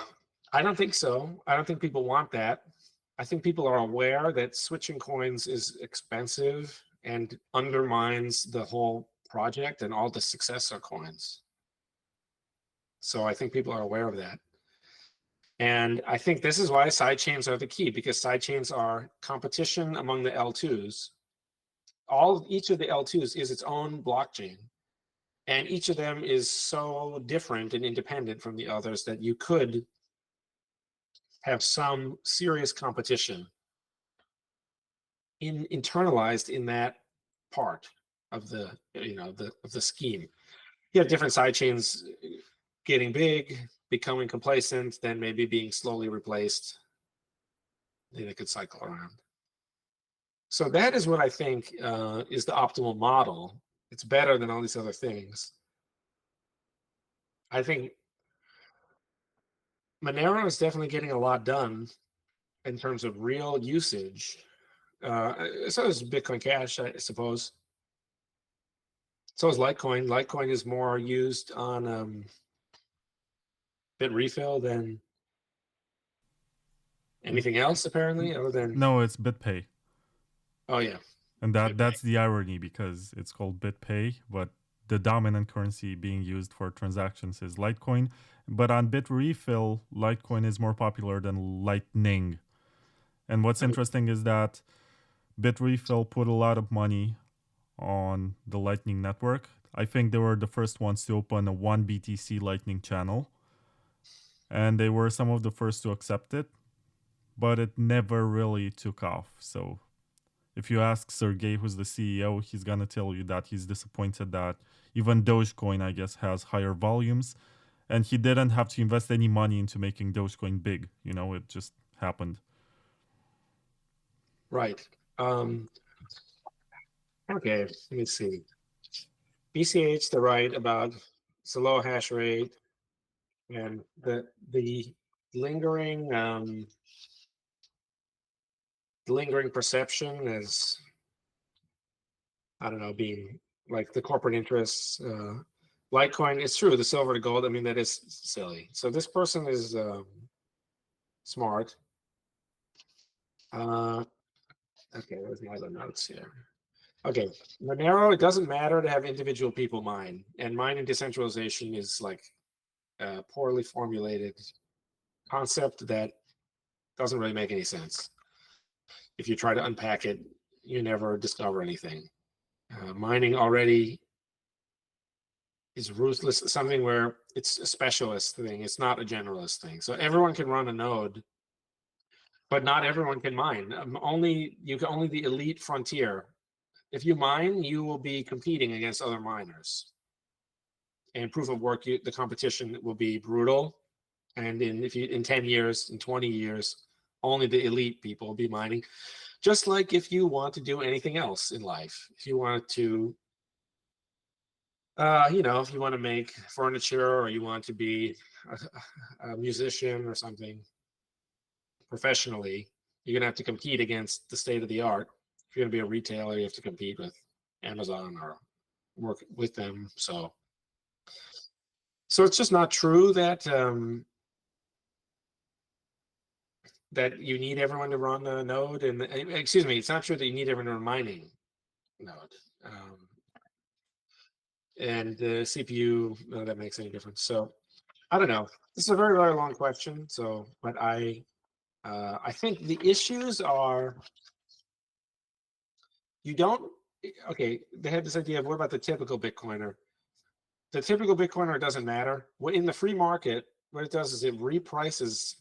don't think so. I don't think people want that. I think people are aware that switching coins is expensive and undermines the whole project and all the successor coins. So I think people are aware of that. And I think this is why sidechains are the key, because sidechains are competition among the L2s. Each of the L2s is its own blockchain. And each of them is so different and independent from the others that you could have some serious competition internalized in that part of the scheme. You have different sidechains getting big, becoming complacent, then maybe being slowly replaced. Then it could cycle around. So that is what I think is the optimal model. It's better than all these other things. I think Monero is definitely getting a lot done in terms of real usage. So is Bitcoin Cash, I suppose. So is Litecoin. Litecoin is more used on Bitrefill than anything else, apparently, other than... No, it's BitPay. Oh, yeah. And that's the irony, because it's called BitPay, but the dominant currency being used for transactions is Litecoin. But on Bitrefill, Litecoin is more popular than Lightning. And what's interesting is that Bitrefill put a lot of money on the Lightning network. I think they were the first ones to open a 1 BTC Lightning channel. And they were some of the first to accept it, but it never really took off. So if you ask Sergey, who's the CEO, he's going to tell you that he's disappointed that even Dogecoin, I guess, has higher volumes. And he didn't have to invest any money into making Dogecoin big. You know, it just happened. Right. Okay, let me see. BCH, they're right about it's a low hash rate, and the lingering perception is, I don't know, being like the corporate interests. Litecoin, it's true, the silver to gold, I mean, that is silly. So this person is smart. Okay, where's my other notes here? Okay, Monero, it doesn't matter to have individual people mine, and mining decentralization is like a poorly formulated concept that doesn't really make any sense. If you try to unpack it, you never discover anything. Mining already is ruthless, something where it's a specialist thing. It's not a generalist thing. So everyone can run a node, but not everyone can mine. Only the elite frontier. If you mine, you will be competing against other miners. And proof of work, the competition will be brutal. And in 10 years, in 20 years, only the elite people will be mining. Just like if you want to do anything else in life, if you want to, if you want to make furniture, or you want to be a musician or something professionally, you're gonna have to compete against the state of the art. If you're gonna be a retailer, you have to compete with Amazon or work with them. So it's just not true that that you need everyone to run a node, and excuse me, it's not true that you need everyone to run mining node. And the CPU, none of that makes any difference. So I don't know. This is a very, very long question. So, but I think the issues are, you don't, okay, they had this idea of, what about the typical Bitcoiner? The typical Bitcoiner doesn't matter. In the free market, what it does is it reprices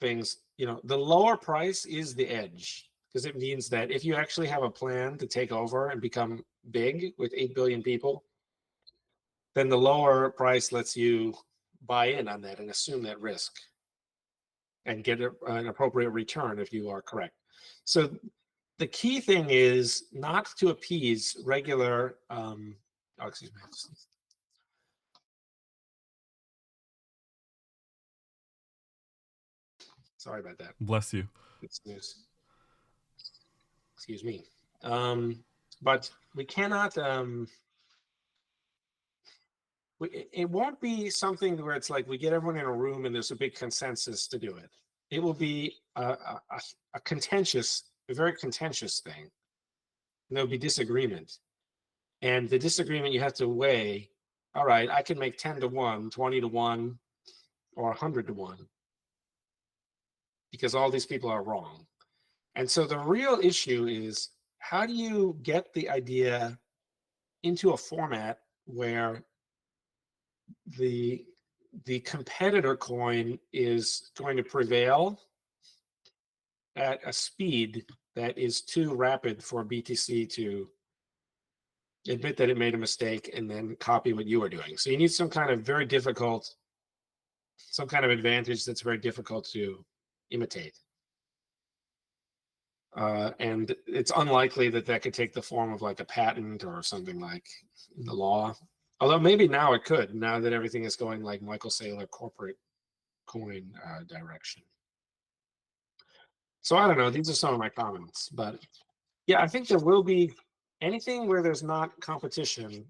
things. You know, the lower price is the edge, because it means that if you actually have a plan to take over and become big with 8 billion people, then the lower price lets you buy in on that and assume that risk and get an appropriate return if you are correct. So the key thing is not to appease regular, excuse me. Sorry about that. Bless you. Excuse me. But we cannot, it won't be something where it's like we get everyone in a room and there's a big consensus to do it. It will be a very contentious thing. And there'll be disagreement. And the disagreement, you have to weigh, all right, I can make 10 to 1, 20 to 1, or 100 to 1, because all these people are wrong. And so the real issue is, how do you get the idea into a format where the competitor coin is going to prevail at a speed that is too rapid for BTC to admit that it made a mistake and then copy what you are doing. So you need some kind of advantage that's very difficult to imitate. And it's unlikely that could take the form of like a patent or something like in the law. Although maybe now it could, now that everything is going like Michael Saylor corporate coin direction. So I don't know, these are some of my comments, but yeah, I think there will be, anything where there's not competition,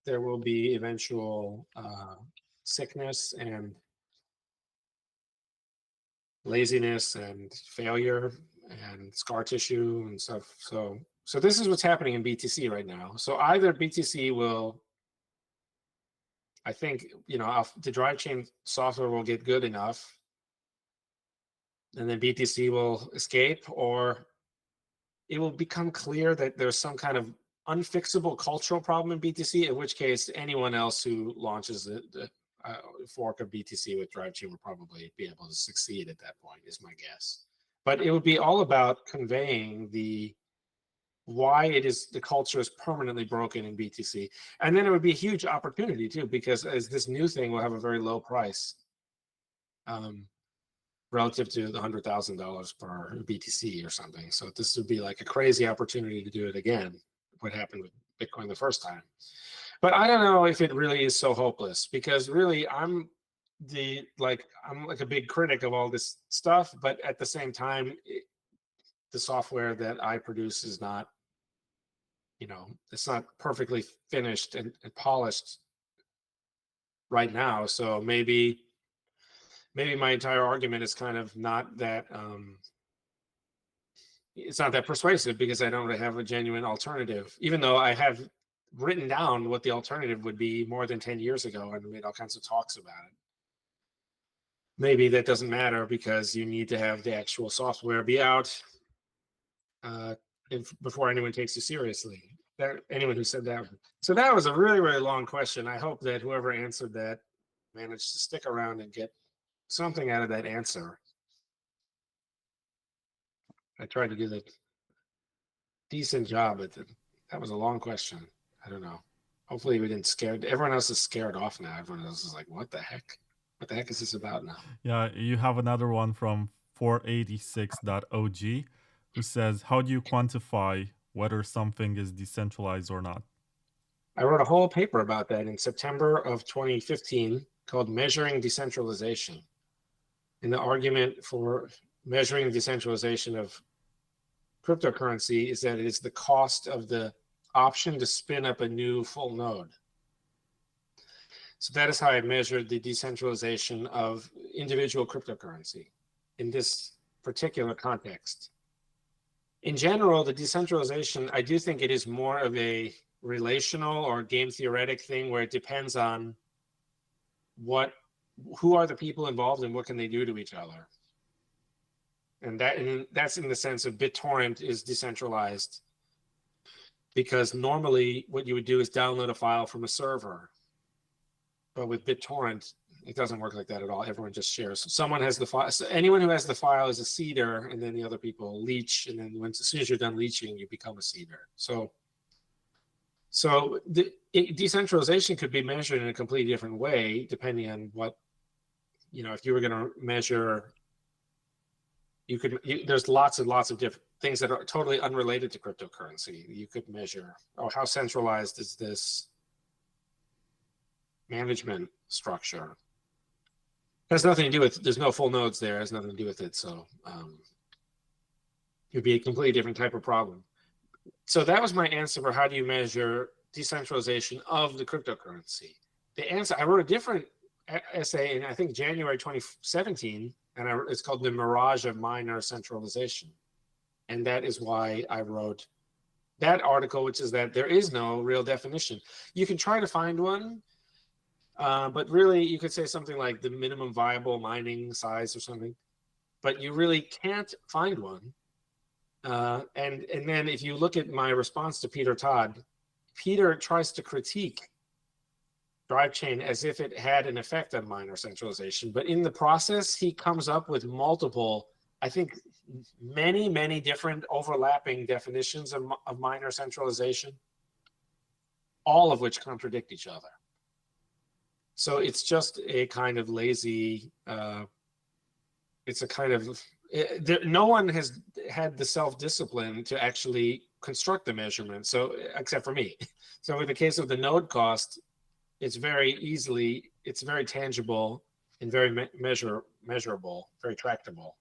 there will be eventual sickness and laziness and failure and scar tissue and stuff. So So this is what's happening in BTC right now. So either BTC will, I think, the Drivechain software will get good enough, and then BTC will escape, or it will become clear that there's some kind of unfixable cultural problem in BTC, in which case anyone else who launches the fork of BTC with Drivechain will probably be able to succeed at that point, is my guess. But it would be all about conveying why it is the culture is permanently broken in BTC. And then it would be a huge opportunity too, because as this new thing will have a very low price relative to the $100,000 per BTC or something. So this would be like a crazy opportunity to do it again, what happened with Bitcoin the first time. But I don't know if it really is so hopeless, because really I'm like a big critic of all this stuff, but at the same time, the software that I produce is not, it's not perfectly finished and polished right now. So maybe my entire argument is kind of not that, it's not that persuasive, because I don't really have a genuine alternative, even though I have written down what the alternative would be more than 10 years ago and made all kinds of talks about it. Maybe that doesn't matter, because you need to have the actual software be out before anyone takes you seriously. Anyone who said that. So that was a really, really long question. I hope that whoever answered that managed to stick around and get something out of that answer. I tried to do the decent job at it. That was a long question. I don't know. Hopefully we didn't scare. Everyone else is scared off now. Everyone else is like, what the heck? What the heck is this about now? Yeah, you have another one from 486.og who says, how do you quantify whether something is decentralized or not? I wrote a whole paper about that in September of 2015 called Measuring Decentralization. And the argument for measuring decentralization of cryptocurrency is that it is the cost of the option to spin up a new full node. So that is how I measured the decentralization of individual cryptocurrency in this particular context. In general, the decentralization, I do think it is more of a relational or game theoretic thing, where it depends on who are the people involved and what can they do to each other. And that's in the sense of BitTorrent is decentralized, because normally what you would do is download a file from a server. But with BitTorrent, it doesn't work like that at all. Everyone just shares. Someone has the file. So anyone who has the file is a seeder, and then the other people leech. And then as soon as you're done leeching, you become a seeder. So decentralization could be measured in a completely different way, depending on what, if you were going to measure, there's lots and lots of different things that are totally unrelated to cryptocurrency. You could measure, how centralized is this management structure? Has nothing to do with, there's no full nodes there, has nothing to do with it. So it'd be a completely different type of problem. So that was my answer for how do you measure decentralization of the cryptocurrency. The answer, I wrote a different essay in, I think, January 2017, and it's called The Mirage of Miner Centralization. And that is why I wrote that article, which is that there is no real definition. You can try to find one, but really you could say something like the minimum viable mining size or something, but you really can't find one. And then if you look at my response to Peter Todd, Peter tries to critique Drivechain as if it had an effect on miner centralization, but in the process, he comes up with multiple, I think many, many different overlapping definitions of miner centralization, all of which contradict each other. So it's just a kind of lazy, it's a kind of, no one has had the self-discipline to actually construct the measurement, so except for me. So in the case of the node cost, it's very tangible and very measurable, very tractable.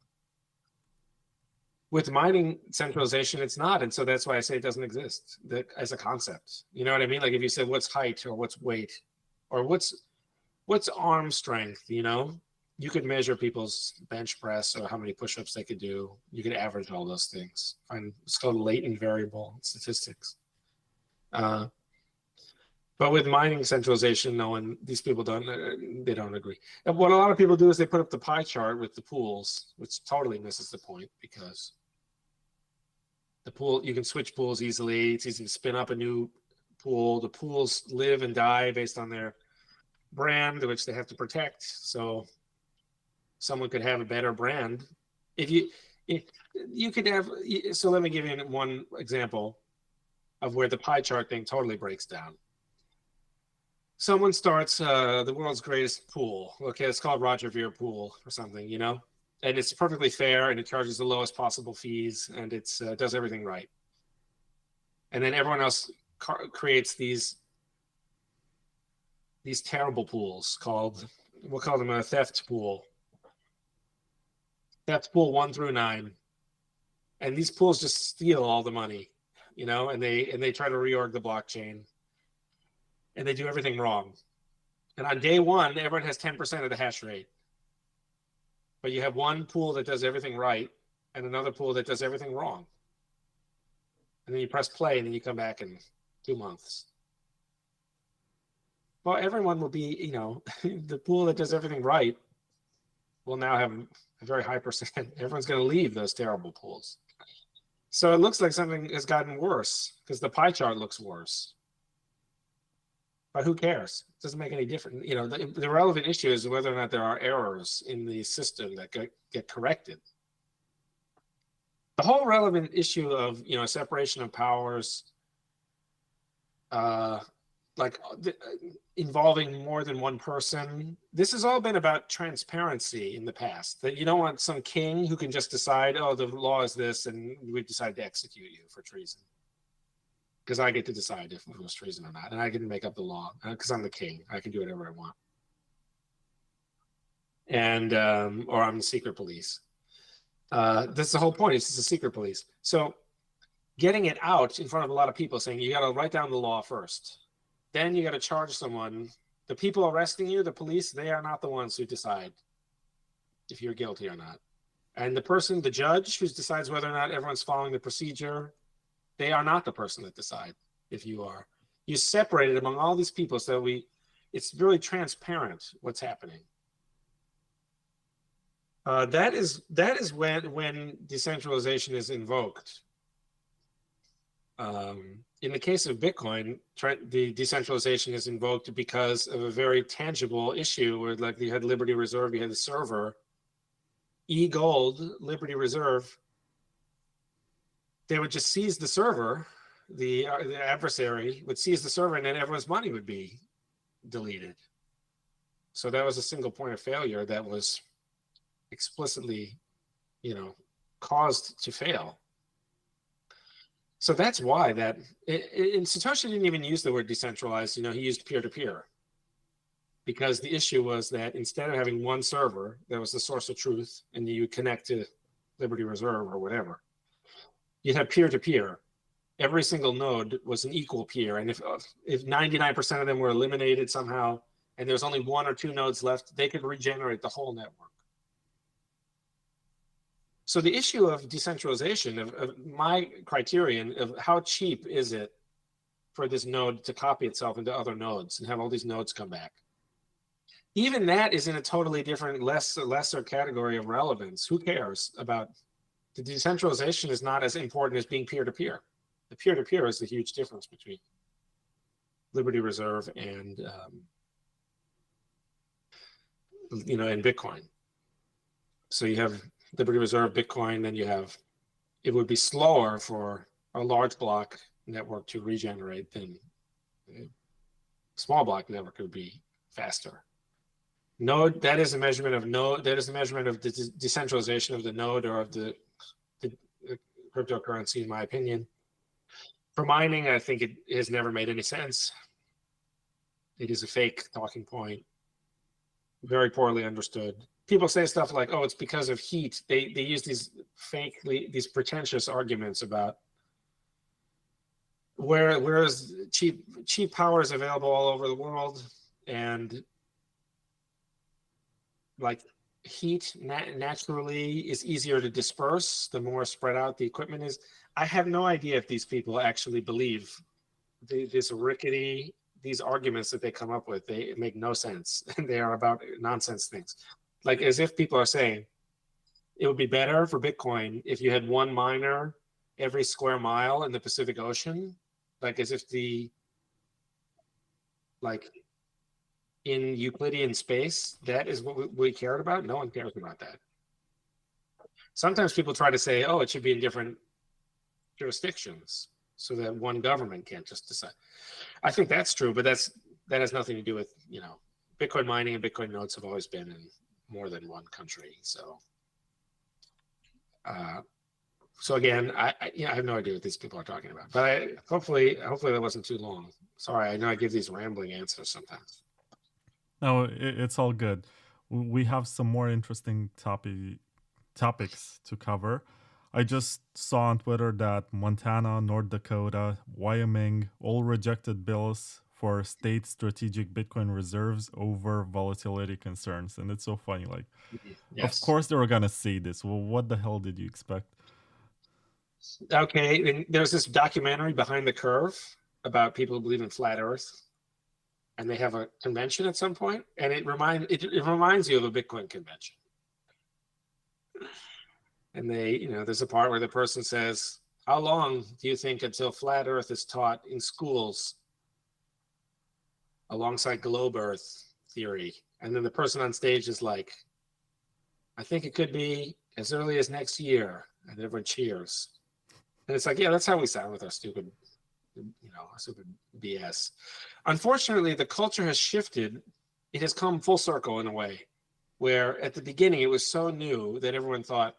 With mining centralization, it's not, and so that's why I say it doesn't exist as a concept. You know what I mean? Like if you said what's height or what's weight or what's arm strength, you could measure people's bench press or how many push-ups they could do. You could average all those things. It's called latent variable statistics. But with mining centralization, these people don't agree. And what a lot of people do is they put up the pie chart with the pools, which totally misses the point, because the pool, you can switch pools easily. It's easy to spin up a new pool. The pools live and die based on their brand, which they have to protect. So someone could have a better brand. If you could have, so let me give you one example of where the pie chart thing totally breaks down. Someone starts the world's greatest pool. Okay, it's called Roger Ver Pool or something, you know? And it's perfectly fair, and it charges the lowest possible fees, and it does everything right. And then everyone else creates these terrible pools called, we'll call them a theft pool. Theft pool 1 through 9. And these pools just steal all the money, you know, and they try to reorg the blockchain. And they do everything wrong. And on day one, everyone has 10% of the hash rate. But you have one pool that does everything right and another pool that does everything wrong. And then you press play and then you come back in 2 months. Well, everyone will be, you know, the pool that does everything right will now have a very high percent. Everyone's going to leave those terrible pools. So it looks like something has gotten worse because the pie chart looks worse. But who cares? It doesn't make any difference. You know, the relevant issue is whether or not there are errors in the system that get corrected. The whole relevant issue of, you know, separation of powers, involving more than one person, this has all been about transparency in the past. That you don't want some king who can just decide, oh, the law is this, and we decide to execute you for treason. Because I get to decide if it was treason or not, and I get to make up the law because I'm the king. I can do whatever I want, and or I'm the secret police. That's the whole point. It's just a secret police. So getting it out in front of a lot of people, saying you got to write down the law first, then you got to charge someone. The people arresting you, the police, they are not the ones who decide if you're guilty or not, and the person, the judge, who decides whether or not everyone's following the procedure, they are not the person that decide if you are. You separate it among all these people so it's really transparent what's happening. That is when decentralization is invoked. In the case of Bitcoin, the decentralization is invoked because of a very tangible issue where, like, you had Liberty Reserve, you had the server, e-gold, Liberty Reserve. They would just seize the server, the adversary would seize the server, and then everyone's money would be deleted. So that was a single point of failure that was explicitly, you know, caused to fail. So that's why and Satoshi didn't even use the word decentralized, you know, he used peer-to-peer. Because the issue was that instead of having one server that was the source of truth and you connect to Liberty Reserve or whatever, you'd have peer-to-peer. Every single node was an equal peer. And if 99% of them were eliminated somehow, and there's only 1 or 2 nodes left, they could regenerate the whole network. So the issue of decentralization, of my criterion of how cheap is it for this node to copy itself into other nodes and have all these nodes come back, even that is in a totally different, lesser category of relevance. Who cares about the decentralization? Is not as important as being peer-to-peer. The peer-to-peer is the huge difference between Liberty Reserve and you know, and Bitcoin. So you have Liberty Reserve, Bitcoin, then you have, it would be slower for a large block network to regenerate than a small block network would be faster. Node, that is a measurement of node, that is a measurement of the decentralization of the node or of the cryptocurrency, in my opinion. For mining, I think it has never made any sense. It is a fake talking point, very poorly understood. People say stuff like, oh, it's because of heat. They use these these pretentious arguments about whereas cheap power is available all over the world, and like heat naturally is easier to disperse the more spread out the equipment is. I have no idea if these people actually believe this rickety, these arguments that they come up with. They make no sense. They are about nonsense things. Like as if people are saying it would be better for Bitcoin if you had one miner every square mile in the Pacific Ocean. Like as if like in Euclidean space, that is what we cared about. No one cares about that. Sometimes people try to say, oh, it should be in different jurisdictions so that one government can't just decide. I think that's true, but that has nothing to do with, Bitcoin mining and Bitcoin nodes have always been in more than one country. So, again, I have no idea what these people are talking about, but hopefully that wasn't too long. Sorry, I know I give these rambling answers sometimes. No, it's all good. We have some more interesting topics to cover. I just saw on Twitter that Montana, North Dakota, Wyoming all rejected bills for state strategic Bitcoin reserves over volatility concerns. And it's so funny. Like, yes. Of course they were going to see this. Well, what the hell did you expect? Okay, and there's this documentary, Behind the Curve, about people who believe in flat Earth. And they have a convention at some point, and it reminds you of a Bitcoin convention. And there's a part where the person says, how long do you think until flat Earth is taught in schools alongside globe Earth theory? And then the person on stage is like, I think it could be as early as next year. And everyone cheers. And it's like, yeah, that's how we sound with our stupid BS. Unfortunately, the culture has shifted. It has come full circle in a way where at the beginning it was so new that everyone thought,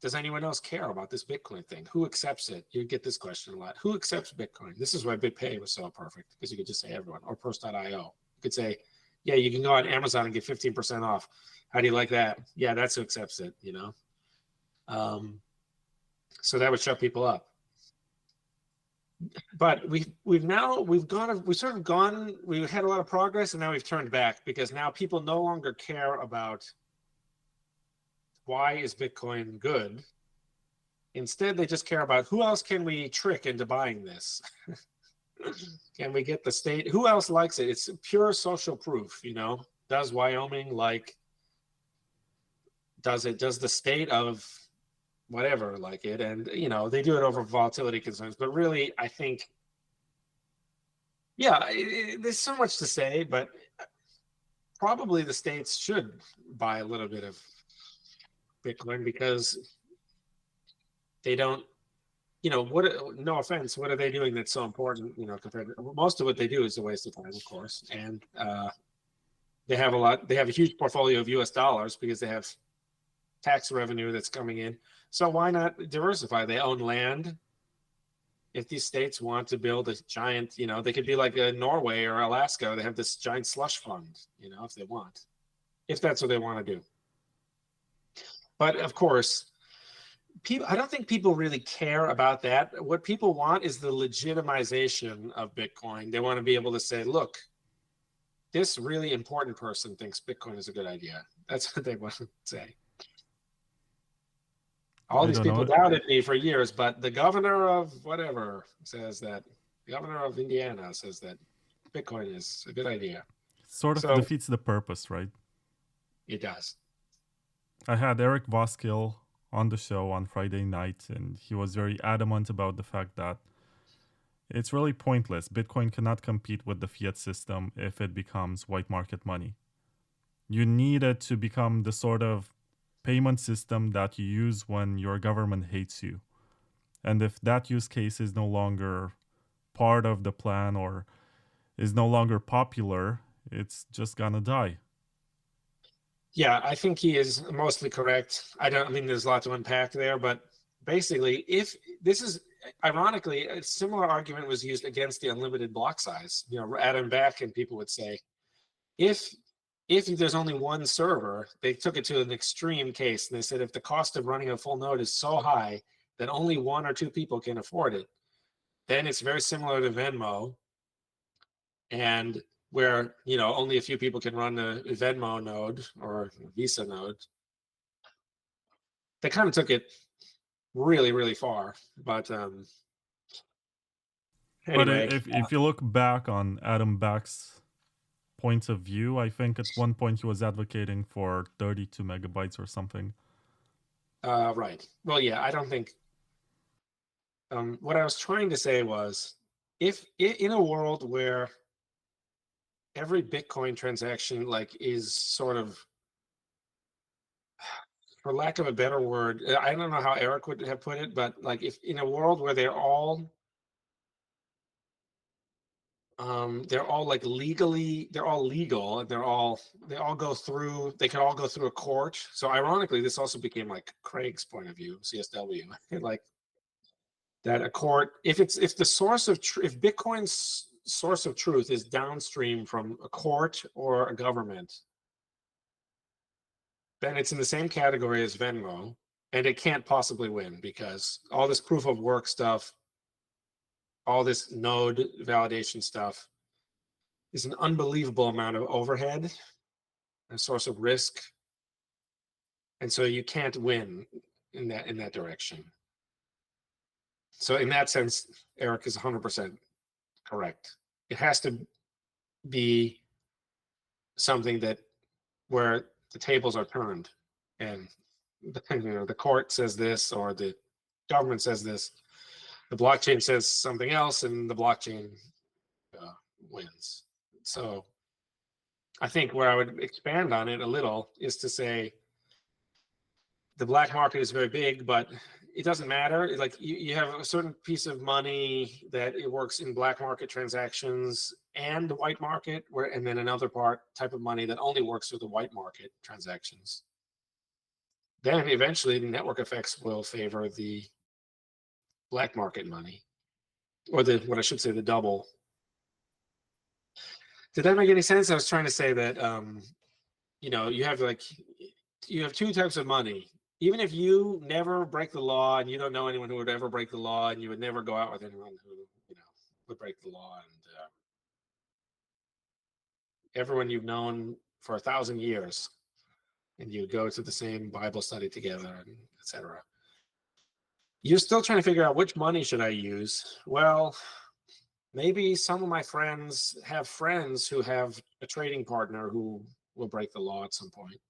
does anyone else care about this Bitcoin thing? Who accepts it? You get this question a lot. Who accepts Bitcoin? This is why BitPay was so perfect, because you could just say everyone, or Purse.io. You could say, yeah, you can go on Amazon and get 15% off. How do you like that? Yeah, that's who accepts it, So that would shut people up. But we've had a lot of progress, and now we've turned back, because now people no longer care about why is Bitcoin good. Instead, they just care about who else can we trick into buying this. Can we get the state? Who else likes it? It's pure social proof, Does Wyoming does the state of whatever like it? And they do it over volatility concerns, but really I think there's so much to say, but probably the states should buy a little bit of Bitcoin, because they don't, no offense, what are they doing that's so important, compared to most of what they do is a waste of time, of course. And they have a huge portfolio of US dollars because they have tax revenue that's coming in. So why not diversify? They own land. If these states want to build a giant, they could be like Norway or Alaska. They have this giant slush fund, if they want, if that's what they want to do. But of course, I don't think people really care about that. What people want is the legitimization of Bitcoin. They want to be able to say, look, this really important person thinks Bitcoin is a good idea. That's what they want to say. All these people doubted me for years, but the governor of whatever says that, the governor of Indiana says that Bitcoin is a good idea. Sort of defeats the purpose, right? It does. I had Eric Voskill on the show on Friday night, and he was very adamant about the fact that it's really pointless. Bitcoin cannot compete with the fiat system if it becomes white market money. You need it to become the sort of payment system that you use when your government hates you. And if that use case is no longer part of the plan or is no longer popular, it's just gonna die. Yeah, I think he is mostly correct. There's a lot to unpack there, but basically, if this is, ironically, a similar argument was used against the unlimited block size. Adam Beck and people would say, if there's only one server, they took it to an extreme case. And they said, if the cost of running a full node is so high that only one or two people can afford it, then it's very similar to Venmo. And where, you know, only a few people can run a Venmo node or a Visa node. They kind of took it really, really far. But But anyway, if you look back on Adam Back's point of view, I think at one point he was advocating for 32 megabytes or something. right. Well, yeah, I don't think. What I was trying to say was, if in a world where every Bitcoin transaction like is sort of, for lack of a better word, I don't know how Eric would have put it, but like if in a world where they're all like legally, they're all legal, they all go through, they can all go through a court. So ironically, this also became like Craig's point of view, CSW, like that a court, if the source of if Bitcoin's source of truth is downstream from a court or a government, then it's in the same category as Venmo, and it can't possibly win because all this proof of work stuff, all this node validation stuff is an unbelievable amount of overhead, a source of risk. And so you can't win in that direction. So in that sense, Eric is 100% correct. It has to be something that where the tables are turned, and the court says this or the government says this, the blockchain says something else, and the blockchain wins. So I think where I would expand on it a little is to say the black market is very big, but it doesn't matter. Like you have a certain piece of money that it works in black market transactions and the white market, and then another type of money that only works with the white market transactions. Then eventually the network effects will favor the black market money, or what I should say, the double. Did that make any sense? I was trying to say that, you know, you have two types of money. Even if you never break the law and you don't know anyone who would ever break the law, and you would never go out with anyone who, you know, would break the law, and everyone you've known for 1,000 years, and you go to the same Bible study together, and etc. You're still trying to figure out which money should I use. Well, maybe some of my friends have friends who have a trading partner who will break the law at some point.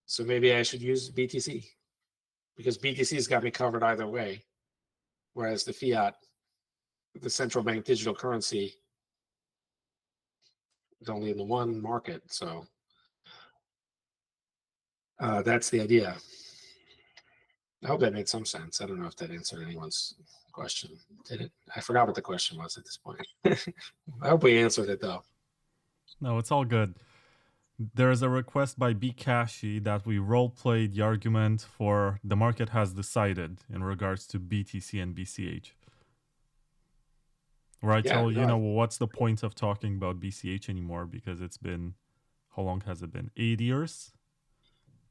So maybe I should use BTC, because BTC's got me covered either way. Whereas the fiat, the central bank digital currency, is only in the one market. So that's the idea. I hope that made some sense. I don't know if that answered anyone's question. Did it? I forgot what the question was at this point. I hope we answered it though. No, it's all good. There is a request by Bkashi that we role-play the argument for the market has decided in regards to BTC and BCH. Where I tell you know, what's the point of talking about BCH anymore, because it's been, how long has it been? 8 years?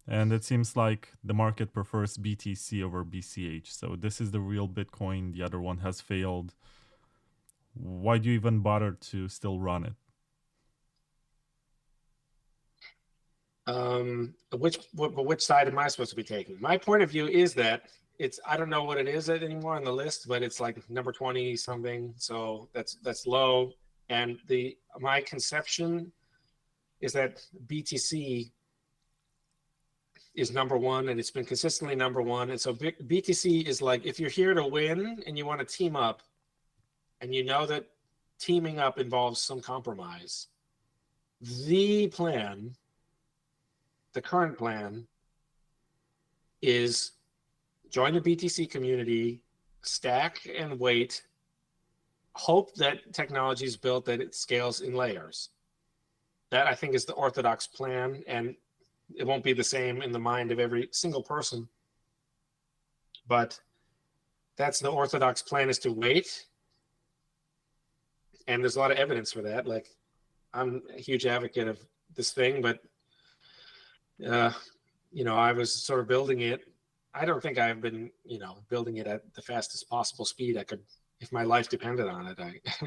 And it seems like the market prefers BTC over BCH. So this is the real Bitcoin. The other one has failed. Why do you even bother to still run it? Which side am I supposed to be taking? My point of view is that I don't know what it is anymore on the list, but it's like number 20 something. So that's low. And my conception is that BTC is number one, and it's been consistently number one. And so BTC is like, if you're here to win and you want to team up, and you know that teaming up involves some compromise, the current plan is join the BTC community, stack and wait, hope that technology is built that it scales in layers. That, I think, is the orthodox plan, and it won't be the same in the mind of every single person. But that's the orthodox plan, is to wait. And there's a lot of evidence for that. Like, I'm a huge advocate of this thing, but you know, I was sort of building it. I don't think I've been, you know, building it at the fastest possible speed I could, if my life depended on it.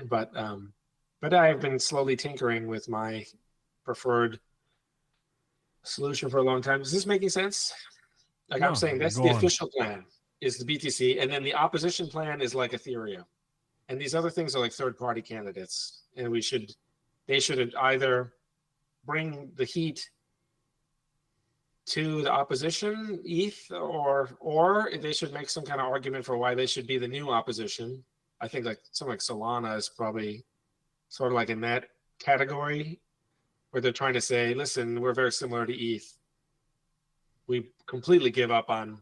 But But I've been slowly tinkering with my preferred solution for a long time. Is this making sense? Like No, I'm saying, that's go the on. official plan is the BTC, and then the opposition plan is like Ethereum, and these other things are like third-party candidates, and they should either bring the heat to the opposition ETH, or they should make some kind of argument for why they should be the new opposition. I think like something like Solana is probably sort of like in that category, where they're trying to say, listen, we're very similar to ETH. We completely give up on,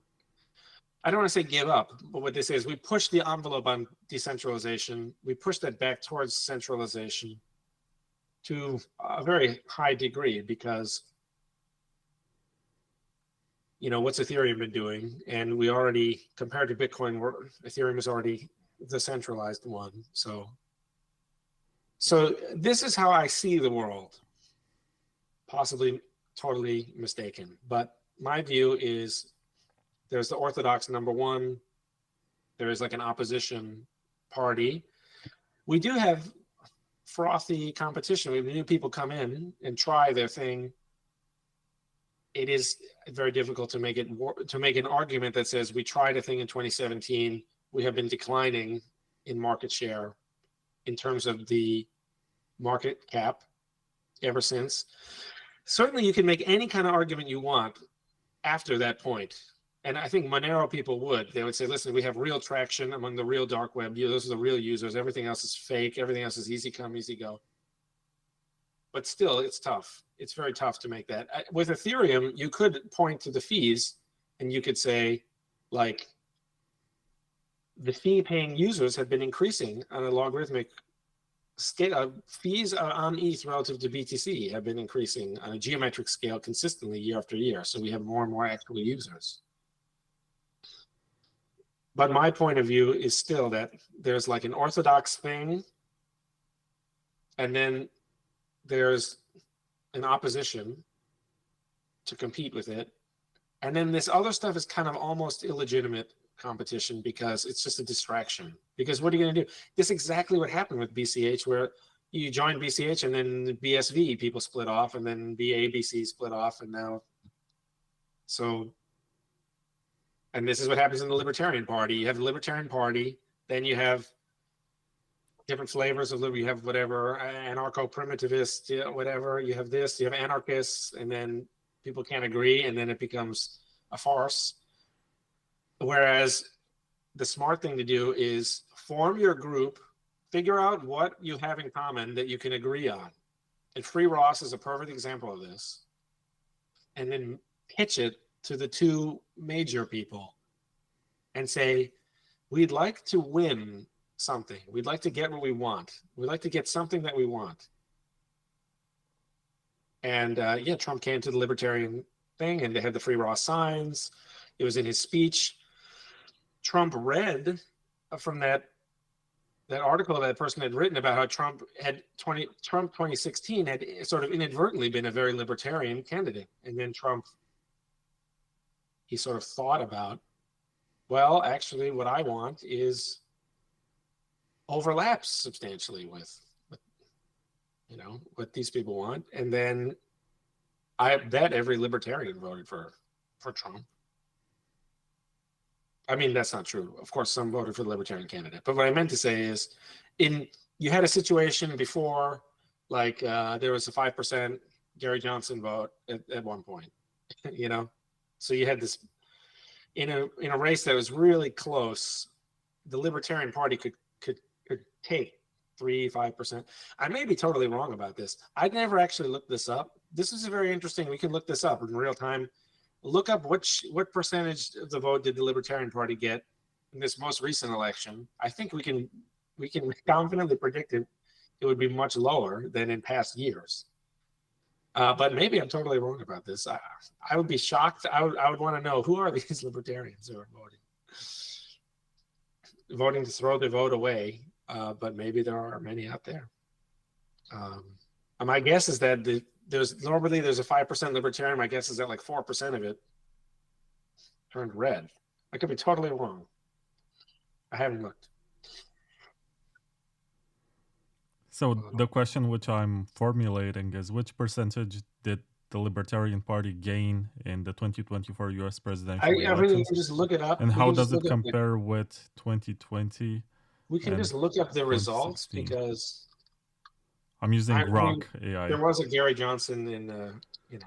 I don't want to say give up, but what they say is we push the envelope on decentralization. We push that back towards centralization to a very high degree because, you know, what's Ethereum been doing? And we already, compared to Bitcoin, Ethereum is already the centralized one. So this is how I see the world. Possibly totally mistaken, but my view is there's the orthodox number one. There is like an opposition party. We do have frothy competition. We have new people come in and try their thing. It is very difficult to make an argument that says we tried a thing in 2017. We have been declining in market share in terms of the market cap ever since. Certainly, you can make any kind of argument you want after that point. And I think Monero people would. They would say, listen, we have real traction among the real dark web. Those are the real users. Everything else is fake. Everything else is easy come, easy go. But still, it's tough. It's very tough to make that. With Ethereum, you could point to the fees and you could say, like, the fee-paying users have been increasing on a logarithmic scale. Fees on ETH relative to BTC have been increasing on a geometric scale consistently year after year. So we have more and more actual users. But my point of view is still that there's like an orthodox thing, and then there's an opposition to compete with it. And then this other stuff is kind of almost illegitimate competition because it's just a distraction. Because what are you going to do? This is exactly what happened with BCH, where you joined BCH and then BSV people split off, and then BABC split off, and now so. And this is what happens in the Libertarian Party. You have the Libertarian Party, then you have different flavors of liberty. You have whatever, anarcho-primitivist, whatever. You have this, you have anarchists, and then people can't agree, and then it becomes a farce. Whereas the smart thing to do is form your group, figure out what you have in common that you can agree on. And Free Ross is a perfect example of this. And then pitch it to the two major people and say, we'd like to win something. We'd like to get what we want. We'd like to get something that we want. And yeah, Trump came to the libertarian thing and they had the Free Ross signs. It was in his speech. Trump read from that article that person had written about how Trump 2016 had sort of inadvertently been a very libertarian candidate. And then Trump, he sort of thought about, well, actually what I want is overlaps substantially with you know, what these people want. And then I bet every libertarian voted for Trump. I mean, that's not true. Of course, some voted for the libertarian candidate. But what I meant to say is, you had a situation before, like there was a 5% Gary Johnson vote at one point, you know? So you had this, in a race that was really close, the Libertarian Party could take 3-5%. I may be totally wrong about this. I'd never actually looked this up. This is very interesting. We can look this up in real time. Look up what percentage of the vote did the Libertarian Party get in this most recent election. I think we can confidently predict it would be much lower than in past years. But maybe I'm totally wrong about this. I would be shocked. I would want to know, who are these libertarians who are voting to throw their vote away? But maybe there are many out there. My guess is that there's a 5% libertarian. My guess is that like 4% of it turned red. I could be totally wrong. I haven't looked. So the question which I'm formulating is, which percentage did the Libertarian Party gain in the 2024 U.S. presidential I think we elections? can just look it up. And We how can just does it look up compare with 2020 we can and just look up the results 2016? because I'm using I mean, Grok AI. there was a Gary Johnson in you know.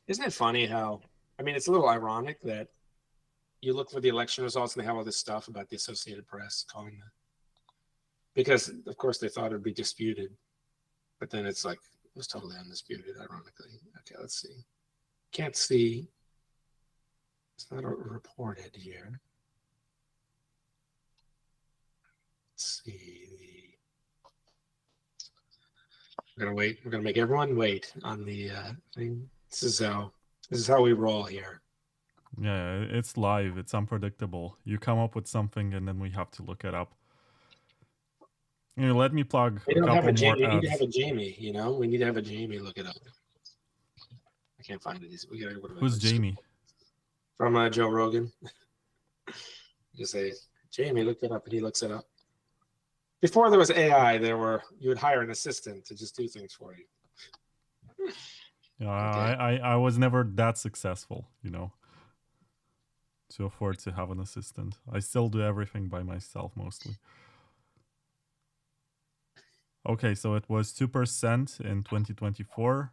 Isn't it funny how, I mean, it's a little ironic that you look for the election results and they have all this stuff about the Associated Press calling that. Because, of course, they thought it would be disputed. But then it's like, it was totally undisputed, ironically. Okay, let's see. Can't see. It's not reported here. Let's see. We're going to wait. We're going to make everyone wait on the thing. This is how we roll here. Yeah, it's live. It's unpredictable. You come up with something and then we have to look it up. You know, let me plug We a don't have couple a Jamie. more We need to ads. have a Jamie, you know? We need to have a Jamie look it up. I can't find it. We gotta, Who's Jamie? From Joe Rogan. Just say, Jamie, look it up, and he looks it up. Before there was AI, you would hire an assistant to just do things for you. Okay. I was never that successful, you know, to afford to have an assistant. I still do everything by myself mostly. Okay, so it was 2% in 2024.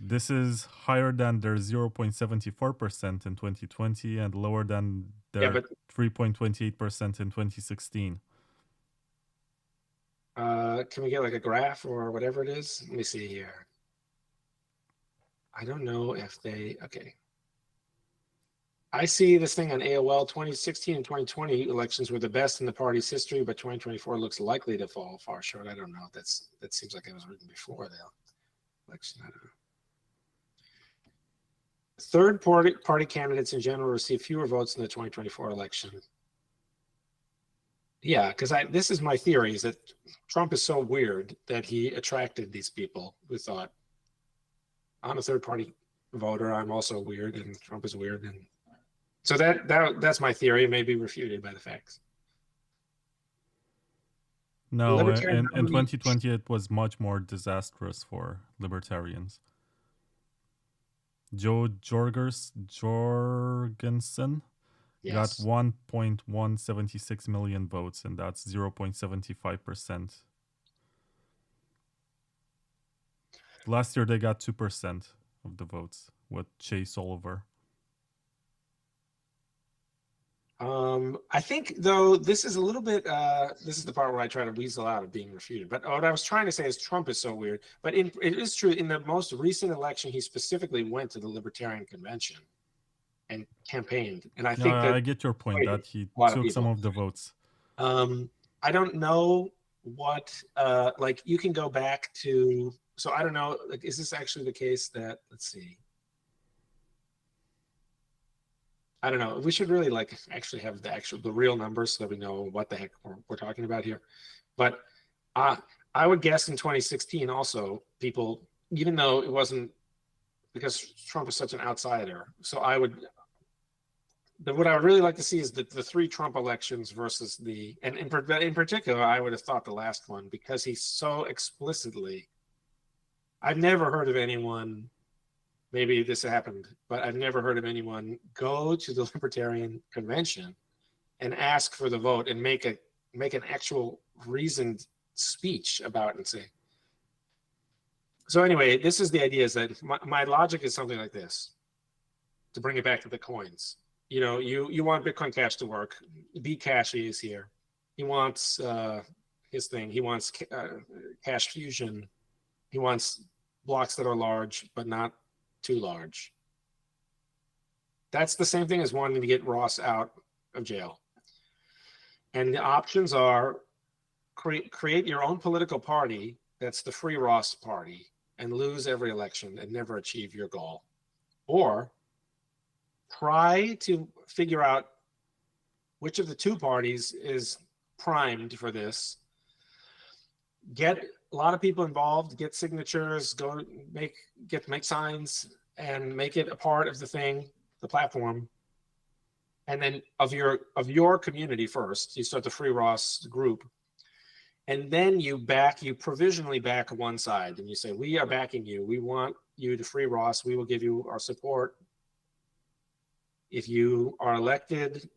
This is higher than their 0.74% in 2020 and lower than their 3.28% in 2016. Can we get like a graph or whatever it is? Let me see here. I don't know if they, okay. I see this thing on AOL. 2016 and 2020 elections were the best in the party's history, but 2024 looks likely to fall far short. I don't know. That seems like it was written before the election. I don't know. Third party candidates in general received fewer votes in the 2024 election. Yeah, because this is my theory, is that Trump is so weird that he attracted these people who thought, I'm a third party voter, I'm also weird, and Trump is weird. And so that's my theory. It may be refuted by the facts. No, in 2020 it was much more disastrous for libertarians. Joe Jorgensen got 1.176 million votes, and that's 0.75%. Last year they got 2% of the votes with Chase Oliver. I think, though, this is a little bit, this is the part where I try to weasel out of being refuted. But what I was trying to say is Trump is so weird. But it is true, in the most recent election, he specifically went to the Libertarian Convention and campaigned. And I think that I get your point that he took some of the votes. I don't know what, like, you can go back to, so I don't know, like, is this actually the case that, let's see. I don't know. We should really like actually have the real numbers so that we know what the heck we're talking about here. But I would guess in 2016 also people, even though it wasn't, because Trump was such an outsider. So what I would really like to see is the three Trump elections versus and in particular, I would have thought the last one, because he's so explicitly, I've never heard of anyone, maybe this happened, but I've never heard of anyone go to the Libertarian Convention and ask for the vote and make an actual reasoned speech about it and say. So anyway, this is the idea, is that my logic is something like this, to bring it back to the coins. You know, you want Bitcoin Cash to work. Bcashy is here. He wants his thing. He wants Cash Fusion. He wants blocks that are large, but not too large. That's the same thing as wanting to get Ross out of jail. And the options are create your own political party that's the Free Ross Party and lose every election and never achieve your goal. Or try to figure out which of the two parties is primed for this. Get a lot of people involved, get signatures, go make signs and make it a part of the thing, the platform, and then of your community first. You start the Free Ross group, and then you provisionally back one side, and you say, we are backing you. We want you to Free Ross. We will give you our support. If you are elected,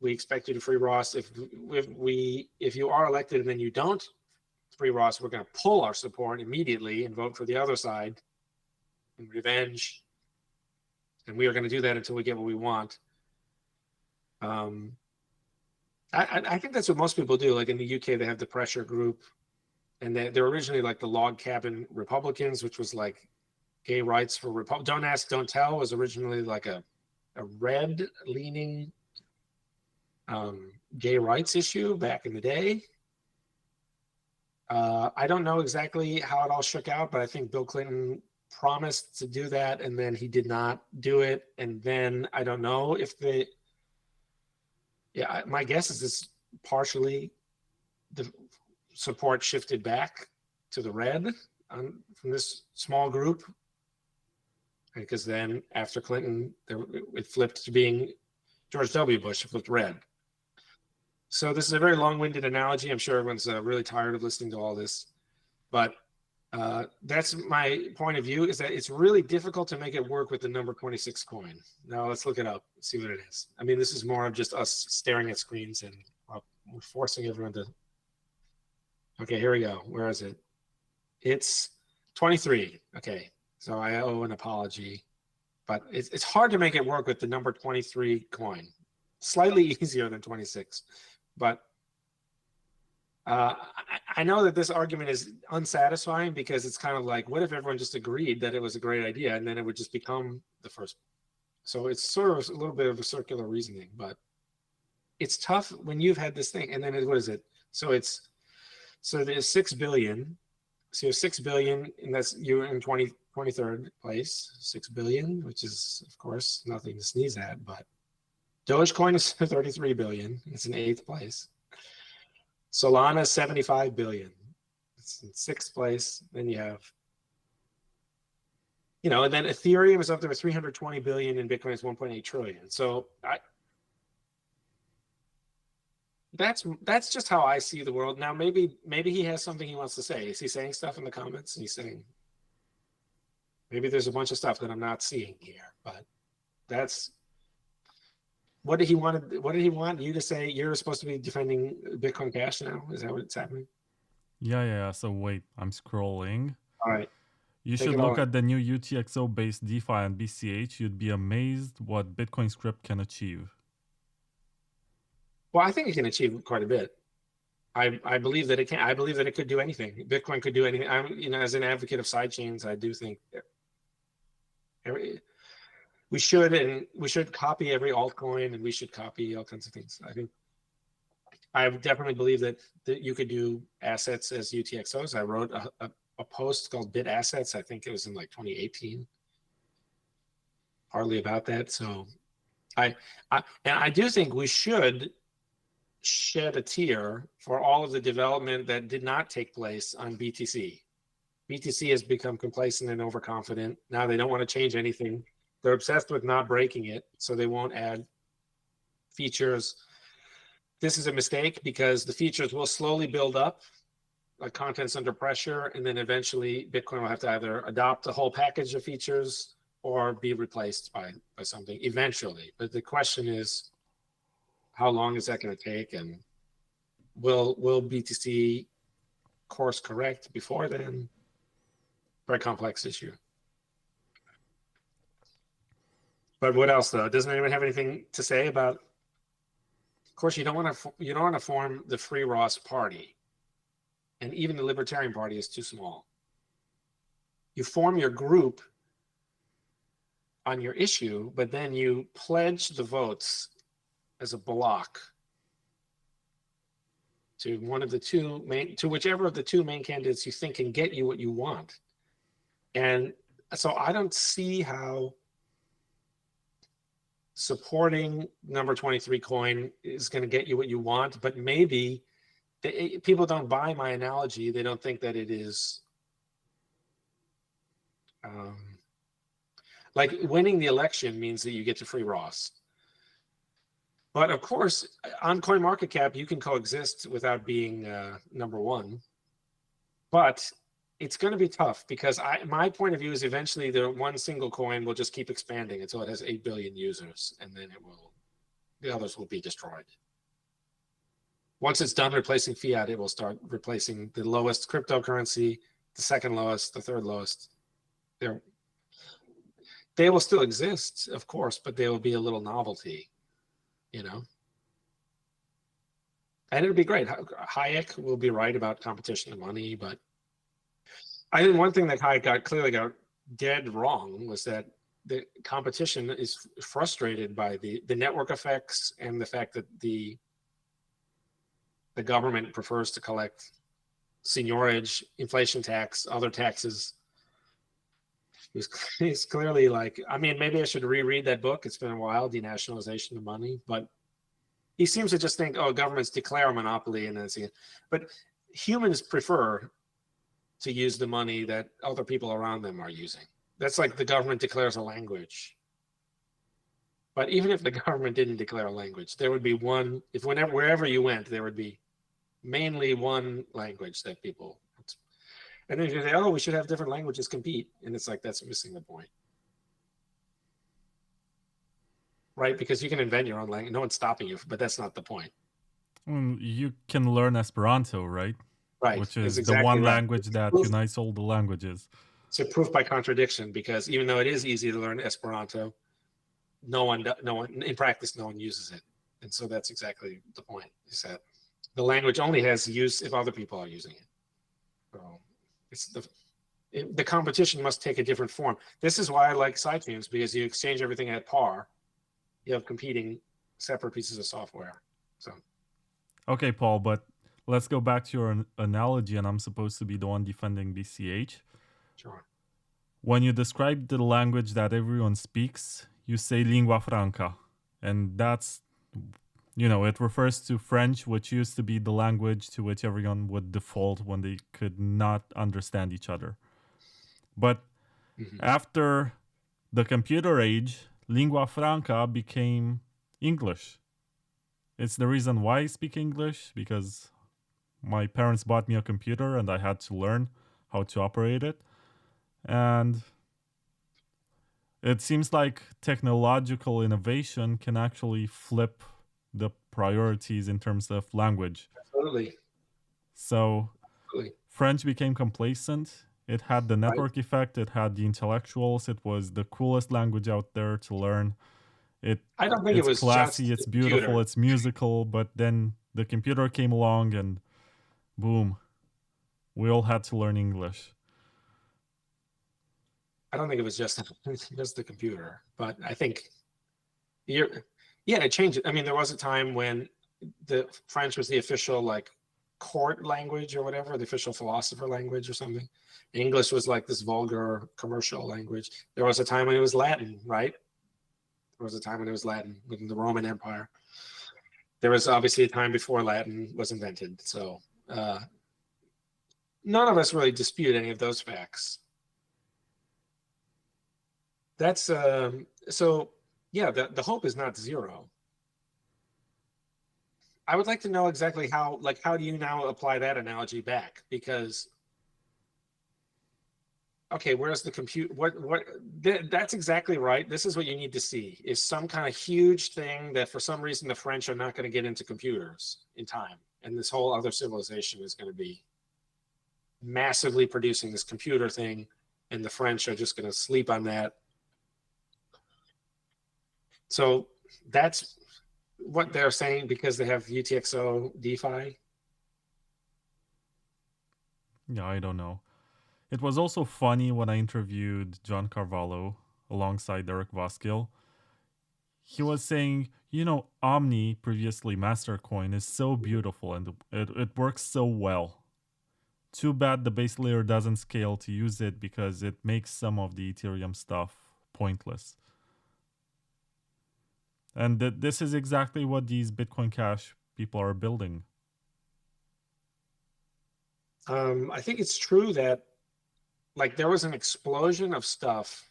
we expect you to Free Ross. If you are elected and then you don't Free Ross, we're going to pull our support immediately and vote for the other side in revenge. And we are going to do that until we get what we want. I think that's what most people do. Like in the UK, they have the pressure group, and they're originally like the log cabin Republicans, which was like gay rights for Don't Ask, Don't Tell was originally like a red leaning gay rights issue back in the day. I don't know exactly how it all shook out, but I think Bill Clinton promised to do that, and then he did not do it. And then I don't know if my guess is this partially the support shifted back to the red from this small group, because then after Clinton, it flipped to being George W. Bush, it flipped red. So this is a very long-winded analogy. I'm sure everyone's really tired of listening to all this, but that's my point of view, is that it's really difficult to make it work with the number 26 coin. Now let's look it up, see what it is. I mean, this is more of just us staring at screens and we're forcing everyone to. Okay, here we go. Where is it? It's 23. Okay, so I owe an apology, but it's hard to make it work with the number 23 coin. Slightly easier than 26, but I know that this argument is unsatisfying, because it's kind of like, what if everyone just agreed that it was a great idea and then it would just become the first? So it's sort of a little bit of a circular reasoning, but it's tough when you've had this thing and then what is it? So there's 6 billion. So you have 6 billion, and that's you're in 23rd place, 6 billion, which is of course nothing to sneeze at, but Dogecoin is 33 billion. It's in 8th place. Solana is 75 billion. It's in 6th place. Then you have, and then Ethereum is up there with 320 billion and Bitcoin is 1.8 trillion. So that's just how I see the world. Now, maybe he has something he wants to say. Is he saying stuff in the comments? And he's saying, maybe there's a bunch of stuff that I'm not seeing here, but that's, what did he want you to say? You're supposed to be defending Bitcoin Cash now? Is that what's happening? Yeah. So wait, I'm scrolling. All right. You should look at the new UTXO-based DeFi and BCH. You'd be amazed what Bitcoin script can achieve. Well, I think it can achieve quite a bit. I believe that it can. I believe that it could do anything. Bitcoin could do anything. I'm, as an advocate of sidechains, I do think we should copy every altcoin, and we should copy all kinds of things. I definitely believe that you could do assets as UTXOs. I wrote a post called Bit Assets. I think it was in like 2018, hardly about that. So I do think we should shed a tier for all of the development that did not take place on BTC. BTC has become complacent and overconfident. Now they don't want to change anything. They're obsessed with not breaking it, so they won't add features. This is a mistake, because the features will slowly build up, like content's under pressure, and then eventually Bitcoin will have to either adopt a whole package of features or be replaced by something eventually. But the question is, how long is that going to take, and will BTC course correct before then? Very complex issue. But what else, though? Doesn't anyone have anything to say about? Of course, you don't want to form the Free Ross party, and even the Libertarian Party is too small. You form your group on your issue, but then you pledge the votes as a block to whichever of the two main candidates you think can get you what you want. And so I don't see how supporting number 23 coin is going to get you what you want, but maybe people don't buy my analogy. They don't think that it is like winning the election means that you get to Free Ross. But of course, on CoinMarketCap, you can coexist without being number one. But it's going to be tough because my point of view is eventually the one single coin will just keep expanding until it has 8 billion users, and then the others will be destroyed. Once it's done replacing fiat, it will start replacing the lowest cryptocurrency, the second lowest, the third lowest. They will still exist, of course, but they will be a little novelty, you know? And it'll be great. Hayek will be right about competition and money, but I think one thing that Hayek clearly got dead wrong was that the competition is frustrated by the network effects and the fact that the government prefers to collect seigniorage, inflation tax, other taxes. He's clearly like, I mean, maybe I should reread that book. It's been a while, Denationalization of Money, but he seems to just think, oh, governments declare a monopoly and then see it. But humans prefer to use the money that other people around them are using. That's like the government declares a language. But even if the government didn't declare a language, there would be one, wherever you went, there would be mainly one language that people, and then you say, oh, we should have different languages compete. And it's like, that's missing the point. Right? Because you can invent your own language. No one's stopping you, but that's not the point. You can learn Esperanto, right? Right. Which is exactly the one right. language that unites all the languages. It's a proof by contradiction, because even though it is easy to learn Esperanto, no one in practice, no one uses it. And so that's exactly the point, is that the language only has use if other people are using it. So it's the competition must take a different form. This is why I like sidechains, because you exchange everything at par. You have competing separate pieces of software. So, okay, Paul, but let's go back to your analogy, and I'm supposed to be the one defending BCH. Sure. When you describe the language that everyone speaks, you say lingua franca, and that's, it refers to French, which used to be the language to which everyone would default when they could not understand each other. But after the computer age, lingua franca became English. It's the reason why I speak English, because my parents bought me a computer and I had to learn how to operate it. And it seems like technological innovation can actually flip the priorities in terms of language. Absolutely. So French became complacent. It had the network effect. It had the intellectuals. It was the coolest language out there to learn. I don't think it was classy, just it's beautiful, computer. it's musical, but then the computer came along and boom, we all had to learn English. I don't think it was just the computer, but I think it changed. I mean, there was a time when the French was the official court language or whatever, the official philosopher language or something. English was like this vulgar commercial language. There was a time when it was Latin, right? There was a time when it was Latin within the Roman Empire. There was obviously a time before Latin was invented. So none of us really dispute any of those facts. That's so yeah, the hope is not zero. I would like to know exactly how do you now apply that analogy back? Because okay, where's the compute? That's exactly right. This is what you need to see, is some kind of huge thing that for some reason the French are not going to get into computers in time. And this whole other civilization is going to be massively producing this computer thing. And the French are just going to sleep on that. So that's what they're saying because they have UTXO DeFi. Yeah, I don't know. It was also funny when I interviewed John Carvalho alongside Eric Voskill. He was saying, Omni, previously Mastercoin, is so beautiful and it works so well. Too bad the base layer doesn't scale to use it because it makes some of the Ethereum stuff pointless. And this is exactly what these Bitcoin Cash people are building. I think it's true that there was an explosion of stuff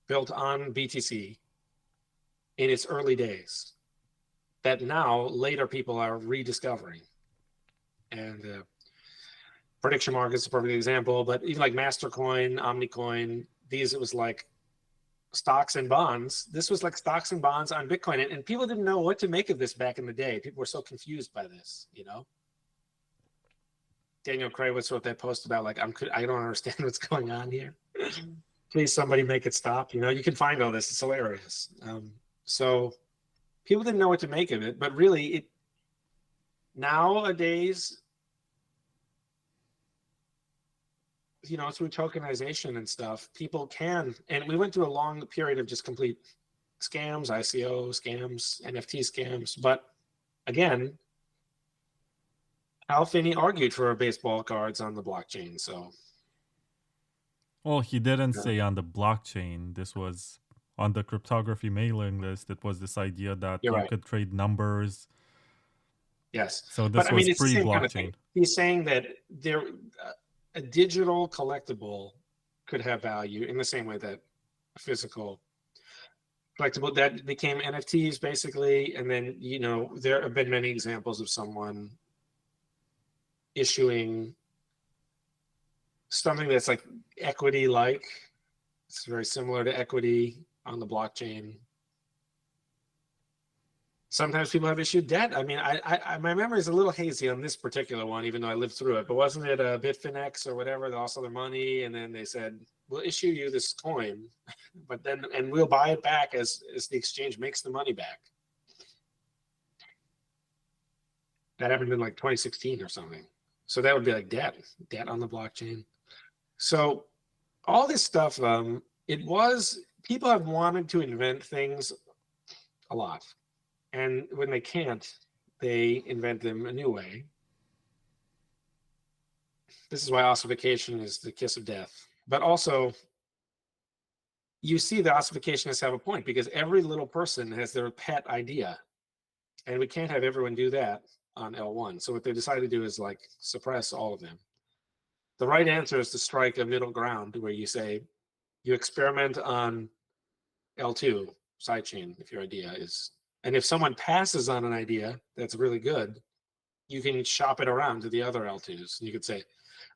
built on BTC in its early days that now later people are rediscovering. And prediction market is a perfect example, but even like Mastercoin, Omnicoin, these, it was like stocks and bonds. This was like stocks and bonds on Bitcoin. And people didn't know what to make of this back in the day. People were so confused by this, you know? Daniel Kraywitz wrote that post about like, I don't understand what's going on here. Please, somebody make it stop. You know, you can find all this. It's hilarious. So people didn't know what to make of it, but really nowadays, you know, through tokenization and stuff, people can, and we went through a long period of just complete scams, ICO scams, NFT scams. But again, Al Finney argued for baseball cards on the blockchain. So, Well, he didn't say on the blockchain. This was on the cryptography mailing list. It was this idea that you're you right. could trade numbers. Yes. So this But I was mean, it's the same kind of pre-blockchain. thing. He's saying that a digital collectible could have value in the same way that a physical collectible, that became NFTs basically. And then, you know, there have been many examples of someone issuing something that's like equity like. It's very similar to equity on the blockchain. Sometimes people have issued debt. I mean, my memory is a little hazy on this particular one, even though I lived through it. But wasn't it Bitfinex or whatever? They lost all their money, and then they said, "We'll issue you this coin, but then and we'll buy it back as the exchange makes the money back." That happened in like 2016 or something. So that would be like debt on the blockchain. So all this stuff, people have wanted to invent things a lot. And when they can't, they invent them a new way. This is why ossification is the kiss of death. But also, you see the ossificationists have a point, because every little person has their pet idea. And we can't have everyone do that on L1. So what they decided to do is like suppress all of them. The right answer is to strike a middle ground where you say, you experiment on L2 sidechain if your idea is, and if someone passes on an idea that's really good, you can shop it around to the other L2s. You could say,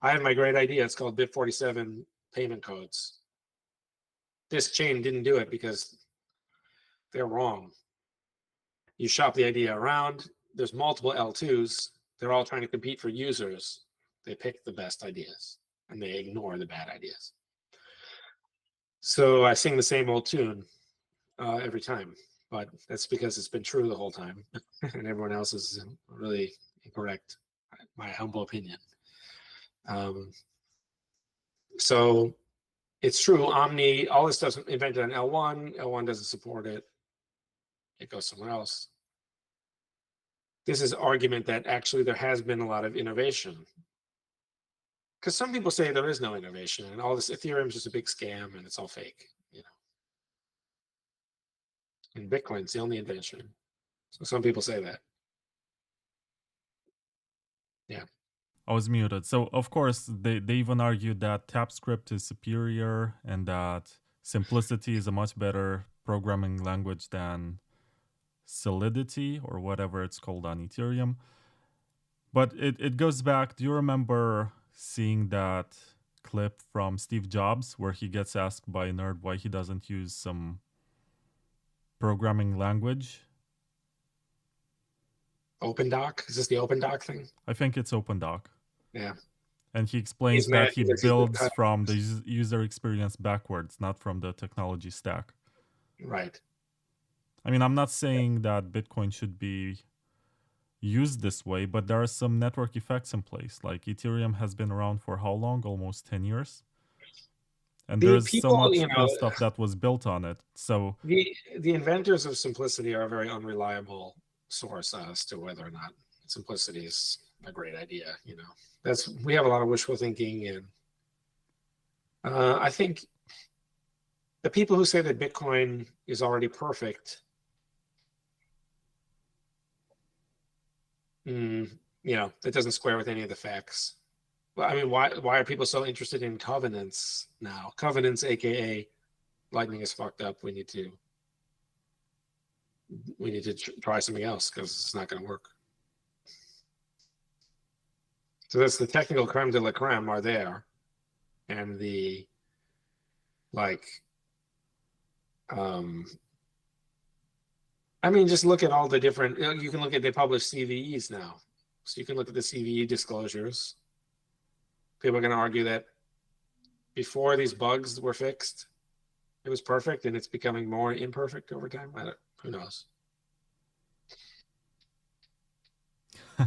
I have my great idea. It's called BIP47 payment codes. This chain didn't do it because they're wrong. You shop the idea around. There's multiple L2s. They're all trying to compete for users. They pick the best ideas and they ignore the bad ideas. So I sing the same old tune every time, but that's because it's been true the whole time and everyone else is really incorrect, my humble opinion. So it's true, Omni, all this stuff's invented on L1. L1 doesn't support it. It goes somewhere else. This is argument that actually there has been a lot of innovation. Because some people say there is no innovation and all this Ethereum is just a big scam and it's all fake, you know. And Bitcoin's the only invention. So some people say that. Yeah. I was muted. So of course they even argued that TypeScript is superior and that simplicity is a much better programming language than Solidity or whatever it's called on Ethereum. But it goes back, do you remember seeing that clip from Steve Jobs where he gets asked by a nerd why he doesn't use some programming language? OpenDoc? Is this the OpenDoc thing? I think it's OpenDoc. Yeah. And he explains He's mad that he because builds from the user experience backwards, not from the technology stack. Right. I mean, I'm not saying that Bitcoin should be used this way, but there are some network effects in place. Like Ethereum has been around for how long? Almost 10 years. And there's so much cool stuff that was built on it. So the inventors of simplicity are a very unreliable source as to whether or not simplicity is a great idea. You know, we have a lot of wishful thinking, and I think the people who say that Bitcoin is already perfect, you know, that doesn't square with any of the facts. Well, I mean, why are people so interested in covenants now? Covenants, aka Lightning is fucked up. We need to we need to try something else because it's not going to work. So that's the technical creme de la creme are there, and the like. I mean, just look at all the different. You can look at they publish CVEs now, so you can look at the CVE disclosures. People are going to argue that before these bugs were fixed, it was perfect, and it's becoming more imperfect over time. Who knows?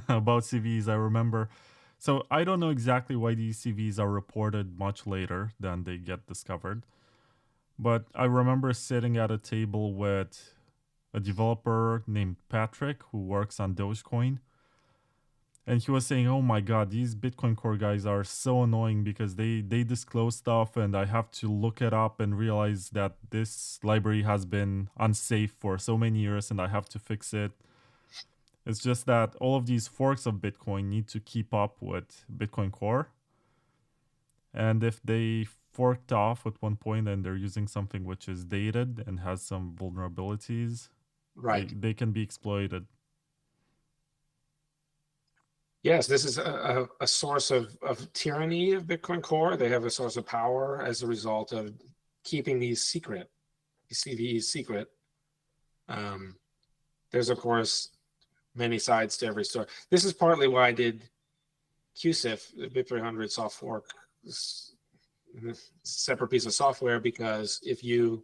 About CVs, I remember. So I don't know exactly why these CVs are reported much later than they get discovered. But I remember sitting at a table with a developer named Patrick who works on Dogecoin. And he was saying, oh my God, these Bitcoin Core guys are so annoying because they disclose stuff and I have to look it up and realize that this library has been unsafe for so many years and I have to fix it. It's just that all of these forks of Bitcoin need to keep up with Bitcoin Core. And if they forked off at one point and they're using something which is dated and has some vulnerabilities, right? They can be exploited. Yes, this is a source of tyranny of Bitcoin Core. They have a source of power as a result of keeping these secret, these CVEs secret. There's, of course, many sides to every story. This is partly why I did QSIF, the BIP300 soft fork, separate piece of software, because if you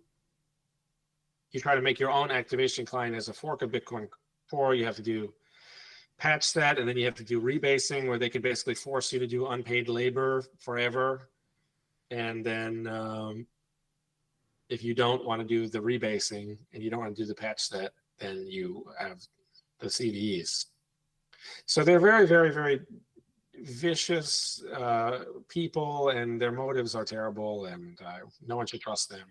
try to make your own activation client as a fork of Bitcoin Core, you have to do patch that, and then you have to do rebasing, where they can basically force you to do unpaid labor forever. And then if you don't want to do the rebasing and you don't want to do the patch set, then you have the CVEs. So they're very, very, very vicious people, and their motives are terrible, and no one should trust them.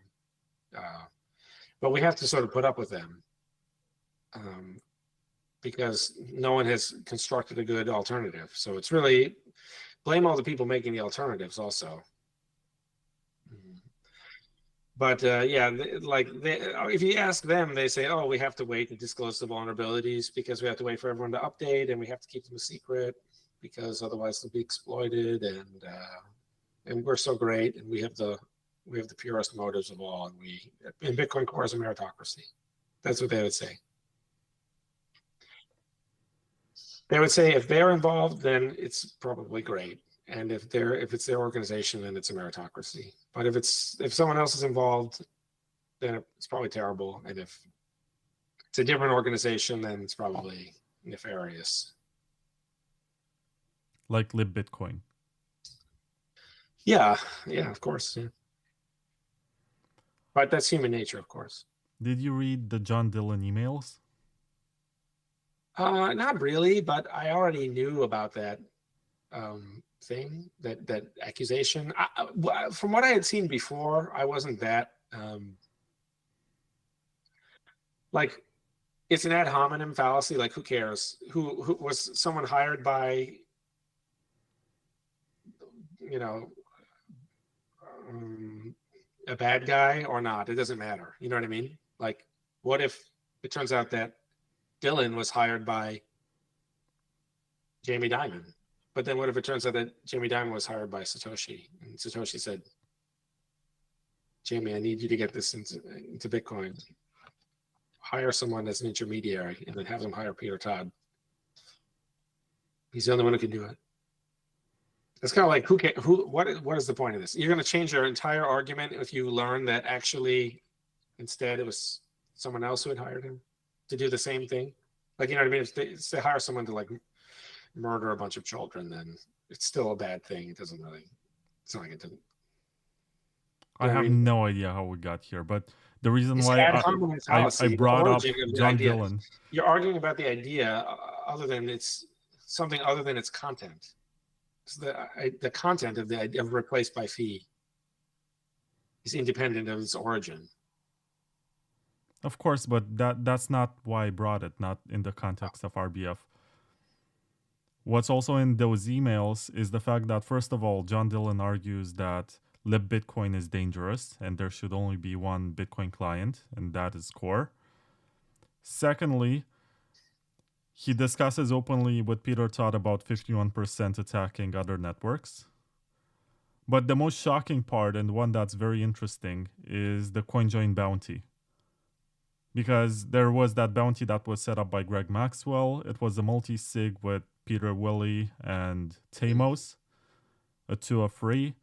But we have to sort of put up with them. Because no one has constructed a good alternative. So it's really blame all the people making the alternatives also. But yeah, if you ask them, they say, oh, we have to wait to disclose the vulnerabilities because we have to wait for everyone to update, and we have to keep them a secret because otherwise they'll be exploited, and we're so great, and we have the purest motives of all, and Bitcoin Core is a meritocracy. That's what they would say. They would say if they're involved, then it's probably great, and if it's their organization, then it's a meritocracy. But if someone else is involved, then it's probably terrible, and if it's a different organization, then it's probably nefarious. Like LibBitcoin. Yeah, of course. Yeah. But that's human nature, of course. Did you read the John Dillon emails? Not really, but I already knew about that thing, that accusation. From what I had seen before, I wasn't that like, it's an ad hominem fallacy. Like, who cares? Who was someone hired by, a bad guy or not? It doesn't matter. You know what I mean? Like, what if it turns out that Dylan was hired by Jamie Dimon? But then what if it turns out that Jamie Dimon was hired by Satoshi, and Satoshi said, Jamie, I need you to get this into Bitcoin. Hire someone as an intermediary, and then have them hire Peter Todd. He's the only one who can do it. It's kind of like, what is the point of this? You're going to change your entire argument if you learn that actually instead it was someone else who had hired him to do the same thing. Like, you know what I mean? If they hire someone to like murder a bunch of children, then it's still a bad thing. It's not like it didn't. I have no idea how we got here, but the reason why I brought up John Dillon. You're arguing about the idea other than its content. So the content of the idea of replaced by fee is independent of its origin. Of course, but that's not why I brought it, not in the context of RBF. What's also in those emails is the fact that, first of all, John Dillon argues that LibBitcoin is dangerous and there should only be one Bitcoin client, and that is Core. Secondly, he discusses openly what Peter thought about 51% attacking other networks. But the most shocking part, and one that's very interesting, is the CoinJoin bounty. Because there was that bounty that was set up by Greg Maxwell. It was a multi-sig with Peter Willie and Tamos, a 2 of 3.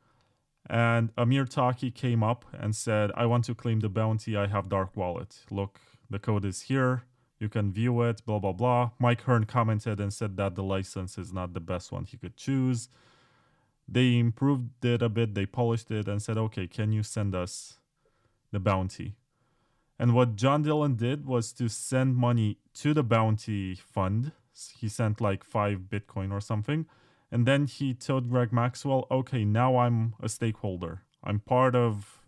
And Amir Taki came up and said, I want to claim the bounty. I have Dark Wallet. Look, the code is here. You can view it, blah, blah, blah. Mike Hearn commented and said that the license is not the best one he could choose. They improved it a bit. They polished it and said, okay, can you send us the bounty? And what John Dillon did was to send money to the bounty fund. He sent like 5 Bitcoin or something. And then he told Greg Maxwell, okay, now I'm a stakeholder. I'm part of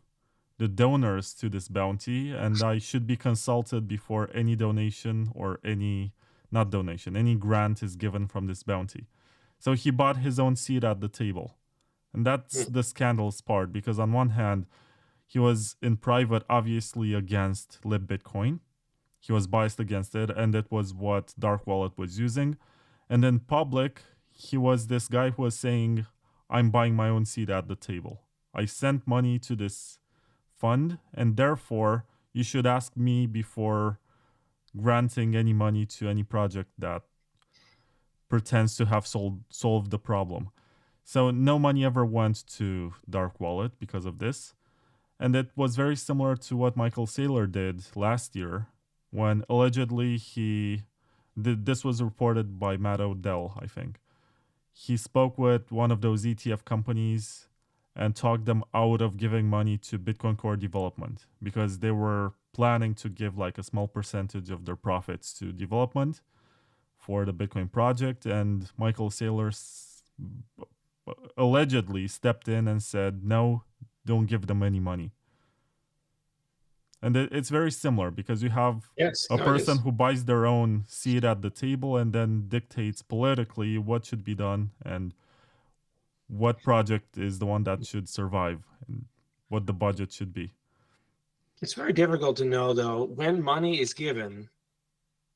the donors to this bounty, and I should be consulted before any donation or any grant is given from this bounty. So he bought his own seat at the table. And that's the scandalous part, because on one hand, he was in private obviously against libBitcoin. He was biased against it, and it was what Dark Wallet was using. And in public, he was this guy who was saying, I'm buying my own seat at the table. I sent money to this fund, and therefore you should ask me before granting any money to any project that pretends to have solved the problem. So no money ever went to Dark Wallet because of this. And it was very similar to what Michael Saylor did last year when allegedly this was reported by Matt Odell, I think. He spoke with one of those ETF companies and talked them out of giving money to Bitcoin Core development because they were planning to give like a small percentage of their profits to development for the Bitcoin project. And Michael Saylor allegedly stepped in and said, no, don't give them any money. And it's very similar because you have a person who buys their own seat at the table and then dictates politically what should be done and what project is the one that should survive and what the budget should be. It's very difficult to know, though, when money is given.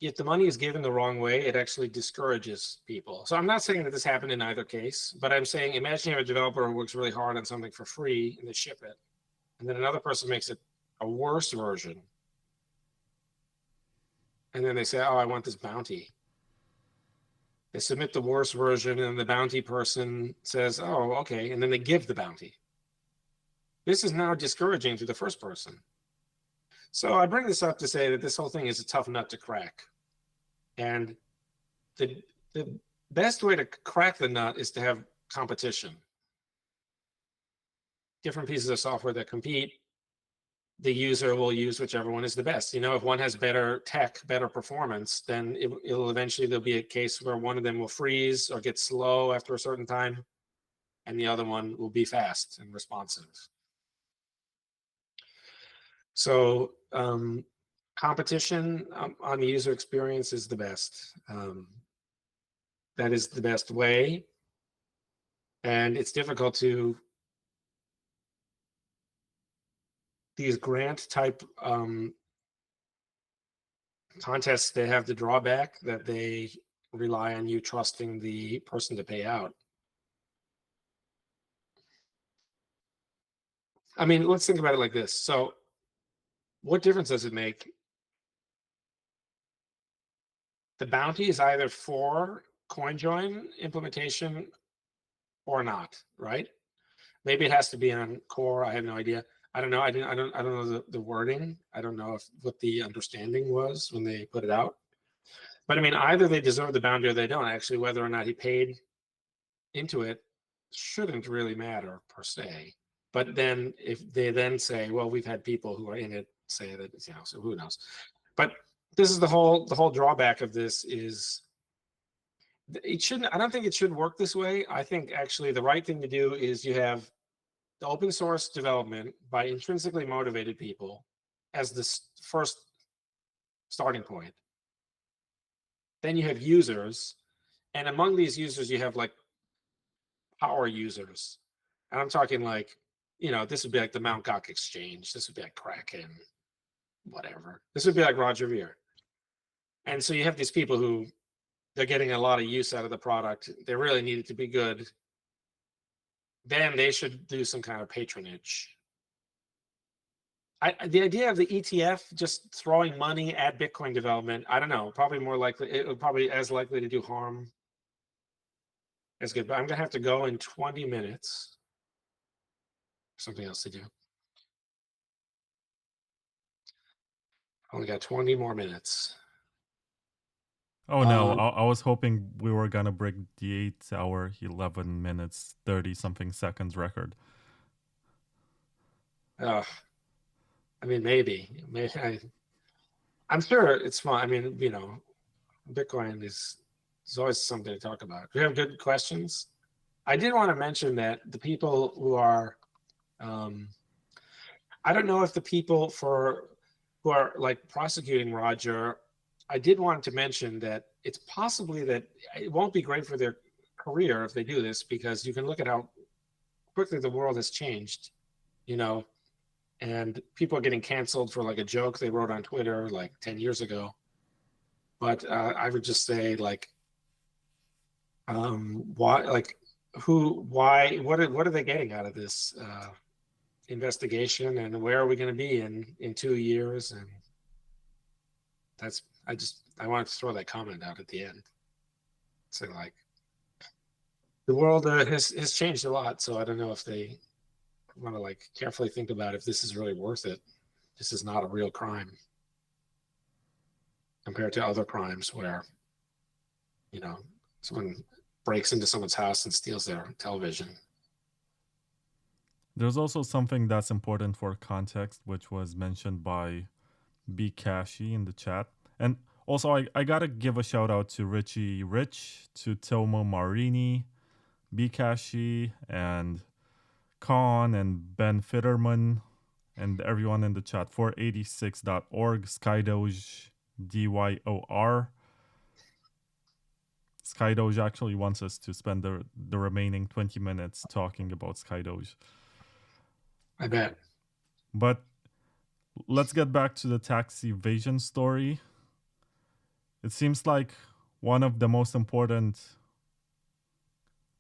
If the money is given the wrong way, it actually discourages people. So I'm not saying that this happened in either case, but I'm saying imagine you have a developer who works really hard on something for free and they ship it. And then another person makes it a worse version. And then they say, oh, I want this bounty. They submit the worst version and the bounty person says, oh, okay. And then they give the bounty. This is now discouraging to the first person. So I bring this up to say that this whole thing is a tough nut to crack. And the best way to crack the nut is to have competition. Different pieces of software that compete, the user will use whichever one is the best. You know, if one has better tech, better performance, then it'll eventually, there'll be a case where one of them will freeze or get slow after a certain time, and the other one will be fast and responsive. So competition on the user experience is the best. That is the best way. And it's difficult to, these grant type contests, they have the drawback that they rely on you trusting the person to pay out. I mean, let's think about it like this. So what difference does it make? The bounty is either for CoinJoin implementation or not, right? Maybe it has to be on core. I have no idea. I don't know. I don't know the wording. I don't know what the understanding was when they put it out. But I mean, either they deserve the bounty or they don't. Actually, whether or not he paid into it shouldn't really matter per se. But then if they then say, well, we've had people who are in it say that, you know, so who knows? But this is the whole drawback of this is it shouldn't, I don't think it should work this way. I think actually the right thing to do is you have the open source development by intrinsically motivated people as this first starting point. Then you have users, and among these users, you have like power users. And I'm talking like, you know, this would be like the Mt. Gox exchange. This would be like Kraken, whatever. This would be like Roger Ver. And so you have these people who they're getting a lot of use out of the product. They really need it to be good. Then they should do some kind of patronage. The idea of the ETF just throwing money at Bitcoin development, I don't know, probably more likely, it would probably as likely to do harm as good. But I'm gonna have to go in 20 minutes. Something else to do. Only got 20 more minutes. Oh no, I was hoping we were gonna break the 8 hour, 11 minutes, 30 something seconds record. I mean, maybe. I'm sure it's fun. I mean, Bitcoin is always something to talk about. Do you have good questions? I did want to mention that the people who are, I don't know if the people who are like prosecuting Roger, I did want to mention that it's possibly that it won't be great for their career if they do this, because you can look at how quickly the world has changed, and people are getting canceled for like a joke they wrote on Twitter like 10 years ago. But I would just say what are they getting out of this investigation, and where are we going to be in 2 years? And I wanted to throw that comment out at the end. So like, the world has changed a lot, so I don't know if they want to like carefully think about if this is really worth it. This is not a real crime compared to other crimes where, someone breaks into someone's house and steals their television. There's also something that's important for context, which was mentioned by B Kashi in the chat. And also, I gotta give a shout out to Richie Rich, to Tomo Marini, B Kashi, and Khan, and Ben Fitterman, and everyone in the chat. 486.org, Skydoge, DYOR. Skydoge actually wants us to spend the remaining 20 minutes talking about Skydoge. I bet. But let's get back to the tax evasion story. It seems like one of the most important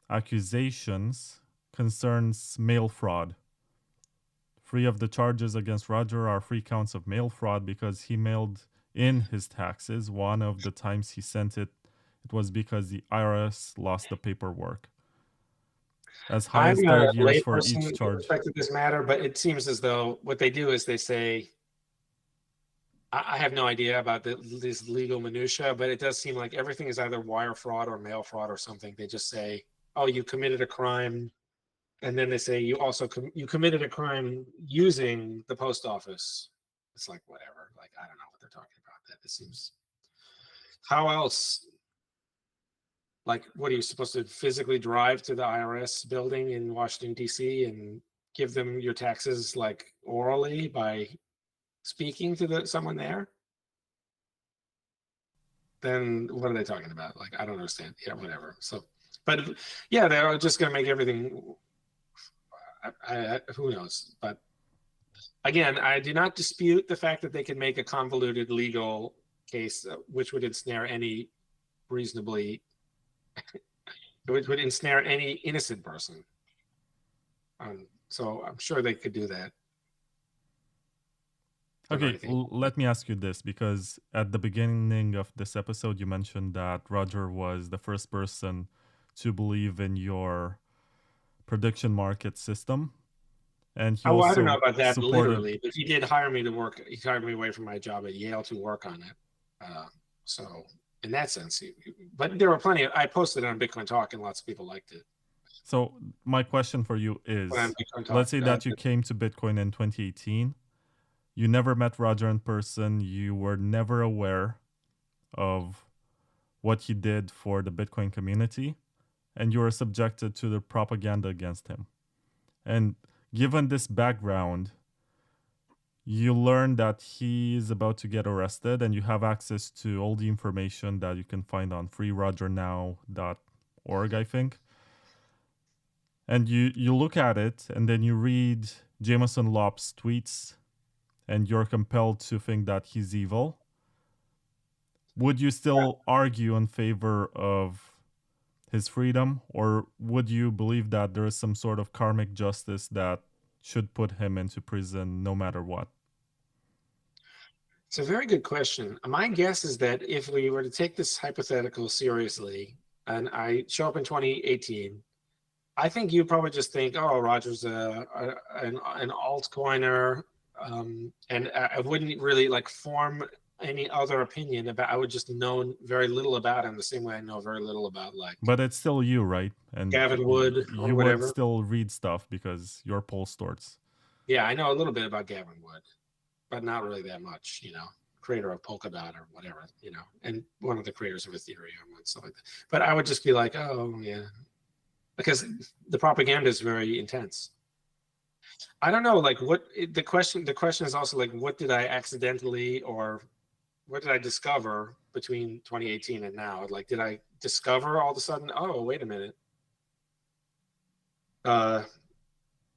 accusations concerns mail fraud. 3 of the charges against Roger are 3 counts of mail fraud because he mailed in his taxes. One of the times he sent it was because the IRS lost the paperwork. As high as 30 years for each charge. With respect to this matter, but it seems as though what they do is they say, I have no idea about this legal minutia, but it does seem like everything is either wire fraud or mail fraud or something. They just say, oh, you committed a crime. And then they say you also you committed a crime using the post office. It's like, whatever. Like, I don't know what they're talking about. That it seems. How else? Like, what are you supposed to physically drive to the IRS building in Washington, D.C. and give them your taxes like orally by speaking to someone there? Then what are they talking about? Like, I don't understand. Yeah, whatever. So, but yeah, they're just going to make everything. Who knows? But again, I do not dispute the fact that they can make a convoluted legal case, which would ensnare any reasonably, which would ensnare any innocent person. So I'm sure they could do that. Okay, let me ask you this, because at the beginning of this episode, you mentioned that Roger was the first person to believe in your prediction market system. And he also I don't know about that literally, but he did hire me to work. He hired me away from my job at Yale to work on it. So in that sense, but there were plenty I posted it on Bitcoin Talk and lots of people liked it. So my question for you is, let's say that you came to Bitcoin in 2018. You never met Roger in person. You were never aware of what he did for the Bitcoin community, and you were subjected to the propaganda against him. And given this background, you learn that he is about to get arrested, and you have access to all the information that you can find on freerogernow.org, I think. And you look at it, and then you read Jameson Lopp's tweets, and you're compelled to think that he's evil. would you still argue in favor of his freedom, or would you believe that there is some sort of karmic justice that should put him into prison no matter what? It's a very good question. My guess is that if we were to take this hypothetical seriously, and I show up in 2018, I think you probably just think, oh, Roger's an altcoiner, and I wouldn't really like form any other opinion about. I would just know very little about him, the same way I know very little about like But it's still you, right? And Gavin Wood or you would whatever. still read stuff because you're Paul Sztorc. Yeah, I know a little bit about Gavin Wood, but not really that much, you know. Creator of Polkadot or whatever, you know, and one of the creators of Ethereum and stuff like that. But I would just be like, oh yeah, because the propaganda is very intense. I don't know, like what the question is also like, what did I accidentally or what did I discover between 2018 and now? Like, did I discover all of a sudden, oh, wait a minute,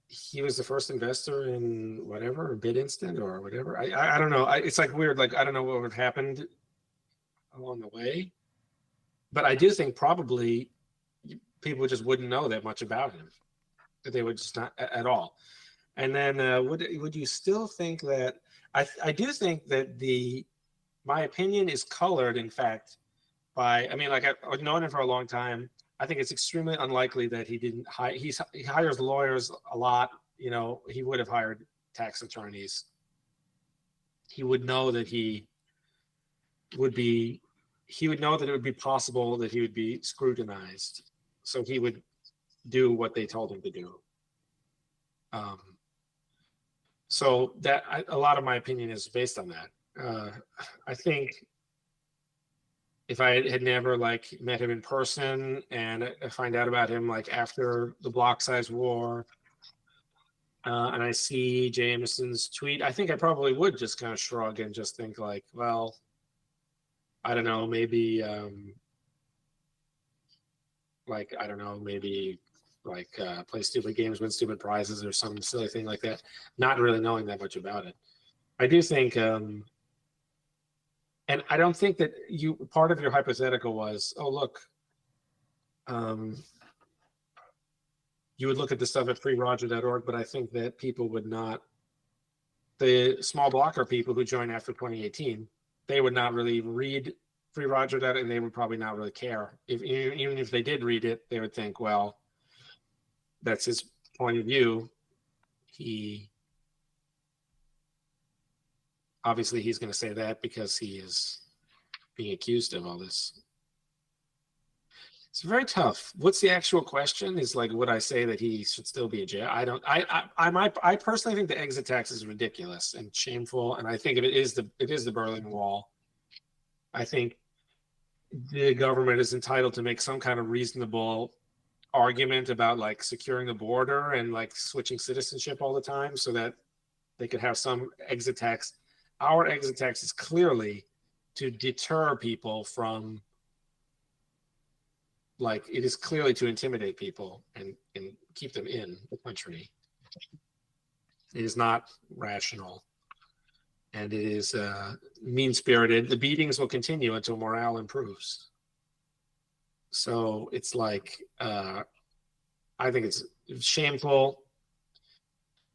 he was the first investor in whatever, BitInstant or whatever. I don't know. It's like weird. Like, I don't know what would have happened along the way, but I do think probably people just wouldn't know that much about him. That they would just not at all. And then would you still think that I do think that my opinion is colored, in fact, by, I mean, like I've known him for a long time. I think it's extremely unlikely that he didn't hire. He hires lawyers a lot. You know, he would have hired tax attorneys. He would know that he would know that it would be possible that he would be scrutinized. So he would do what they told him to do. So that a lot of my opinion is based on that. I think if I had never like met him in person and I find out about him like after the block size war, and I see Jameson's tweet, I think I probably would just kind of shrug and just think like, well, I don't know, maybe like, I don't know, maybe like play stupid games, win stupid prizes or some silly thing like that, not really knowing that much about it. I do think and I don't think that part of your hypothetical was, oh, look, you would look at the stuff at freeroger.org, but I think that people would not, the small blocker people who joined after 2018, they would not really read freeroger.org, and they would probably not really care. Even if they did read it, they would think, well, that's his point of view. Obviously he's going to say that because he is being accused of all this. It's very tough. What's the actual question? Is like, would I say that he should still be in jail? I don't. I personally think the exit tax is ridiculous and shameful, and I think it is the Berlin Wall. I think the government is entitled to make some kind of reasonable argument about like securing the border and like switching citizenship all the time so that they could have some exit tax. Our exit tax is clearly to deter people from, like, it is clearly to intimidate people and keep them in the country. It is not rational, and it is mean-spirited. The beatings will continue until morale improves. So it's like, I think it's shameful.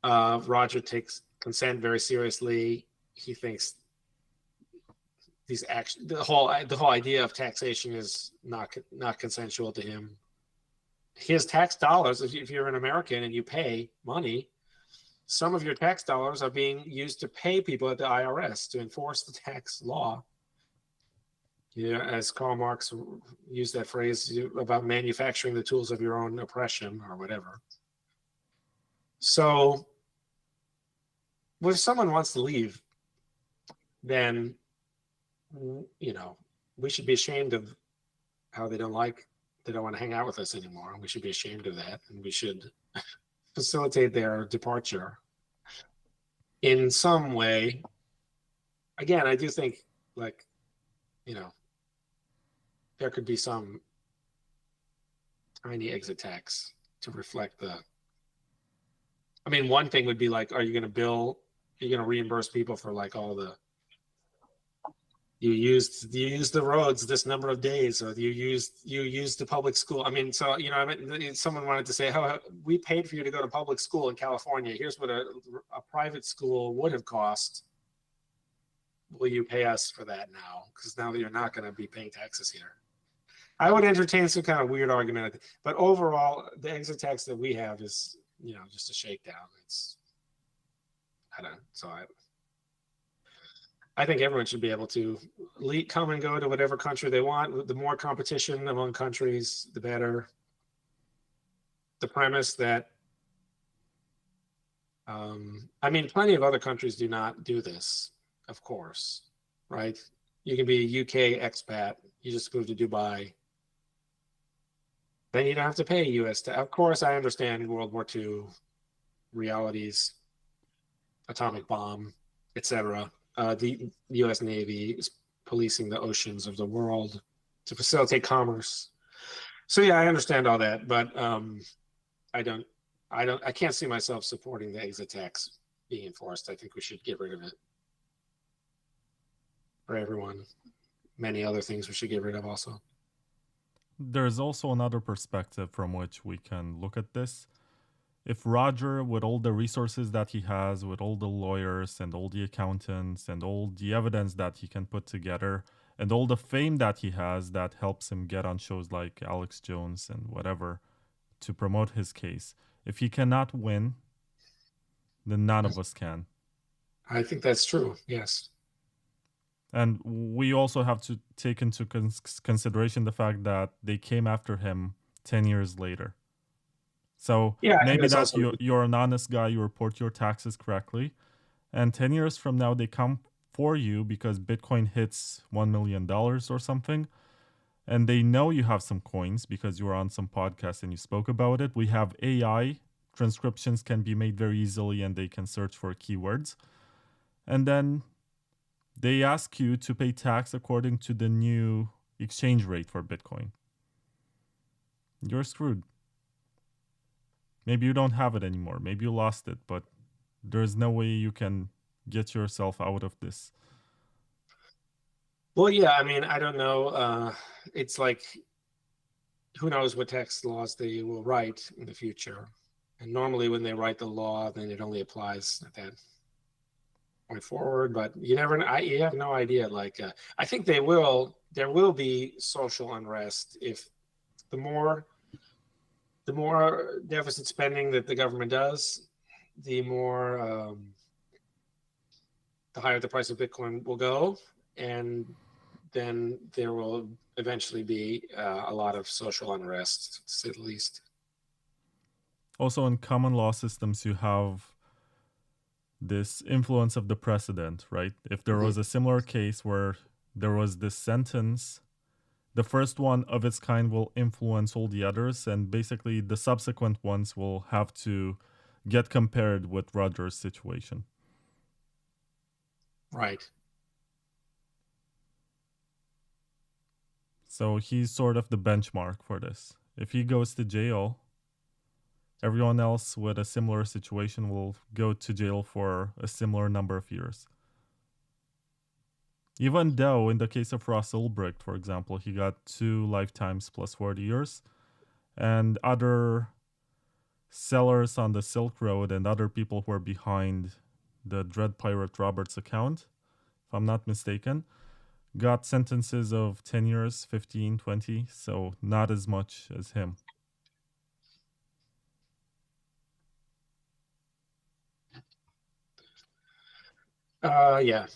Roger takes consent very seriously. He thinks these actions, the whole idea of taxation is not consensual to him. His tax dollars, if you're an American and you pay money, some of your tax dollars are being used to pay people at the IRS to enforce the tax law. Yeah, as Karl Marx used that phrase about manufacturing the tools of your own oppression or whatever. So if someone wants to leave, then, you know, we should be ashamed of how they don't want to hang out with us anymore. And we should be ashamed of that. And we should facilitate their departure in some way. Again, I do think, like, you know, there could be some tiny exit tax to reflect the, I mean, one thing would be like, are you going to reimburse people for like all the you used the roads this number of days, or you used the public school. I mean, so I mean, someone wanted to say, "How we paid for you to go to public school in California. Here's what a private school would have cost. Will you pay us for that now? Because now that you're not going to be paying taxes here." I would entertain some kind of weird argument, but overall, the exit tax that we have is, just a shakedown. I don't. So I think everyone should be able to come and go to whatever country they want. The more competition among countries, the better. The premise that, I mean, plenty of other countries do not do this, of course, right? You can be a UK expat. You just moved to Dubai. Then you don't have to pay U.S. tax. Of course, I understand World War II realities, atomic bomb, etc. The U.S. Navy is policing the oceans of the world to facilitate commerce. So yeah, I understand all that, but I can't see myself supporting the exit tax being enforced. I think we should get rid of it for everyone. Many other things we should get rid of also. There's also another perspective from which we can look at this. If Roger, with all the resources that he has, with all the lawyers and all the accountants and all the evidence that he can put together, and all the fame that he has that helps him get on shows like Alex Jones and whatever to promote his case, if he cannot win, then none of us can. I think that's true, yes. And we also have to take into consideration the fact that they came after him 10 years later. So maybe that you're an honest guy, you report your taxes correctly, and 10 years from now they come for you because Bitcoin hits $1 million or something, and they know you have some coins because you were on some podcast and you spoke about it. We have AI, transcriptions can be made very easily and they can search for keywords. And then they ask you to pay tax according to the new exchange rate for Bitcoin. You're screwed. Maybe you don't have it anymore. Maybe you lost it, but there's no way you can get yourself out of this. Well, yeah, I mean, I don't know. It's like, who knows what tax laws they will write in the future. And normally when they write the law, then it only applies at that point forward, but you never know. You have no idea. Like, I think there will be social unrest if the more deficit spending that the government does, the higher the price of Bitcoin will go, and then there will eventually be a lot of social unrest, to say the least. Also, in common law systems, you have this influence of the precedent, right? If there was a similar case where there was this sentence, the first one of its kind will influence all the others, and basically the subsequent ones will have to get compared with Roger's situation. Right. So he's sort of the benchmark for this. If he goes to jail, everyone else with a similar situation will go to jail for a similar number of years. Even though in the case of Ross Ulbricht, for example, he got 2 lifetimes plus 40 years, and other sellers on the Silk Road and other people who are behind the Dread Pirate Roberts account, if I'm not mistaken, got sentences of 10 years, 15, 20, so not as much as him. Yeah.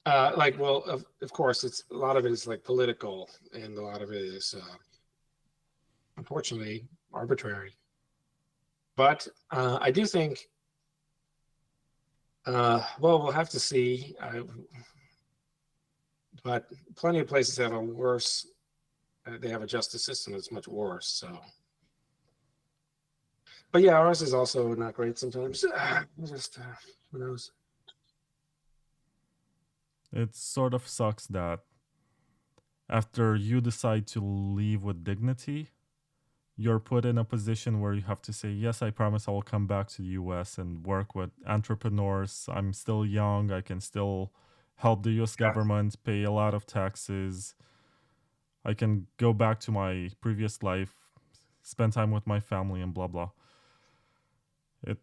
Well, of course, a lot of it is like political, and a lot of it is, unfortunately, arbitrary. But I do think, well, we'll have to see. But plenty of places have a worse. They have a justice system that's much worse. So, but yeah, ours is also not great sometimes. Just who knows. It sort of sucks that after you decide to leave with dignity, you're put in a position where you have to say, yes, I promise I will come back to the US and work with entrepreneurs. I'm still young. I can still help the US Yeah. government, pay a lot of taxes. I can go back to my previous life, spend time with my family, and blah blah. It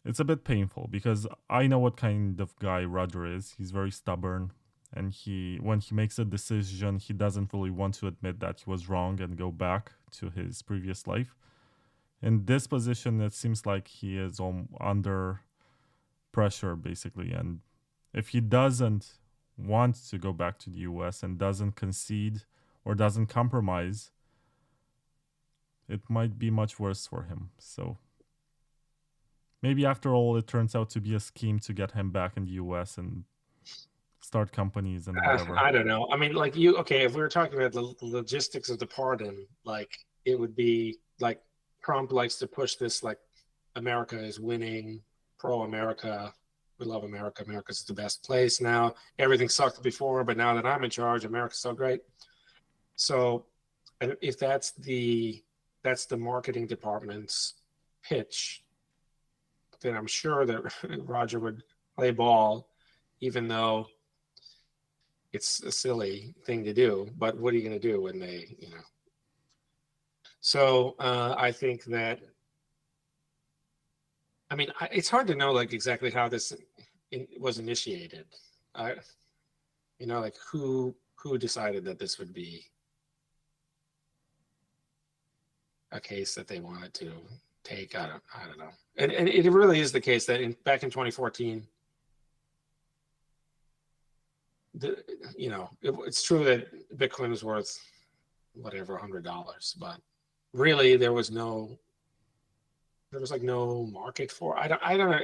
it's a bit painful because I know what kind of guy Roger is. He's very stubborn, and when he makes a decision, he doesn't really want to admit that he was wrong and go back to his previous life. In this position, it seems like he is under pressure basically, and if he doesn't want to go back to the US and doesn't concede or doesn't compromise, it might be much worse for him. So maybe after all, it turns out to be a scheme to get him back in the US and start companies and whatever. I don't know. I mean, like okay, if we were talking about the logistics of the pardon, like it would be like Trump likes to push this, like America is winning, pro-America, we love America, America's the best place now. Everything sucked before, but now that I'm in charge, America's so great. So if that's the marketing department's pitch, then I'm sure that Roger would play ball, even though it's a silly thing to do. But what are you going to do when they, So I think that, I mean, it's hard to know like exactly how this was initiated. Like who decided that this would be a case that they wanted to take. I don't know. And it really is the case that back in 2014, it's true that Bitcoin was worth whatever $100, but really there was like no market for it. I don't know.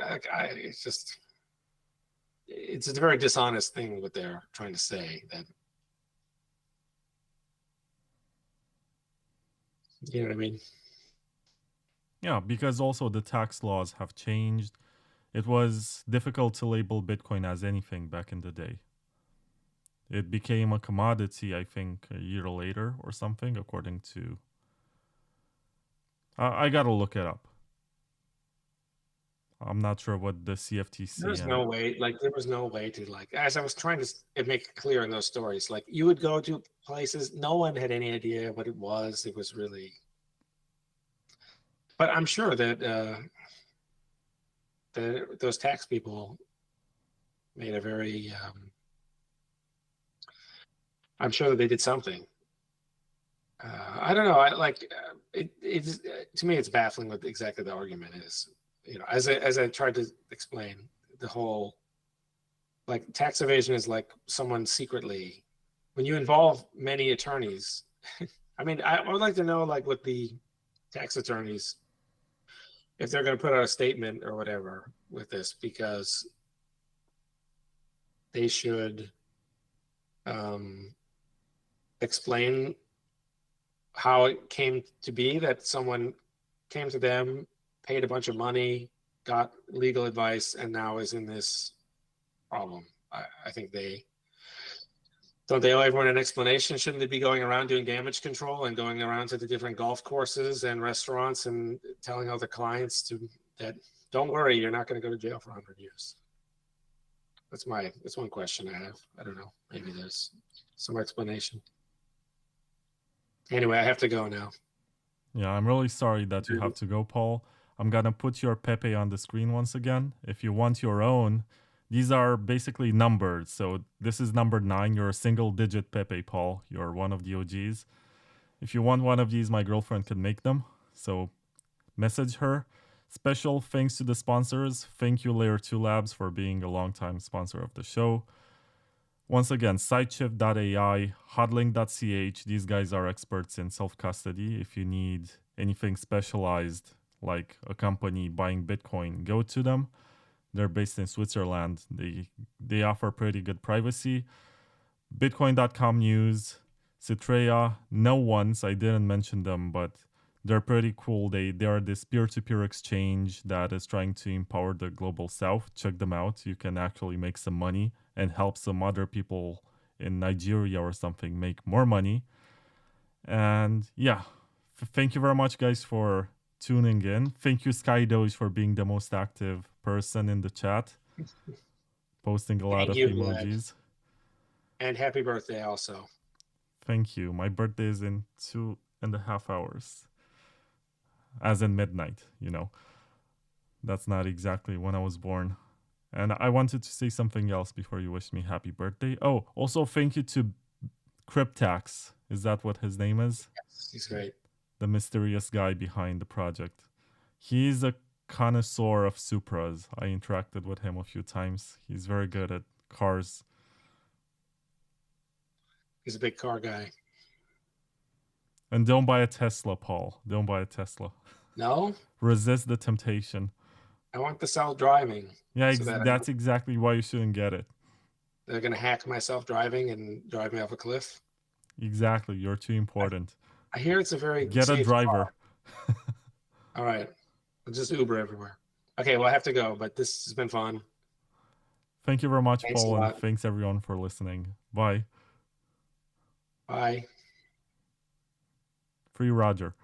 It's a very dishonest thing what they're trying to say, that, you know what I mean? Yeah, because also the tax laws have changed. It was difficult to label Bitcoin as anything back in the day. It became a commodity, I think, a year later or something, according to... I gotta look it up. I'm not sure what the CFTC... There's no way, there was no way to, as I was trying to make it clear in those stories, you would go to places, no one had any idea what it was. It was really... But I'm sure that those tax people made a very... I'm sure that they did something. I don't know. To me, it's baffling what exactly the argument is. As I tried to explain, the whole tax evasion is like someone secretly, when you involve many attorneys. I mean, I would like to know what the tax attorneys, if they're going to put out a statement or whatever with this, because they should explain how it came to be that someone came to them, paid a bunch of money, got legal advice, and now is in this problem. I think don't they owe everyone an explanation? Shouldn't they be going around doing damage control and going around to the different golf courses and restaurants and telling other clients that don't worry, you're not going to go to jail for 100 years? That's one question I have. I don't know. Maybe there's some explanation. Anyway, I have to go now. Yeah, I'm really sorry that you have to go, Paul. I'm gonna put your Pepe on the screen once again. If you want your own, these are basically numbered. So this is number 9. You're a single-digit Pepe, Paul. You're one of the OGs. If you want one of these, my girlfriend can make them. So message her. Special thanks to the sponsors. Thank you, Layer 2 Labs, for being a long-time sponsor of the show. Once again, Sideshift.ai, Hodling.ch. These guys are experts in self-custody. If you need anything specialized, like a company buying Bitcoin, go to them. They're based in Switzerland. They offer pretty good privacy. Bitcoin.com news, Citrea, no ones, I didn't mention them, but they're pretty cool. They are this peer-to-peer exchange that is trying to empower the global south. Check them out. You can actually make some money and help some other people in Nigeria or something make more money. And yeah, thank you very much, guys, for tuning in. Thank you, Skydoge, for being the most active person in the chat. posting a lot Thank of you, emojis. And happy birthday also. Thank you. My birthday is in 2.5 hours. As in midnight, you know. That's not exactly when I was born. And I wanted to say something else before you wish me happy birthday. Oh, also thank you to Cryptax. Is that what his name is? Yes, he's great. The mysterious guy behind the project. He's a connoisseur of Supras. I interacted with him a few times. He's very good at cars. He's a big car guy. And don't buy a Tesla, Paul. Don't buy a Tesla. No? Resist the temptation. I want the self-driving. Yeah, so that's exactly why you shouldn't get it. They're going to hack my self-driving and drive me off a cliff. Exactly. You're too important. I hear it's a very Get a safe driver. All right. I'll just Uber everywhere. Okay, well, I have to go, but this has been fun. Thank you very much, Thanks Paul, a and lot. thanks everyone for listening. Bye. Bye. Free Roger.